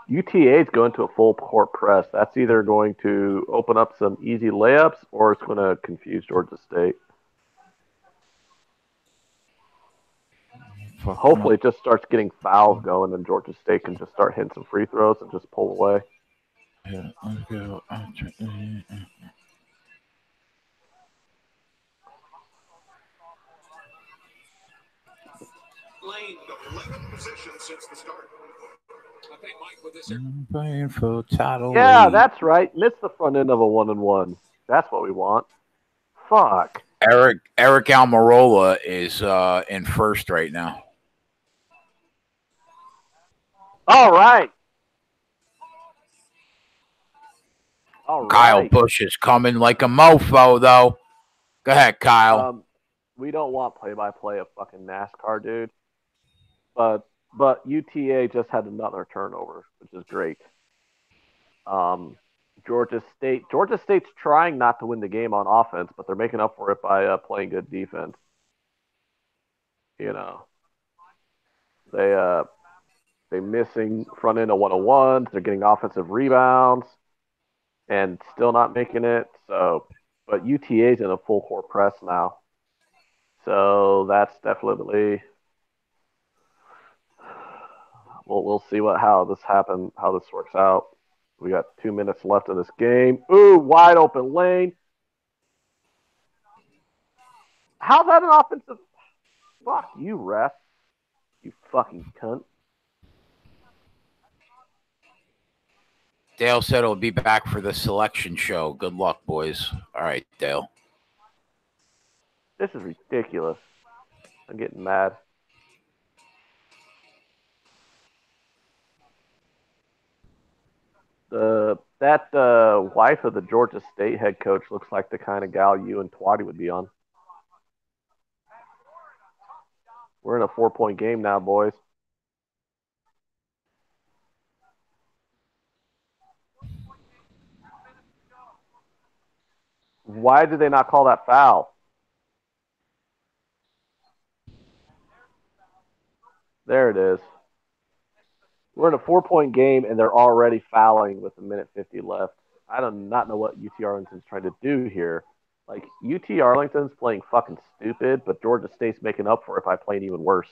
UTA is going to a full court press. That's either going to open up some easy layups or it's going to confuse Georgia State. Hopefully it just starts getting fouls going and Georgia State can just start hitting some free throws and just pull away. Yeah, Lane, 11th position since the start. I think Mike with this. playing for title. Yeah, lead. that's right. Miss the front end of a 1-and-1. That's what we want. Fuck. Eric Almirola is in first right now. All right. Kyle Busch is coming like a mofo, though. Go ahead, Kyle. We don't want play-by-play of fucking NASCAR, dude. But UTA just had another turnover, which is great. Georgia State's trying not to win the game on offense, but they're making up for it by playing good defense. You know, they missing front end of 101s. They're getting offensive rebounds and still not making it. So, but UTA's in a full court press now. So that's definitely we'll see how this works out. We got 2 minutes left in this game. Ooh, wide open lane. How's that an offensive? Fuck you, ref. You fucking cunt. Dale said he'll be back for the selection show. Good luck, boys. All right, Dale. This is ridiculous. I'm getting mad. That wife of the Georgia State head coach looks like the kind of gal you and Twatty would be on. We're in a 4-point game now, boys. Why did they not call that foul? There it is. We're in a 4-point game, and they're already fouling with 1:50 left. I do not know what UT Arlington's trying to do here. Like, UT Arlington's playing fucking stupid, but Georgia State's making up for it by playing even worse.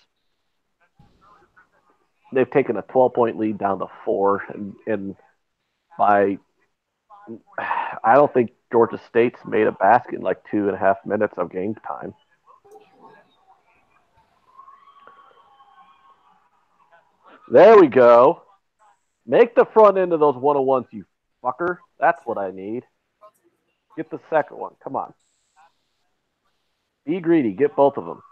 They've taken a 12-point lead down to 4, and by I don't think Georgia State's made a basket in like 2.5 minutes of game time. There we go. Make the front end of those 101s, you fucker. That's what I need. Get the second one. Come on. Be greedy. Get both of them.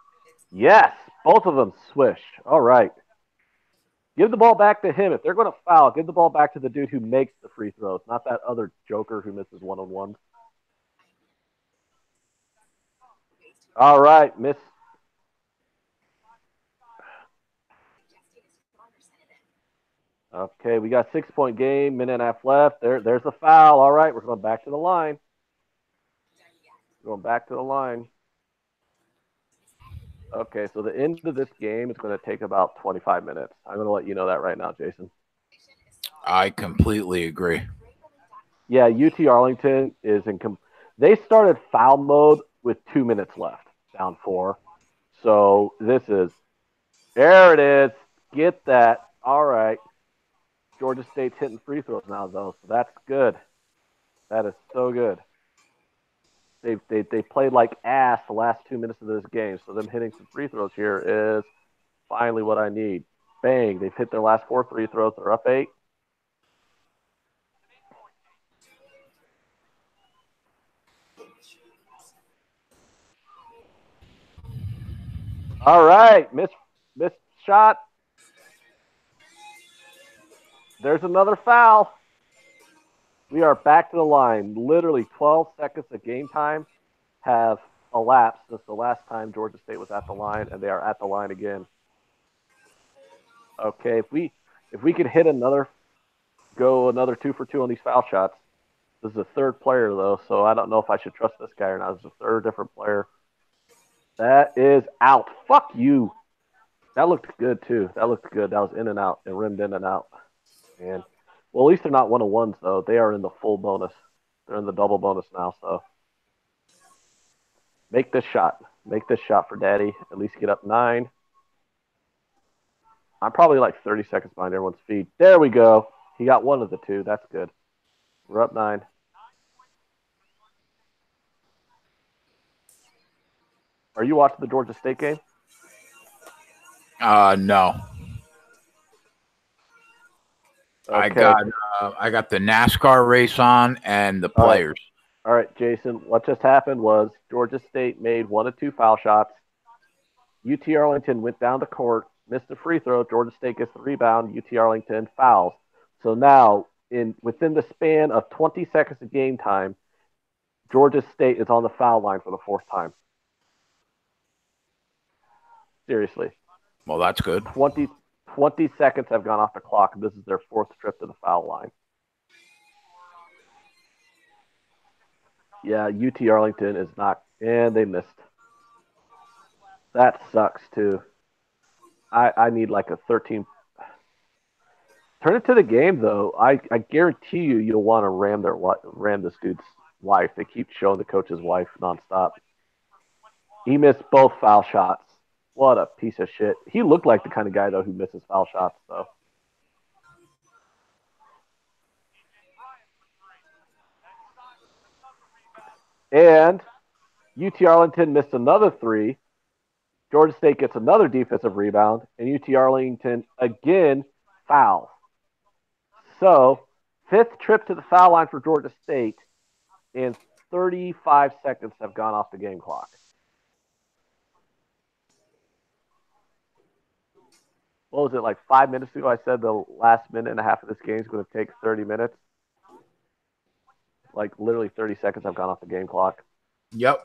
Yes. Both of them swish. All right. Give the ball back to him. If they're going to foul, give the ball back to the dude who makes the free throws, not that other joker who misses 1-on-1s. All right, miss. Okay, we got 6-point game, minute and a half left. There's the foul. All right, we're going back to the line. Going back to the line. Okay, so the end of this game is going to take about 25 minutes. I'm going to let you know that right now, Jason. I completely agree. Yeah, UT Arlington is in. They started foul mode with 2 minutes left, down 4. So this is. There it is. Get that. All right. Georgia State's hitting free throws now, though, so that's good. That is so good. They played like ass the last 2 minutes of this game, so them hitting some free throws here is finally what I need. Bang! They've hit their last 4 free throws. They're up 8. All right, miss shot. There's another foul. We are back to the line. Literally 12 seconds of game time have elapsed since the last time Georgia State was at the line, and they are at the line again. Okay, if we could hit another 2 for 2 on these foul shots. This is the third player though, so I don't know if I should trust this guy or not. This is the third different player. That is out. Fuck you. That looked good too. That looked good. That was in and out and rimmed in and out. And well, at least they're not 1-on-1s though. They are in the full bonus. They're in the double bonus now. So make this shot. Make this shot for Daddy. At least get up 9. I'm probably like 30 seconds behind everyone's feet. There we go. He got one of the 2. That's good. We're up 9. Are you watching the Georgia State game? No. Okay. I got the NASCAR race on and the players. All right, Jason. What just happened was Georgia State made 1 of 2 foul shots. UT Arlington went down the court, missed a free throw. Georgia State gets the rebound. UT Arlington fouls. So now, within the span of 20 seconds of game time, Georgia State is on the foul line for the 4th time. Seriously. Well, that's good. 20 seconds have gone off the clock, and this is their 4th trip to the foul line. Yeah, UT Arlington is not, and they missed. That sucks too. I need like a 13. Turn it to the game though. I guarantee you'll want to ram this dude's wife. They keep showing the coach's wife nonstop. He missed both foul shots. What a piece of shit. He looked like the kind of guy though who misses foul shots though. And UT Arlington missed another 3. Georgia State gets another defensive rebound, and UT Arlington again fouls. So, 5th trip to the foul line for Georgia State, and 35 seconds have gone off the game clock. What was it, like 5 minutes ago? I said the last minute and a half of this game is going to take 30 minutes. Like, literally 30 seconds have gone off the game clock. Yep.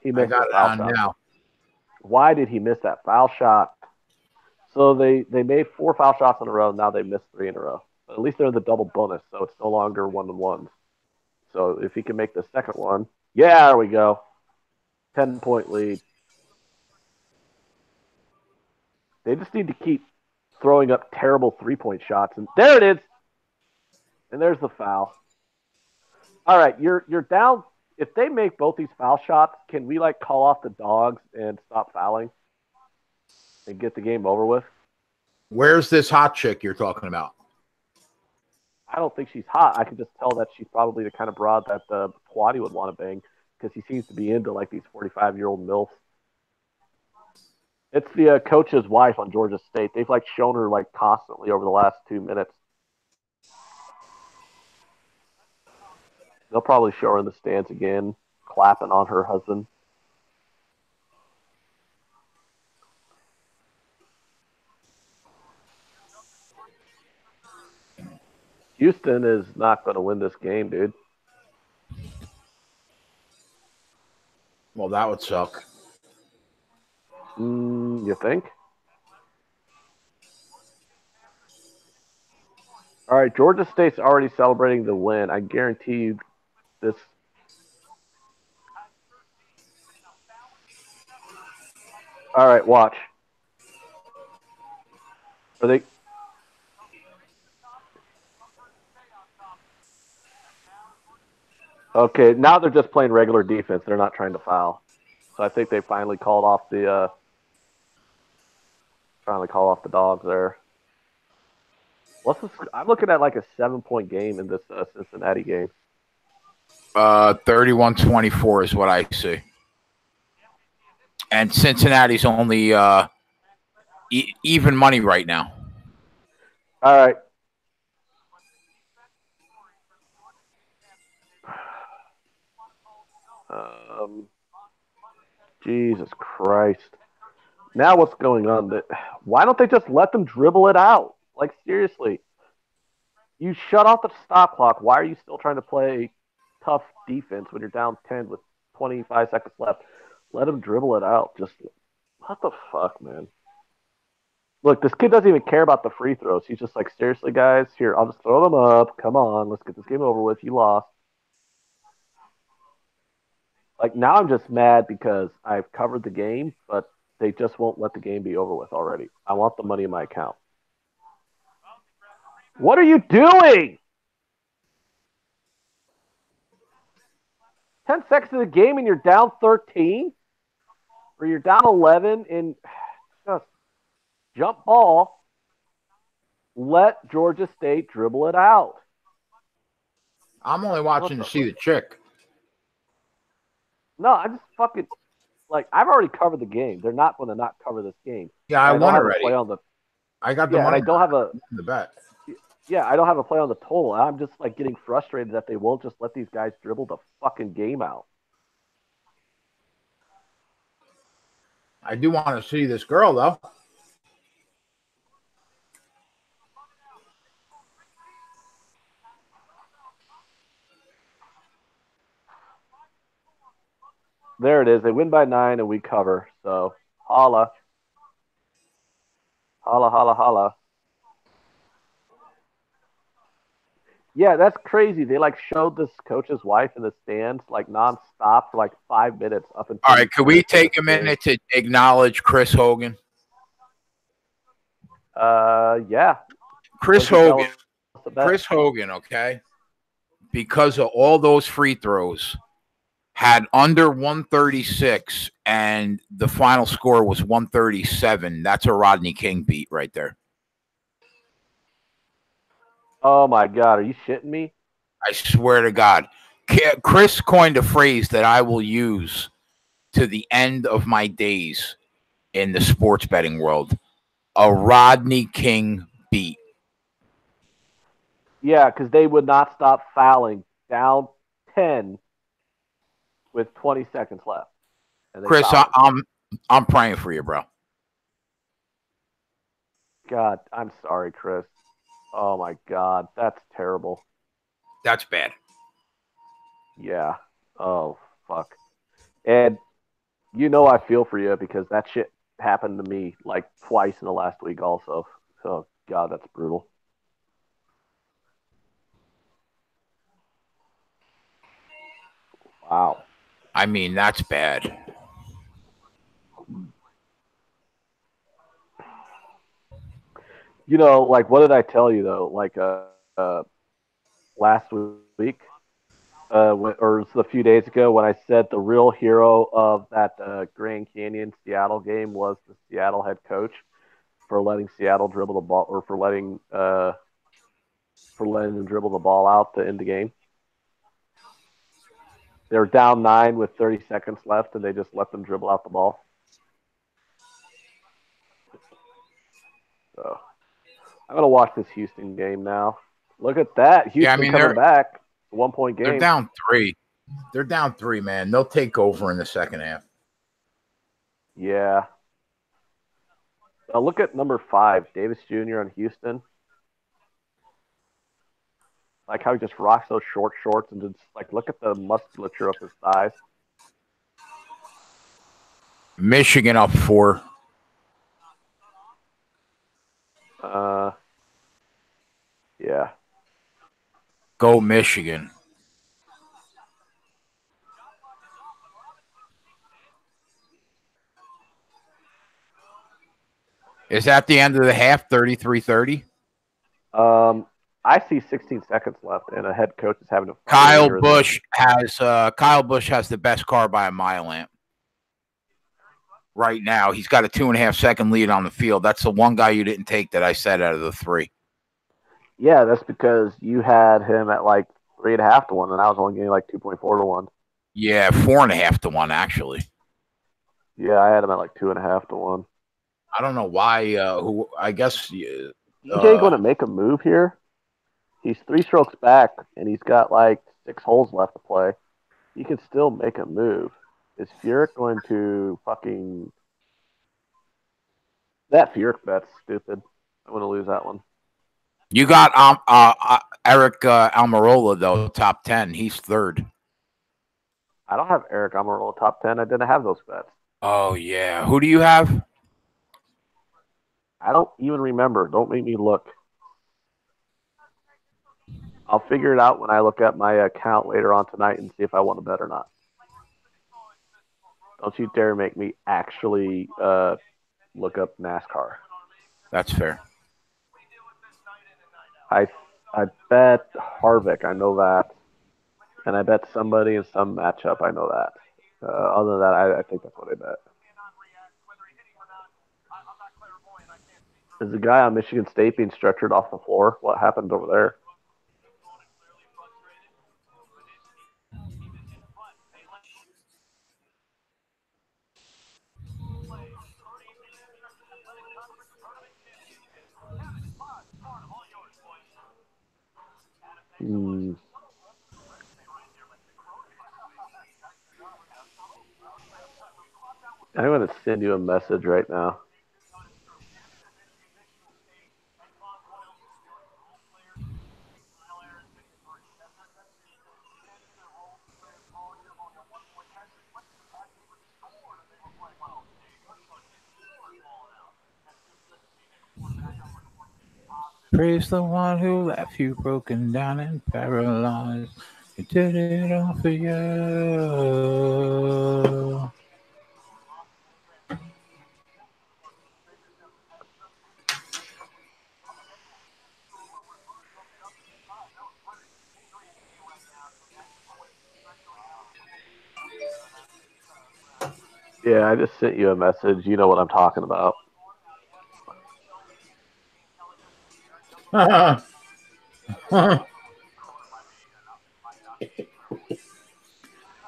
He missed I got it on now. Why did he miss that foul shot? So they made 4 foul shots in a row. Now they missed 3 in a row. But at least they're in the double bonus, so it's no longer 1-on-1s. So if he can make the second one, yeah, there we go. 10-point lead. They just need to keep throwing up terrible 3-point shots. And there it is. And there's the foul. All right, you're down. If they make both these foul shots, can we like call off the dogs and stop fouling and get the game over with? Where's this hot chick you're talking about? I don't think she's hot. I can just tell that she's probably the kind of broad that Quaddy would want to bang because he seems to be into like these 45-year-old MILFs. It's the coach's wife on Georgia State. They've like shown her like constantly over the last 2 minutes. They'll probably show her in the stands again, clapping on her husband. Houston is not going to win this game, dude. Well, that would suck. You think? All right, Georgia State's already celebrating the win. I guarantee you this. All right, watch. Are they? Okay, now they're just playing regular defense. They're not trying to foul. So I think they finally call off the dogs there. I'm looking at like a 7-point game in this Cincinnati game. 31-24 is what I see. And Cincinnati's only even money right now. All right. Jesus Christ. Now what's going on? Why don't they just let them dribble it out? Like, seriously. You shut off the stop clock. Why are you still trying to play tough defense when you're down 10 with 25 seconds left? Let them dribble it out. Just, what the fuck, man? Look, this kid doesn't even care about the free throws. He's just like, seriously, guys, here, I'll just throw them up. Come on, let's get this game over with. You lost. Like, now I'm just mad because I've covered the game, but they just won't let the game be over with already. I want the money in my account. What are you doing? 10 seconds of the game and you're down 13? Or you're down 11 and just jump ball. Let Georgia State dribble it out. I'm only watching to see the chick. No, I just fucking like I've already covered the game. They're not going to not cover this game. Yeah, I won already. I got the money. And I don't have the bet. Yeah, I don't have a play on the total. I'm just like getting frustrated that they won't just let these guys dribble the fucking game out. I do want to see this girl though. There it is. They win by 9 and we cover. So, holla. Holla, holla, holla. Yeah, that's crazy. They like showed this coach's wife in the stands like nonstop for like 5 minutes up until. All right, could we take a minute to acknowledge Chris Hogan? Yeah. Chris Hogan. Chris Hogan, okay? Because of all those free throws, had under 136, and the final score was 137. That's a Rodney King beat right there. Oh, my God. Are you shitting me? I swear to God. Chris coined a phrase that I will use to the end of my days in the sports betting world. A Rodney King beat. Yeah, because they would not stop fouling down 10 with 20 seconds left. Chris, I'm praying for you, bro. God, I'm sorry, Chris. Oh, my God. That's terrible. That's bad. Yeah. Oh, fuck. And you know I feel for you because that shit happened to me like twice in the last week also. Oh, God, that's brutal. Wow. I mean, that's bad. You know, like, what did I tell you, though? Like, last week, or a few days ago, when I said the real hero of that Grand Canyon Seattle game was the Seattle head coach for letting Seattle dribble the ball, or for letting them dribble the ball out to end the game. They were down 9 with 30 seconds left, and they just let them dribble out the ball. So I'm gonna watch this Houston game now. Look at that, Houston coming back. 1-point game. They're down 3. They're down 3, man. They'll take over in the second half. Yeah. Look at number 5, Davis Jr. on Houston. Like how he just rocks those short shorts and just like look at the musculature of his thighs. Michigan up 4. Yeah, Yeah. Go Michigan. Is that the end of the half, 33-30? I see 16 seconds left, and a head coach is having a Kyle Busch has the best car by a mile amp. Right now, he's got a 2.5 second lead on the field. That's the one guy you didn't take that I said out of the three. Yeah, that's because you had him at like 3.5 to 1, and I was only getting like 2.4 to 1. Yeah, 4.5 to 1 actually. Yeah, I had him at like 2.5 to 1. I don't know why. I guess EJ going to make a move here. He's 3 strokes back, and he's got like 6 holes left to play. He can still make a move. Is Furyk going to fucking... That Furyk bet's stupid. I'm going to lose that one. You got Eric Almirola, though, top 10. He's third. I don't have Eric Almirola top 10. I didn't have those bets. Oh, yeah. Who do you have? I don't even remember. Don't make me look. I'll figure it out when I look at my account later on tonight and see if I want to bet or not. Don't you dare make me actually look up NASCAR. That's fair. I bet Harvick. I know that. And I bet somebody in some matchup. I know that. Other than that, I think that's what I bet. Is the guy on Michigan State being stretchered off the floor? What happened over there? I'm going to send you a message right now. Praise the one who left you broken down and paralyzed. He did it all for you. Yeah, I just sent you a message. You know what I'm talking about.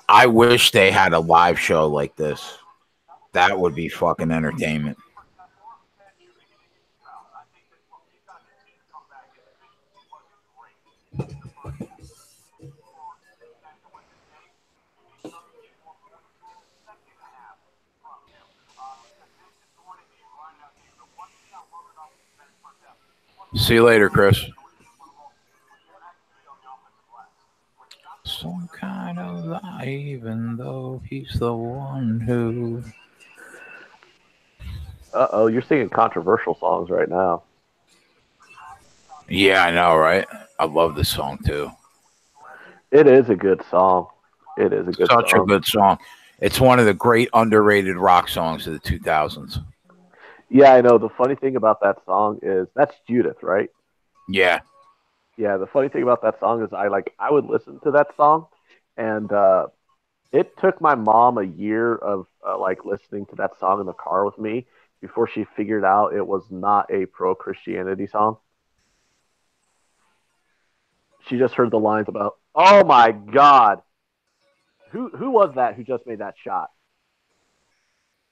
I wish they had a live show like this. That would be fucking entertainment. See you later, Chris. Some kind of lie, even though he's the one who... Uh-oh, you're singing controversial songs right now. Yeah, I know, right? I love this song, too. It is a good song. It is a good song. Such a good song. It's one of the great underrated rock songs of the 2000s. Yeah, I know. The funny thing about that song is that's Judith, right? Yeah. Yeah, the funny thing about that song is I would listen to that song, and it took my mom a year of listening to that song in the car with me before she figured out it was not a pro-Christianity song. She just heard the lines about, "Oh my God, who was that who just made that shot?"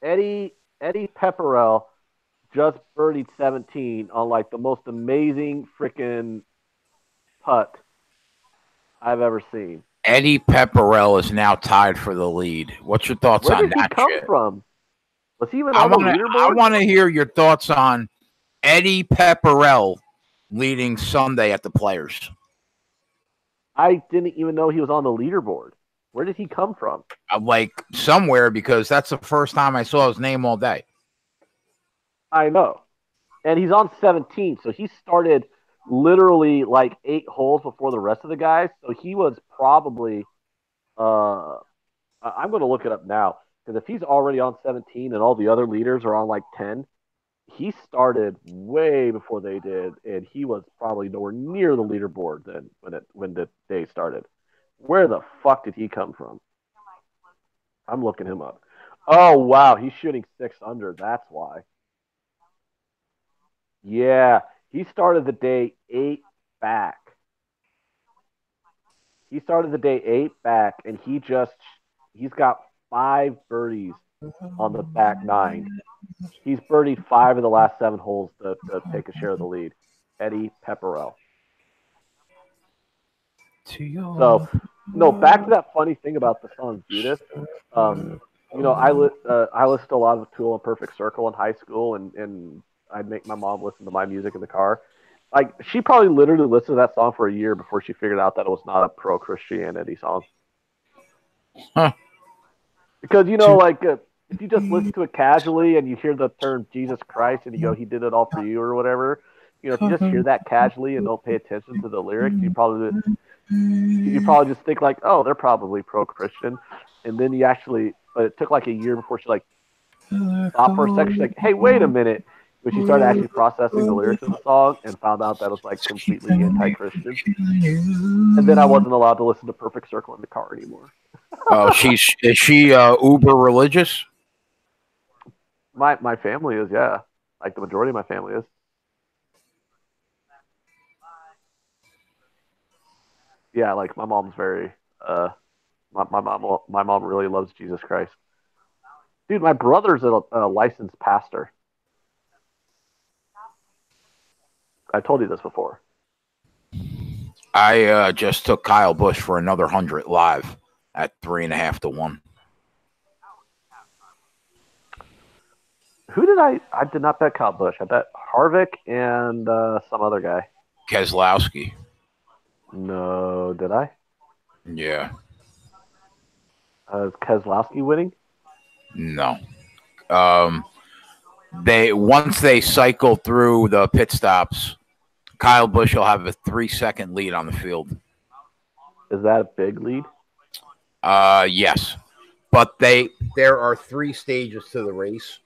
Eddie Pepperell just birdied 17 on like the most amazing freaking putt I've ever seen. Eddie Pepperell is now tied for the lead. What's your thoughts on that? Where did he come from? Was he even I on the leaderboard? I want to hear your thoughts on Eddie Pepperell leading Sunday at the Players. I didn't even know he was on the leaderboard. Where did he come from? Like somewhere, because that's the first time I saw his name all day. I know. And he's on 17, so he started literally like 8 holes before the rest of the guys. So he was probably I'm going to look it up now because if he's already on 17 and all the other leaders are on like 10, he started way before they did, and he was probably nowhere near the leaderboard then when the day started. Where the fuck did he come from? I'm looking him up. Oh wow, he's shooting 6 under. That's why. Yeah, he started the day 8 back. He started the day 8 back, and he's got 5 birdies on the back 9. He's birdied 5 of the last 7 holes to take a share of the lead. Eddie Pepperell. So, no, back to that funny thing about the song Judas. I listened to a lot of Tool and Perfect Circle in high school, and I'd make my mom listen to my music in the car. Like, she probably literally listened to that song for a year before she figured out that it was not a pro-Christianity song. Huh. Because, if you just listen to it casually and you hear the term Jesus Christ and you go, he did it all for you or whatever, if you just hear that casually and don't pay attention to the lyrics, you probably just think like, oh, they're probably pro-Christian. And then but it took like a year before she like stopped for a second. She's like, hey, wait a minute. When she started actually processing the lyrics of the song and found out that it was like completely anti-Christian. And then I wasn't allowed to listen to Perfect Circle in the car anymore. Oh, is she uber religious? My family is, yeah. Like the majority of my family is. Yeah, like my mom's very my mom really loves Jesus Christ. Dude, my brother's a licensed pastor. I told you this before. I just took Kyle Busch for another 100 live at 3.5 to 1. Who did I did not bet Kyle Busch. I bet Harvick and some other guy. Keselowski. No, did I? Yeah. Is Keselowski winning? No. Once they cycle through the pit stops, Kyle Busch will have a 3-second lead on the field. Is that a big lead? Yes. But there are 3 stages to the race.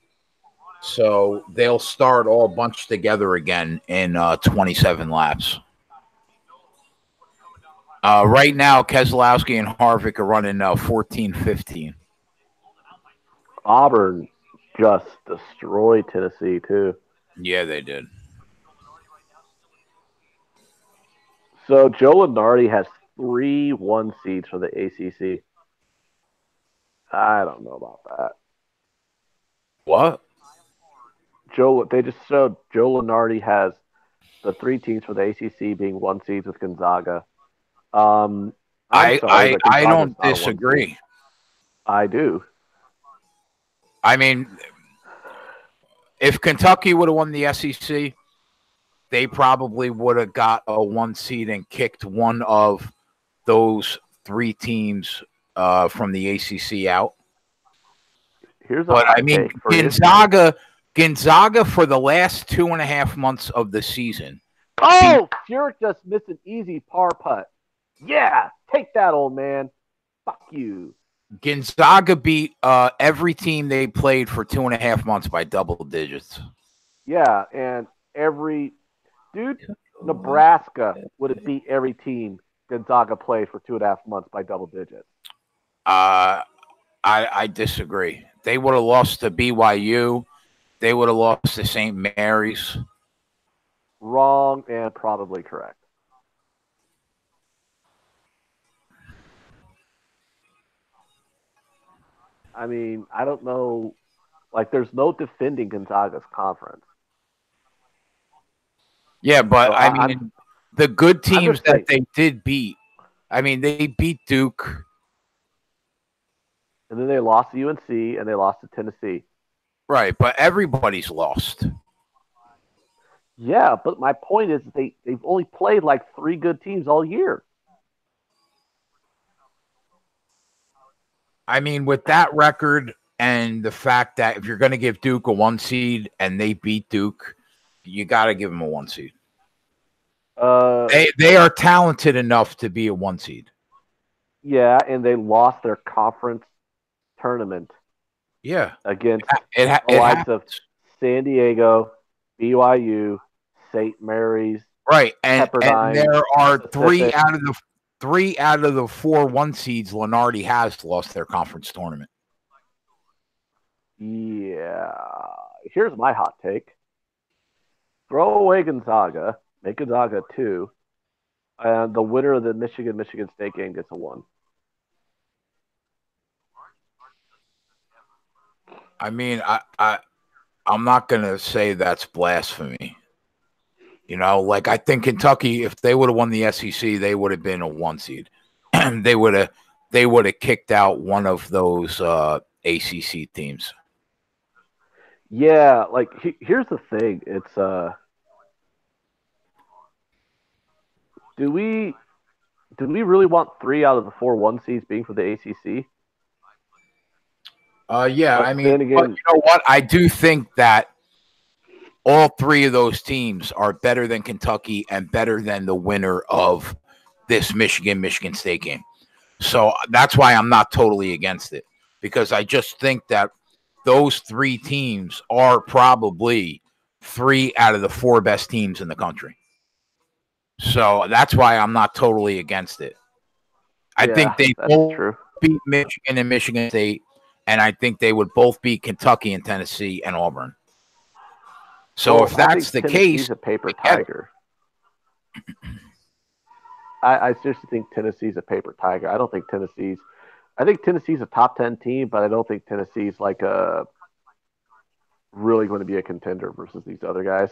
So they'll start all bunched together again in 27 laps. Right now, Keselowski and Harvick are running 14-15. Auburn just destroyed Tennessee, too. Yeah, they did. So Joe Lunardi has 3 1 seeds for the ACC. I don't know about that. What? They just showed Joe Lunardi has the 3 teams for the ACC being 1 seeds with Gonzaga. I don't disagree. I do. I mean, if Kentucky would have won the SEC, they probably would have got a 1 seed and kicked one of those 3 teams from the ACC out. Gonzaga for the last 2.5 months of the season. Oh, Furyk just missed an easy par putt. Yeah, take that, old man. Fuck you. Gonzaga beat every team they played for 2.5 months by double digits. Yeah, and Nebraska would have beat every team Gonzaga played for 2.5 months by double digits. I disagree. They would have lost to BYU. They would have lost to St. Mary's. Wrong and probably correct. I mean, I don't know. Like, there's no defending Gonzaga's conference. Yeah, but so the good teams that they did beat, they beat Duke. And then they lost to UNC and they lost to Tennessee. Right, but everybody's lost. Yeah, but my point is they've only played like 3 good teams all year. With that record and the fact that if you're going to give Duke a 1 seed and they beat Duke, you got to give them a 1 seed. They are talented enough to be a 1 seed. Yeah, and they lost their conference tournament. Yeah, against it the likes of happens. San Diego, BYU, St. Mary's, Right, and Pepperdine, there are Pacific. three out of the 4 1 seeds. Lenardi has lost their conference tournament. Yeah. Here's my hot take. Throw away Gonzaga, make Gonzaga 2, and the winner of the Michigan State game gets a 1. I mean, I'm not gonna say that's blasphemy. Like I think Kentucky, if they would have won the SEC, they would have been a 1 seed. they would have kicked out one of those ACC teams. Yeah, like here's the thing. It's do we really want 3 out of the 4 1 seeds being for the ACC? Yeah, But I mean, then again, but you know what? I do think that all 3 of those teams are better than Kentucky and better than the winner of this Michigan State game. So that's why I'm not totally against it, because I just think that those 3 teams are probably 3 out of the 4 best teams in the country. So that's why I'm not totally against it. I think they both true. beat Michigan and Michigan State, and I think they would both beat Kentucky and Tennessee and Auburn. So if that's the Tennessee's case, a paper tiger. I seriously think Tennessee's a paper tiger. I think Tennessee's a top 10 team, but I don't think Tennessee's like really going to be a contender versus these other guys.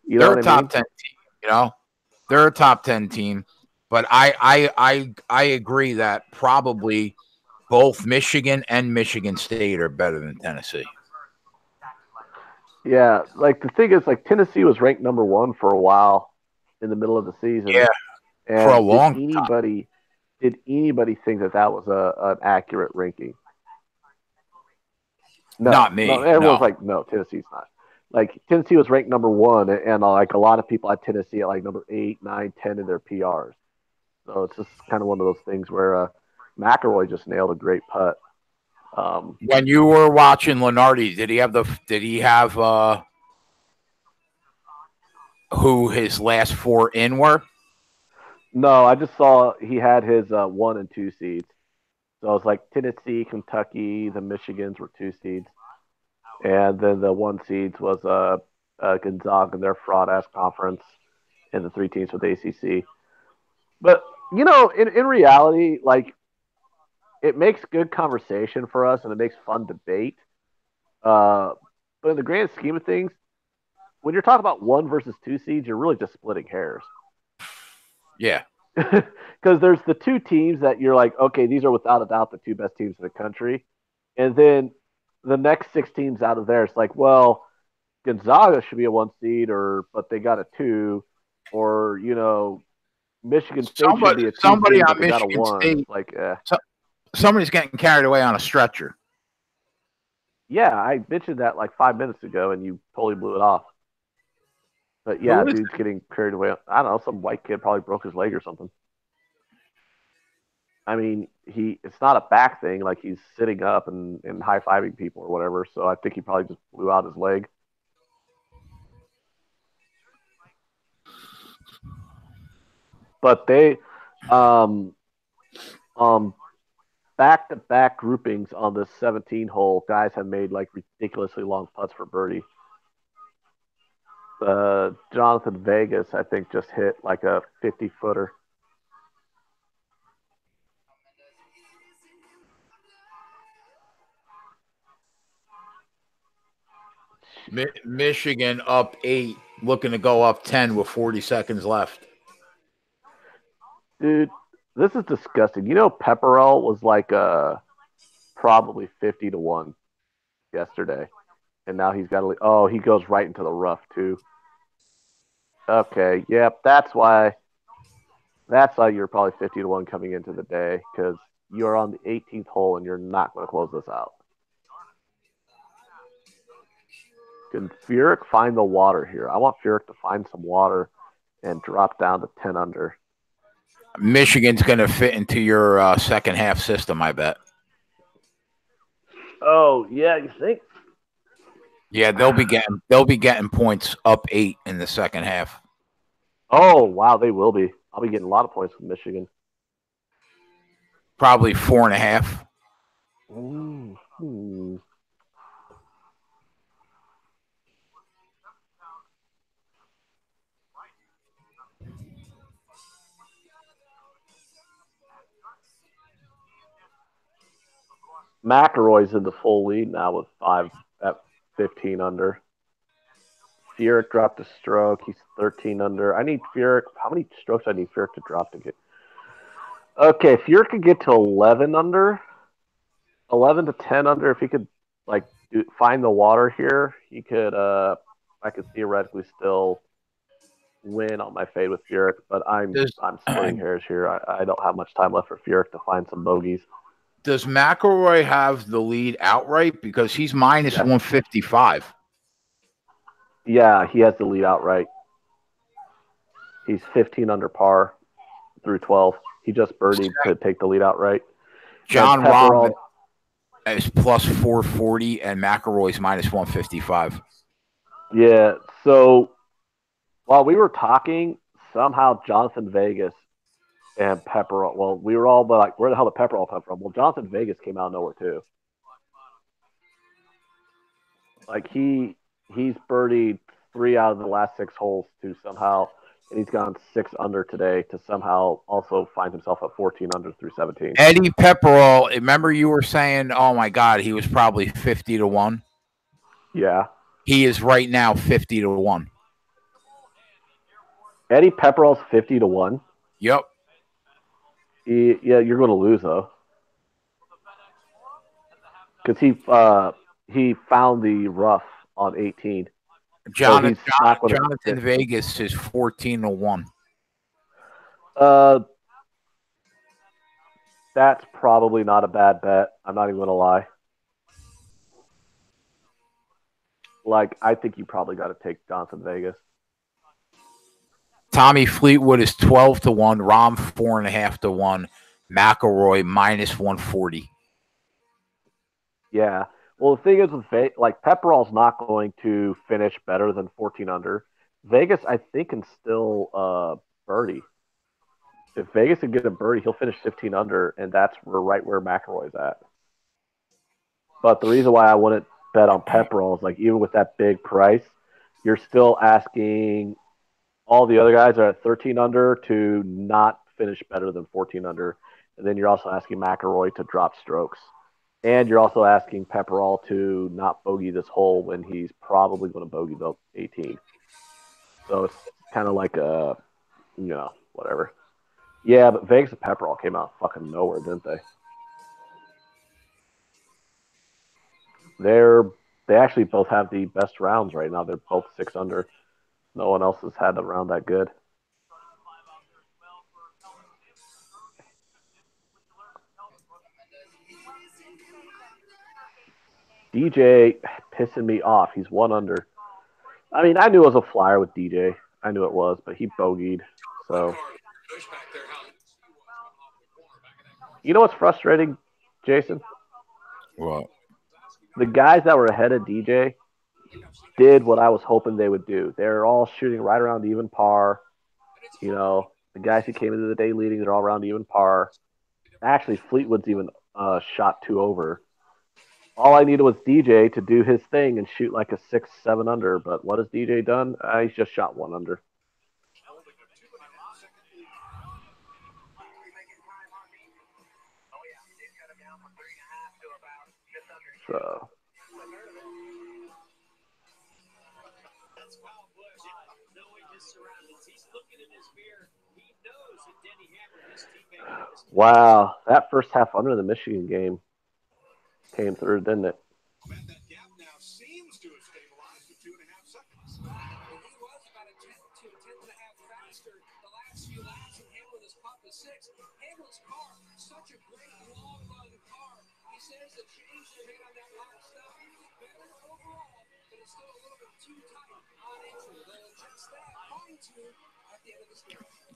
They're a top 10 team, They're a top 10 team, but I agree that probably both Michigan and Michigan State are better than Tennessee. Yeah, like the thing is, like Tennessee was ranked number 1 for a while in the middle of the season. Yeah, and for a long time. Did anybody think that was an accurate ranking? No, not me. No, everyone's like, no, Tennessee's not. Like Tennessee was ranked number 1, and like a lot of people had Tennessee at like number 8, 9, 10 in their PRs. So it's just kind of one of those things where McElroy just nailed a great putt. When you were watching Lenardi, did he have who his last 4 in were? No, I just saw he had his 1 and 2 seeds. So it's like Tennessee, Kentucky, the Michigans were 2 seeds, and then the 1 seeds was Gonzaga in their fraud ass conference, and the 3 teams with ACC. But in reality, like it makes good conversation for us, and it makes fun debate. But in the grand scheme of things, when you're talking about 1 versus 2 seeds, you're really just splitting hairs. Yeah. Because there's the 2 teams that you're like, okay, these are without a doubt the 2 best teams in the country. And then the next 6 teams out of there, it's like, well, Gonzaga should be a 1 seed, but they got a 2. Or, Michigan State should be a 2 seed, but they got a 1. State, like, somebody's getting carried away on a stretcher. Yeah, I mentioned that like 5 minutes ago, and you totally blew it off. But yeah, dude's getting carried away. I don't know, some white kid probably broke his leg or something. I mean, it's not a back thing, like he's sitting up and high-fiving people or whatever, so I think he probably just blew out his leg. But they back-to-back groupings on this 17-hole, guys have made like ridiculously long putts for birdie. Jonathan Vegas, I think, just hit like a 50-footer. Michigan up 8, looking to go up 10 with 40 seconds left. Dude, this is disgusting. Pepperell was like probably 50-1 yesterday, and now he's got to. Oh, he goes right into the rough too. Okay, yep, that's why. That's why you're probably 50-1 coming into the day, because you're on the 18th hole and you're not going to close this out. Can Furyk find the water here? I want Furyk to find some water and drop down to 10 under. Michigan's going to fit into your second half system, I bet. Oh yeah, you think? Yeah, they'll be getting points up 8 in the second half. Oh wow, they will be. I'll be getting a lot of points from Michigan. Probably 4.5. Mm-hmm. McElroy's in the full lead now with 5 at 15 under. Furyk dropped a stroke. He's 13 under. I need Furyk. How many strokes I need Furyk to drop to get? Okay, if Furyk could get to 11 under, 11 to 10 under, if he could like find the water here, he could. I could theoretically still win on my fade with Furyk, but I'm splitting hairs here. I don't have much time left for Furyk to find some bogeys. Does McElroy have the lead outright? Because he's minus 155. Yeah, he has the lead outright. He's 15 under par through 12. He just birdied to take the lead outright. John Rahm is plus 440 and McElroy's minus 155. Yeah, so while we were talking, somehow Jonathan Vegas and Pepperell, well, we were all like, where the hell did Pepperell come from? Well, Jonathan Vegas came out of nowhere too. Like he's birdied 3 out of the last 6 holes to somehow, and he's gone 6 under today to somehow also find himself at 14 under through 17. Eddie Pepperell, remember you were saying, oh my God, he was probably 50 to 1? Yeah. He is right now 50 to 1. Eddie Pepperell's 50 to 1? Yep. Yeah, you're going to lose though. Because he found the rough on 18. Jonathan Vegas is 14 to 1. That's probably not a bad bet. I'm not even going to lie. Like, I think you probably got to take Jonathan Vegas. Tommy Fleetwood is 12 to 1. Rahm 4.5 to 1. McElroy minus 140. Yeah. Well, the thing is with like Pepperell's not going to finish better than 14 under. Vegas, I think, can still birdie. If Vegas can get a birdie, he'll finish 15 under, and that's right where McElroy's at. But the reason why I wouldn't bet on Pepperell is like even with that big price, you're still asking all the other guys are at 13 under to not finish better than 14 under, and then you're also asking McElroy to drop strokes. And you're also asking Pepperell to not bogey this hole when he's probably going to bogey the 18. So it's kind of like whatever. Yeah, but Vegas and Pepperell came out fucking nowhere, didn't they? They actually both have the best rounds right now. They're both 6 under. No one else has had a round that good. DJ pissing me off. He's 1 under. I mean, I knew it was a flyer with DJ. I knew it was, but he bogeyed. So, you know what's frustrating, Jason? What? The guys that were ahead of DJ did what I was hoping they would do. They're all shooting right around even par. You know, the guys who came into the day leading, they're all around even par. Actually, Fleetwood's even shot 2 over. All I needed was DJ to do his thing and shoot like a 6, 7 under. But what has DJ done? He's just shot 1 under. So. Wow, that first half under the Michigan game came through, didn't it?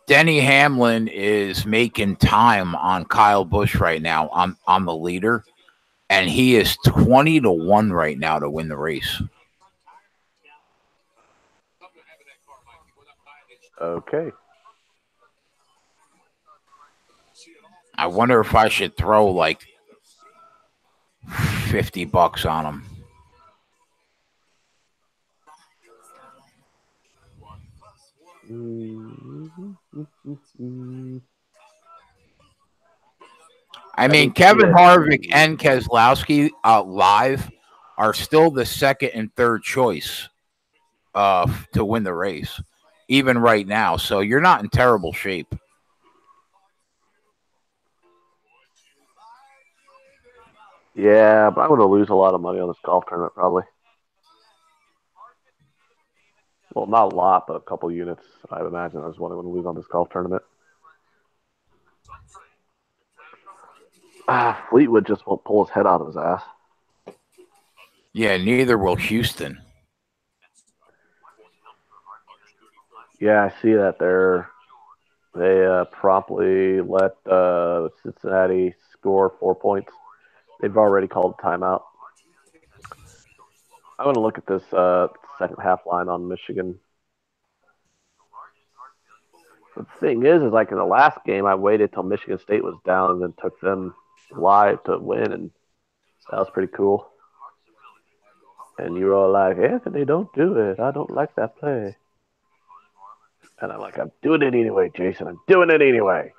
Denny Hamlin is making time on Kyle Busch right now. I'm the leader, and he is 20-1 right now to win the race. Okay. I wonder if I should throw like $50 on him. I mean, Kevin Harvick and Keselowski live are still the second and third choice to win the race, even right now. So you're not in terrible shape. Yeah, but I'm going to lose a lot of money on this golf tournament, probably. Well, not a lot, but a couple units, I would imagine. I was what I'm going to lose on this golf tournament. Fleetwood just won't pull his head out of his ass. Yeah, neither will Houston. Yeah, I see that they promptly let Cincinnati score 4 points. They've already called timeout. I'm going to look at this second half line on Michigan. The thing is like in the last game, I waited till Michigan State was down and then took them live to win, and that was pretty cool. And you were all like, Anthony, don't do it. I don't like that play. And I'm like, I'm doing it anyway, Jason. I'm doing it anyway.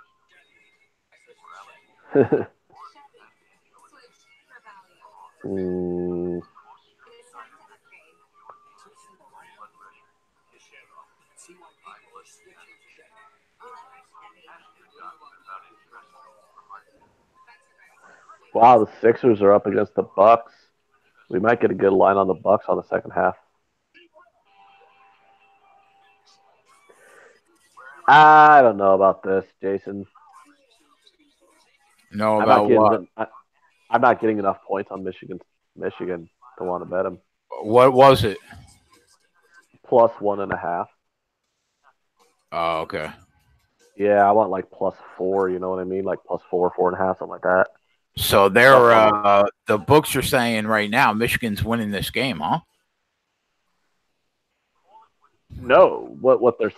Wow, the Sixers are up against the Bucks. We might get a good line on the Bucks on the second half. I don't know about this, Jason. No, about what? I'm not getting enough points on Michigan to want to bet them. What was it? Plus 1.5. Oh, okay. Yeah, I want like +4. You know what I mean? Like +4, 4.5, something like that. So the books are saying right now Michigan's winning this game, huh? No, what they're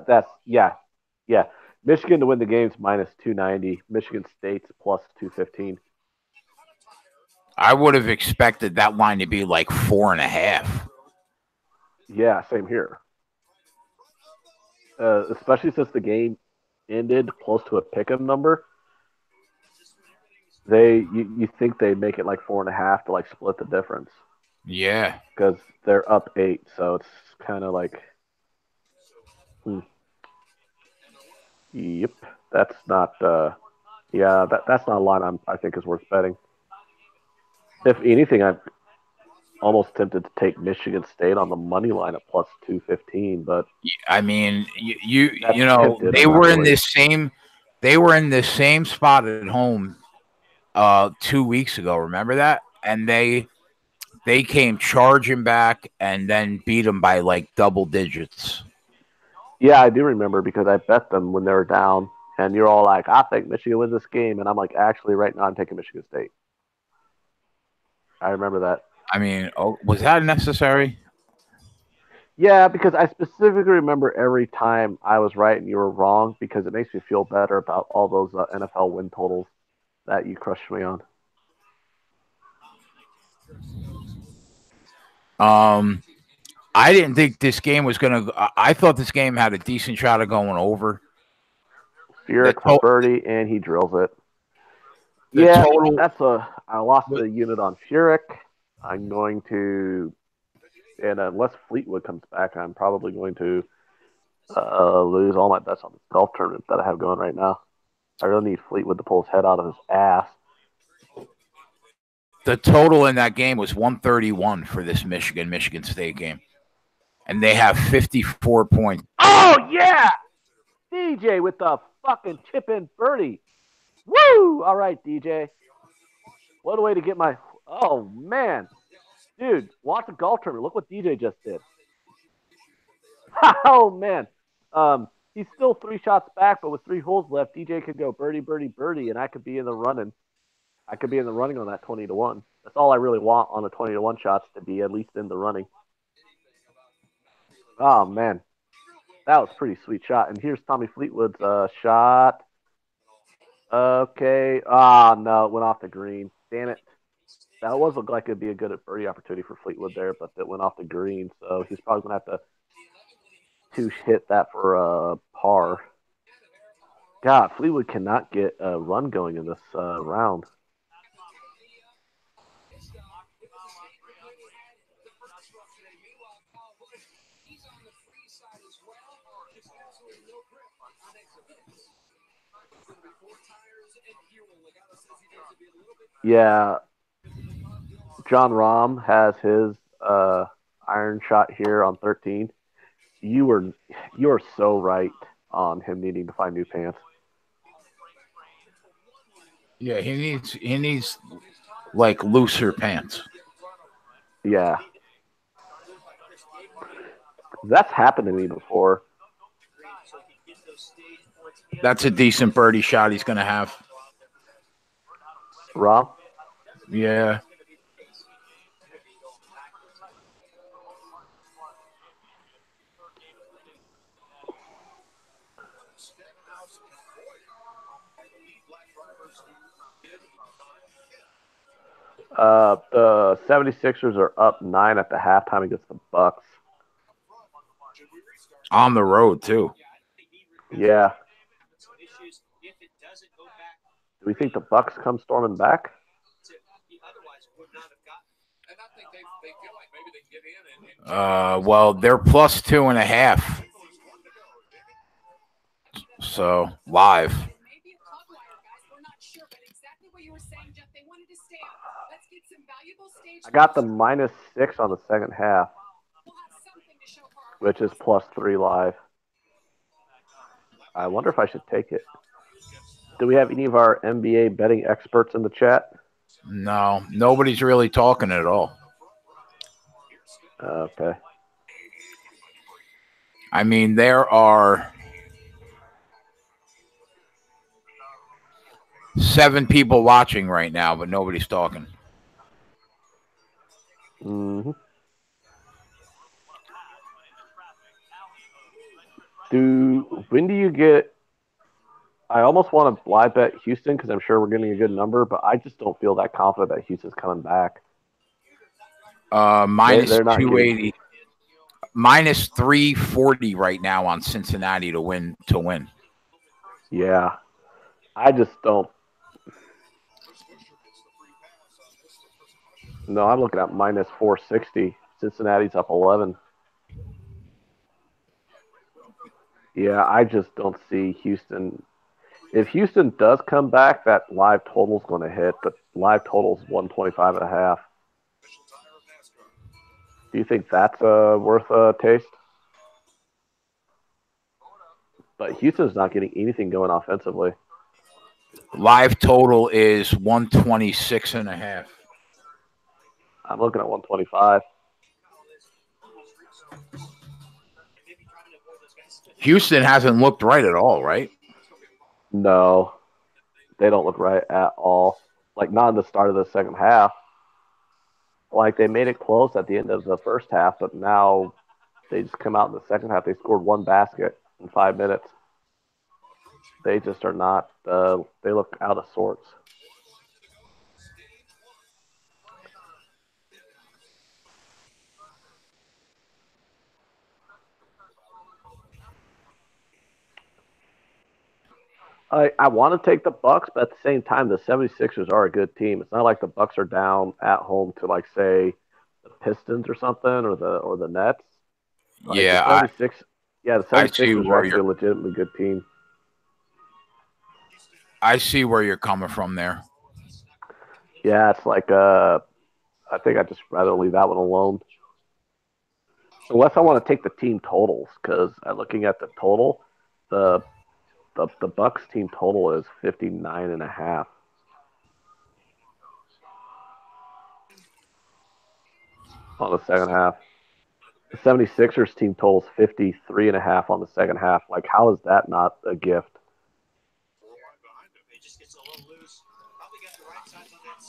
that's Michigan to win the game's -290. Michigan State's +215. I would have expected that line to be like 4.5. Yeah, same here. Especially since the game ended close to a pick'em number. You think they make it like 4.5 to like split the difference. Yeah, because they're up 8, so it's kind of like, yep, that's not. That's not a line I think is worth betting. If anything, I'm almost tempted to take Michigan State on the money line at +215, but I mean, you know, they were in this same spot at home 2 weeks ago. Remember that? And they came charging back and then beat them by like double digits. Yeah, I do remember because I bet them when they were down, and you're all like, I think Michigan wins this game, and I'm like, actually, right now I'm taking Michigan State. I remember that. I mean, was that necessary? Yeah, because I specifically remember every time I was right and you were wrong, because it makes me feel better about all those NFL win totals that you crushed me on. I didn't think this game was going to. I thought this game had a decent shot of going over. Furyk for birdie, and he drills it. Yeah, I lost the unit on Furyk. I'm going to, and unless Fleetwood comes back, I'm probably going to lose all my bets on the golf tournament that I have going right now. I really need Fleetwood to pull his head out of his ass. The total in that game was 131 for this Michigan State game. And they have 54 points. Oh, yeah! DJ with the fucking chip-in birdie. Woo! All right, DJ. What a way to get my... Oh, man. Dude, watch the golf tournament. Look what DJ just did. Oh, man. He's still 3 shots back, but with 3 holes left, DJ could go birdie, birdie, birdie, and I could be in the running. I could be in the running on that 20-1. That's all I really want on the 20-1 shots, to be at least in the running. Oh man, that was a pretty sweet shot. And here's Tommy Fleetwood's shot. Okay. Ah, no, it went off the green. Damn it. That was looked like it'd be a good birdie opportunity for Fleetwood there, but it went off the green, so he's probably gonna have to hit that for a par. God, Fleetwood cannot get a run going in this round. Yeah, John Rahm has his iron shot here on 13. You are so right on him needing to find new pants. Yeah, he needs like looser pants. Yeah, that's happened to me before. That's a decent birdie shot he's gonna have. Rahm? Yeah. The 76ers are up 9 at the halftime against the Bucks. On the road, too. Yeah. Do we think the Bucks come storming back? Well, they're plus 2.5. So, live. I got the -6 on the second half, which is +3 live. I wonder if I should take it. Do we have any of our NBA betting experts in the chat? No, nobody's really talking at all. Okay. I mean, there are 7 people watching right now, but nobody's talking. Mm-hmm. When do you get? I almost want to live bet Houston because I'm sure we're getting a good number, but I just don't feel that confident that Houston's coming back. Minus They're not 280, minus 340 right now on Cincinnati to win. Yeah, I just don't. No, I'm looking at minus 460. Cincinnati's up 11. Yeah, I just don't see Houston. If Houston does come back, that live total is going to hit. The live total is 125.5. Do you think that's worth a taste? But Houston's not getting anything going offensively. Live total is 126.5. I'm looking at 125. Houston hasn't looked right at all, right? No, they don't look right at all. Like, not in the start of the second half. Like, they made it close at the end of the first half, but now they just come out in the second half. They scored 1 basket in 5 minutes. They just are not, they look out of sorts. I want to take the Bucks, but at the same time, the 76ers are a good team. It's not like the Bucks are down at home to, like, say, the Pistons or something, or the Nets. Like, Yeah, the 76ers are actually a legitimately good team. I see where you're coming from there. Yeah, it's like I think I'd just rather leave that one alone. Unless I want to take the team totals, because looking at the total, the Bucks team total is 59.5. On the second half. The 76ers team totals 53.5 on the second half. Like, how is that not a gift?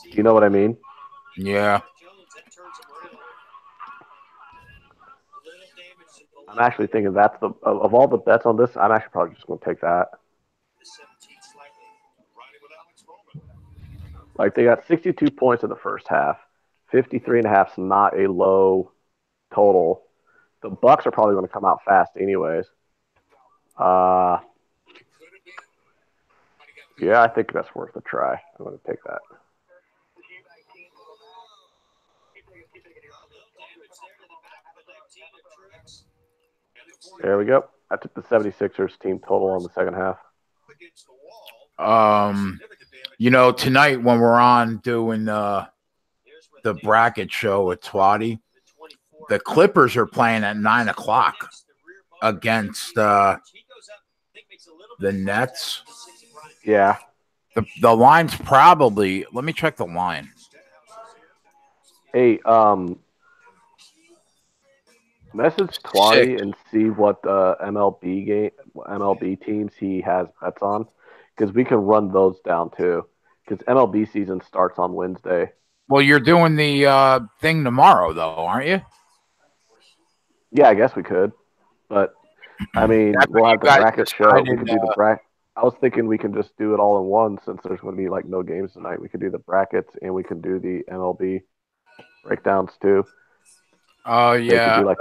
You know what I mean? Yeah. I'm actually thinking that's of all the bets on this, I'm actually probably just going to take that. Like, they got 62 points in the first half. 53.5 is not a low total. The Bucks are probably going to come out fast anyways. Yeah, I think that's worth a try. I'm going to take that. There we go. I took the 76ers team total on the second half. Tonight when we're on doing the bracket show at Twatty, the Clippers are playing at 9:00 against the Nets. Yeah. The line's probably. Let me check the line. Hey, message Twatty and see what MLB teams he has bets on, because we can run those down too. Because MLB season starts on Wednesday. Well, you're doing the thing tomorrow, though, aren't you? Yeah, I guess we could, but I mean, we'll have the bracket show. We can do the bracket. I was thinking we can just do it all in one, since there's going to be like no games tonight. We could do the brackets and we can do the MLB breakdowns too. Oh yeah. Do like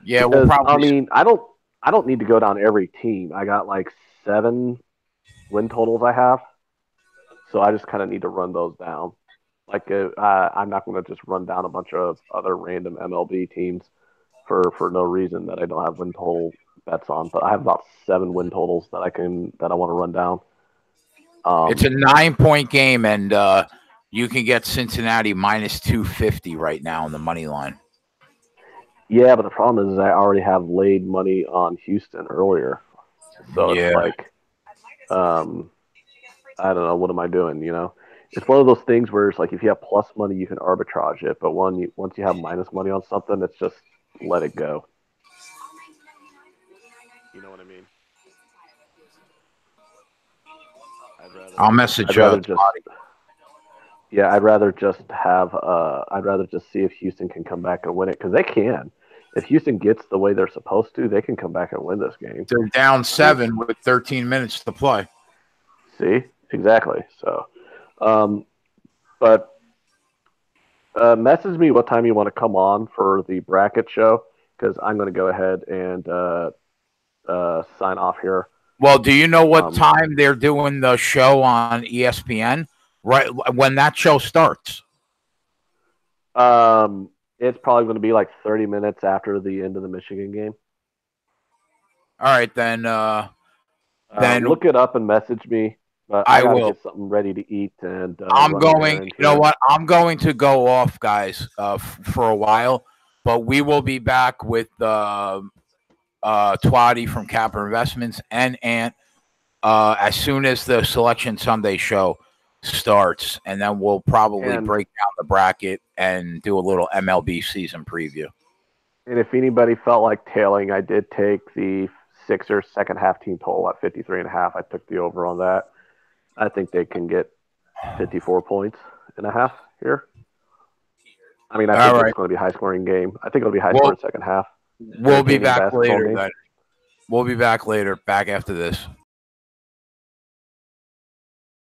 yeah, we'll probably. I mean, I don't need to go down every team. I got like 7 win totals I have, so I just kind of need to run those down. Like, I'm not going to just run down a bunch of other random MLB teams for no reason that I don't have win total bets on. But I have about 7 win totals that I want to run down. It's a 9-point game, and you can get Cincinnati minus 250 right now on the money line. Yeah, but the problem is I already have laid money on Houston earlier, so it's like, I don't know, what am I doing? It's one of those things where it's like, if you have plus money, you can arbitrage it, but once you have minus money on something, it's just let it go. You know what I mean? I'll message you. I'd rather just see if Houston can come back and win it, because they can. If Houston gets the way they're supposed to, they can come back and win this game. They're down 7 with 13 minutes to play. See? Exactly. So, but message me what time you want to come on for the bracket show, because I'm going to go ahead and sign off here. Well, do you know what time they're doing the show on ESPN? Right when that show starts? It's probably going to be like 30 minutes after the end of the Michigan game. All right, then look it up and message me. But I will get something ready to eat, and I'm going. You know what? I'm going to go off, guys, for a while. But we will be back with Twatty from Capper Investments and Ant as soon as the Selection Sunday show starts, and then we'll probably break down the bracket and do a little MLB season preview. And if anybody felt like tailing, I did take the Sixers second half team total at 53.5. I took the over on that. I think they can get 54.5 here. I mean, I think it's going to be a high-scoring game. I think it'll be high-scoring second half. We'll be back later. We'll be back later, back after this.